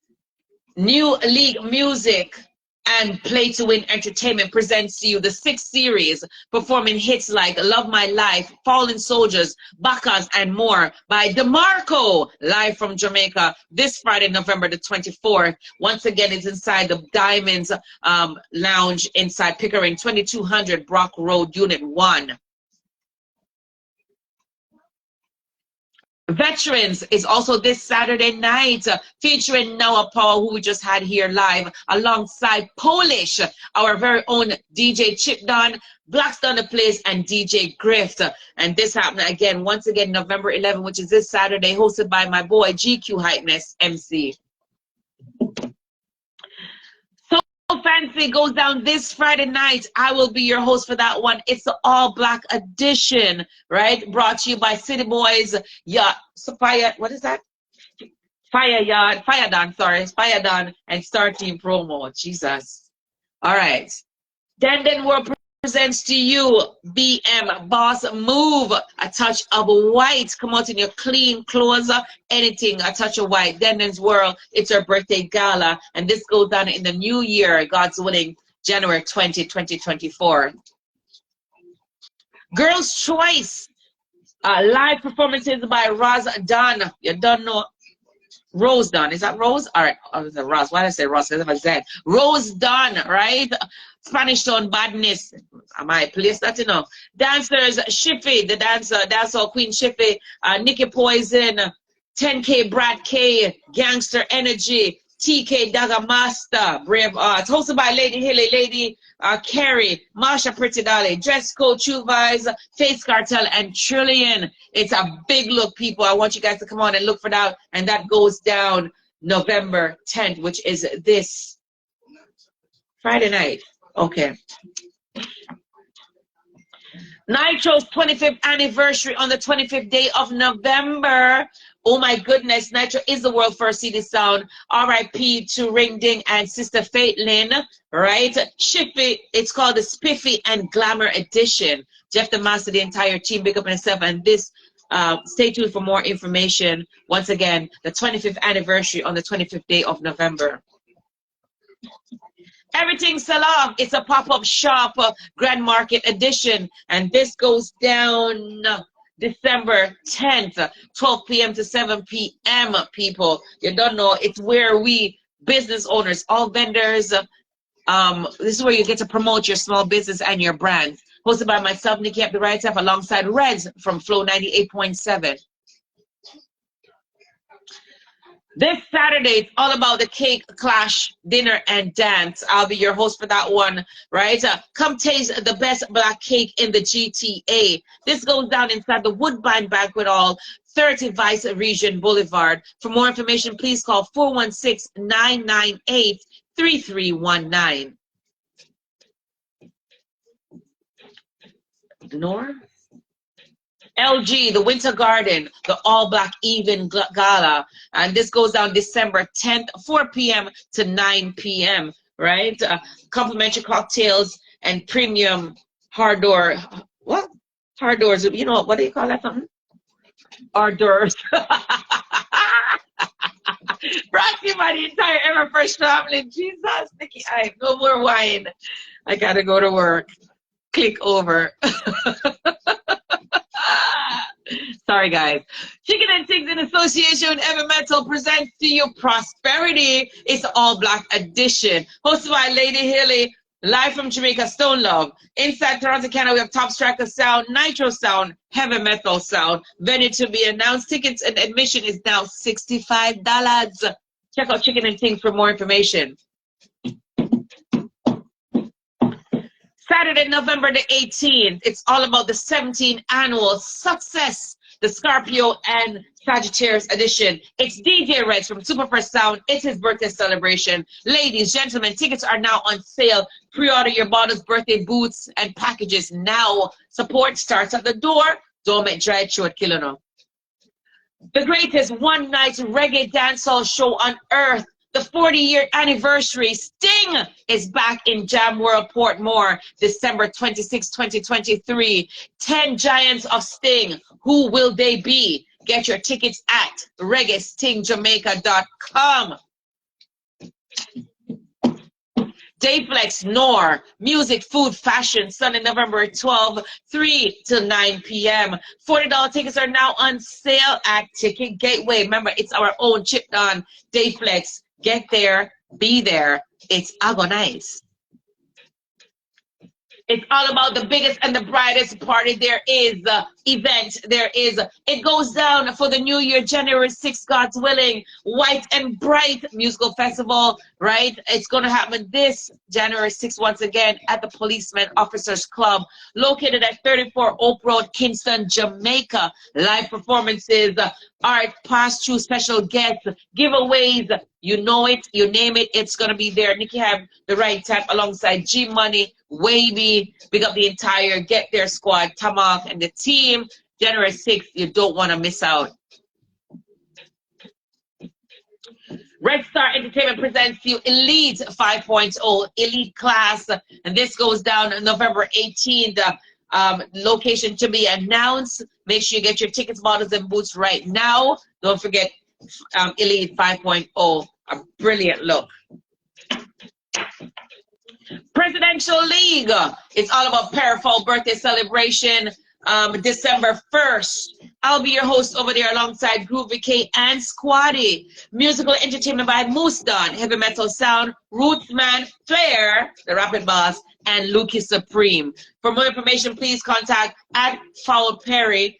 New League Music and Play to Win Entertainment presents to you the 6th series, performing hits like Love My Life, Fallen Soldiers, Bacchus, and more by DeMarco, live from Jamaica, this Friday, November the 24th. Once again, it's inside the Diamonds Lounge inside Pickering, 2200 Brock Road, Unit 1. Veterans is also this Saturday night, featuring Noah Paul, who we just had here live, alongside Polish, our very own DJ Chip Don, Blacks Done the Place, and DJ Grift. And this happened again, once again, November 11, which is this Saturday, hosted by my boy GQ Hypeness MC. Fancy goes down this Friday night. I will be your host for that one. It's the all black edition, right? Brought to you by City Boys. Yeah, Fire. What is that? Fire Don, and Star Team promo. Jesus. All right. Then World presents to you BM Boss Move, a touch of white. Come out in your clean clothes, anything, a touch of white. Denden's World, it's her birthday gala, and this goes down in the new year, God's willing, January 20, 2024. Girls' Choice, live performances by Roz Dunn. You don't know. Rose Dunn. Is that Rose? All right. Oh, it's a Ross. Why did I say Ross? Because I said Rose Dunn, right? Spanish Town Badness. Am I placed that, you know? Dancers, Shiffy, the dancer Queen Shiffy, Nikki Poison, 10K Brad K, Gangster Energy, TK Dagger Master, Brave Arts, hosted by Lady Hilly, Lady Carrie, Marsha Pretty Dolly, Dress Code, True Vibes, Face Cartel, and Trillion. It's a big look, people. I want you guys to come on and look for that. And that goes down November 10th, which is this Friday night. Okay. Nitro's 25th anniversary on the 25th day of November. Oh my goodness, Nitro is the world first CD sound. RIP to Ring Ding and Sister Fatelin, right? Shiffy, it's called the Spiffy and Glamour Edition. Jeff the Master, the entire team, big up on yourself. And this, stay tuned for more information. Once again, the 25th anniversary on the 25th day of November. Everything Salon, it's a pop-up shop, Grand Market edition, and this goes down December 10th, 12 p.m. to 7 p.m. People, you don't know, it's where we business owners, all vendors, this is where you get to promote your small business and your brand. Hosted by myself, Nikki, at the right time, alongside Reds from Flow 98.7. This Saturday, it's all about the Cake Clash dinner and dance. I'll be your host for that one, right? Come taste the best black cake in the GTA. This goes down inside the Woodbine Banquet Hall, 30 Vice Region Boulevard. For more information, please call 416-998-3319. Nor? LG, the Winter Garden, the All Black Even Gala. And this goes down December 10th, 4 p.m. to 9 p.m., right? Complimentary cocktails and premium hors d'oeuvres. What? Hors d'oeuvres. You know, what do you call that something? Hors d'oeuvres. Brought to you by the entire Ever Fresh family. Jesus, Nikki, I have no more wine. I got to go to work. Click over. Sorry, guys. Chicken and Things in association with Ever Metal presents to you Prosperity. It's the All Black edition. Hosted by Lady Hilly, live from Jamaica, Stone Love. Inside Toronto, Canada, we have Top Striker Sound, Nitro Sound, Heavy Metal Sound. Venue to be announced. Tickets and admission is now $65. Check out Chicken and Things for more information. Saturday, November the 18th, it's all about the 17th annual Success, the Scorpio and Sagittarius edition. It's DJ Reds from Super Fresh Sound. It's his birthday celebration. Ladies, gentlemen, tickets are now on sale. Pre-order your bottles, birthday boots, and packages now. Support starts at the door. Don't make dry short Kilano. The greatest one-night reggae dancehall show on earth. The 40-year anniversary, Sting is back in Jam World Portmore, December 26, 2023. 10 Giants of Sting. Who will they be? Get your tickets at reggaestingjamaica.com. Dayflex Nor, music, food, fashion, Sunday, November 12, 3 till 9 p.m. $40 tickets are now on sale at Ticket Gateway. Remember, it's our own chipped on Dayflex. Get there, be there. It's agonize. It's all about the biggest and the brightest party there is. Event there is. It goes down for the new year, January 6th, God's willing. White and Bright Musical Festival, right? It's going to happen this January 6th once again at the Policemen Officers Club, located at 34 Oak Road, Kingston, Jamaica. Live performances, art, pass-through, special guests, giveaways. You know it, you name it, it's going to be there. Nikki have the right time alongside G Money, Wavy, big up the entire Get There squad, Tamak, and the team. January 6th, you don't want to miss out. Red Star Entertainment presents you Elite 5.0, Elite Class, and this goes down November 18th. Location to be announced. Make sure you get your tickets, bottles, and boots right now. Don't forget Elite 5.0, a brilliant look. Presidential League. It's all about Parafall birthday celebration, December 1st. I'll be your host over there alongside Groovy K and Squatty. Musical entertainment by Moose Don, Heavy Metal Sound, Rootsman, Flair, the Rapid Boss, and Lucas Supreme. For more information, please contact at Foul Perry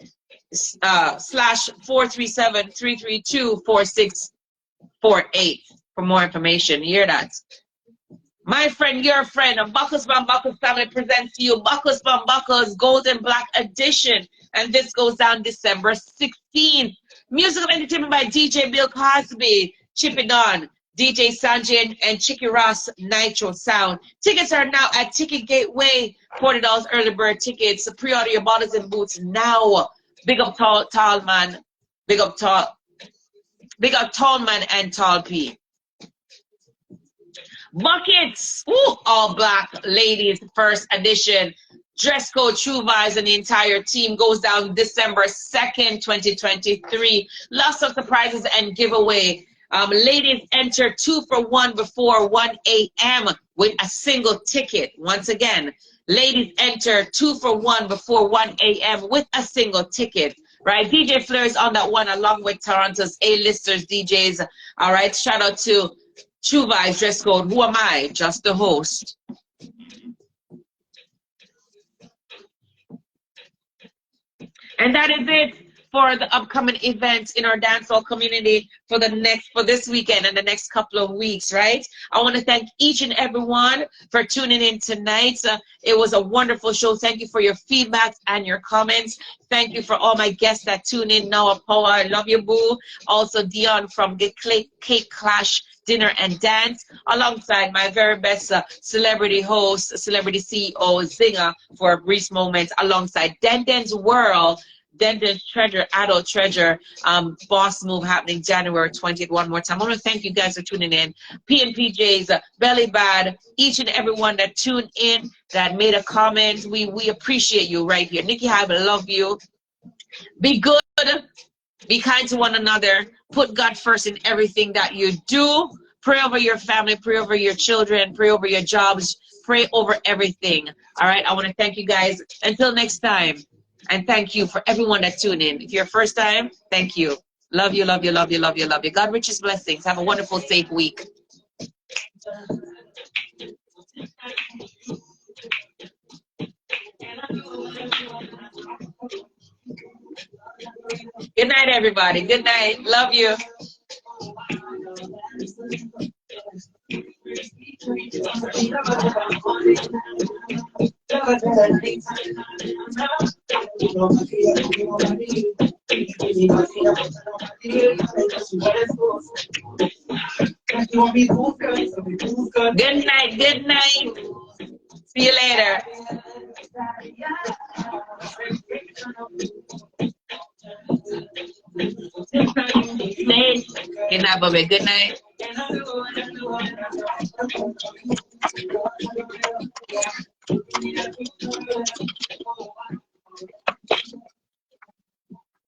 /437-332-4648 for more information. You hear that? My friend, your friend, Bacchus Bambacchus family presents to you Bacchus Bambacchus Golden Black Edition. And this goes down December 16th. Musical entertainment by DJ Bill Cosby, Chip It On, DJ Sanjay, and Chicky Ross Nitro Sound. Tickets are now at Ticket Gateway. $40 early bird tickets. Pre-order your bottles and boots now. Big up tall man. Big up tall man and Tall P. Buckets, all black ladies, first edition. Dress code True Vibes and the entire team goes down December 2nd, 2023. Lots of surprises and giveaway. Ladies enter 2 for 1 before 1 a.m. with a single ticket. Once again, ladies enter 2 for 1 before 1 a.m. with a single ticket. Right, DJ Fleur is on that one along with Toronto's A-listers, DJs. All right, shout out to True Vibes Dress Code. Who am I? Just the host. And that is it for the upcoming events in our dancehall community for this weekend and the next couple of weeks, right? I want to thank each and everyone for tuning in tonight. It was a wonderful show. Thank you for your feedback and your comments. Thank you for all my guests that tune in now. Power, I love you, boo. Also, Dion from Get Cake Clash Dinner and Dance, alongside my very best celebrity host, celebrity CEO, Zinger, for a brief moment, alongside Denden's World, Denden's Treasure, Adult Treasure, Boss Move happening January 20th. One more time. I want to thank you guys for tuning in. PNPJ's, Belly Bad, each and everyone that tuned in, that made a comment. We appreciate you right here. Nikki, I love you. Be good. Be kind to one another. Put God first in everything that you do. Pray over your family. Pray over your children. Pray over your jobs. Pray over everything. All right. I want to thank you guys. Until next time. And thank you for everyone that tuned in. If you're first time, thank you. Love you, love you, love you, love you, love you. God richest blessings. Have a wonderful, safe week. Good night, everybody. Good night. Love you. Good night. Good night. See you later. Good night, Bobby. Good night.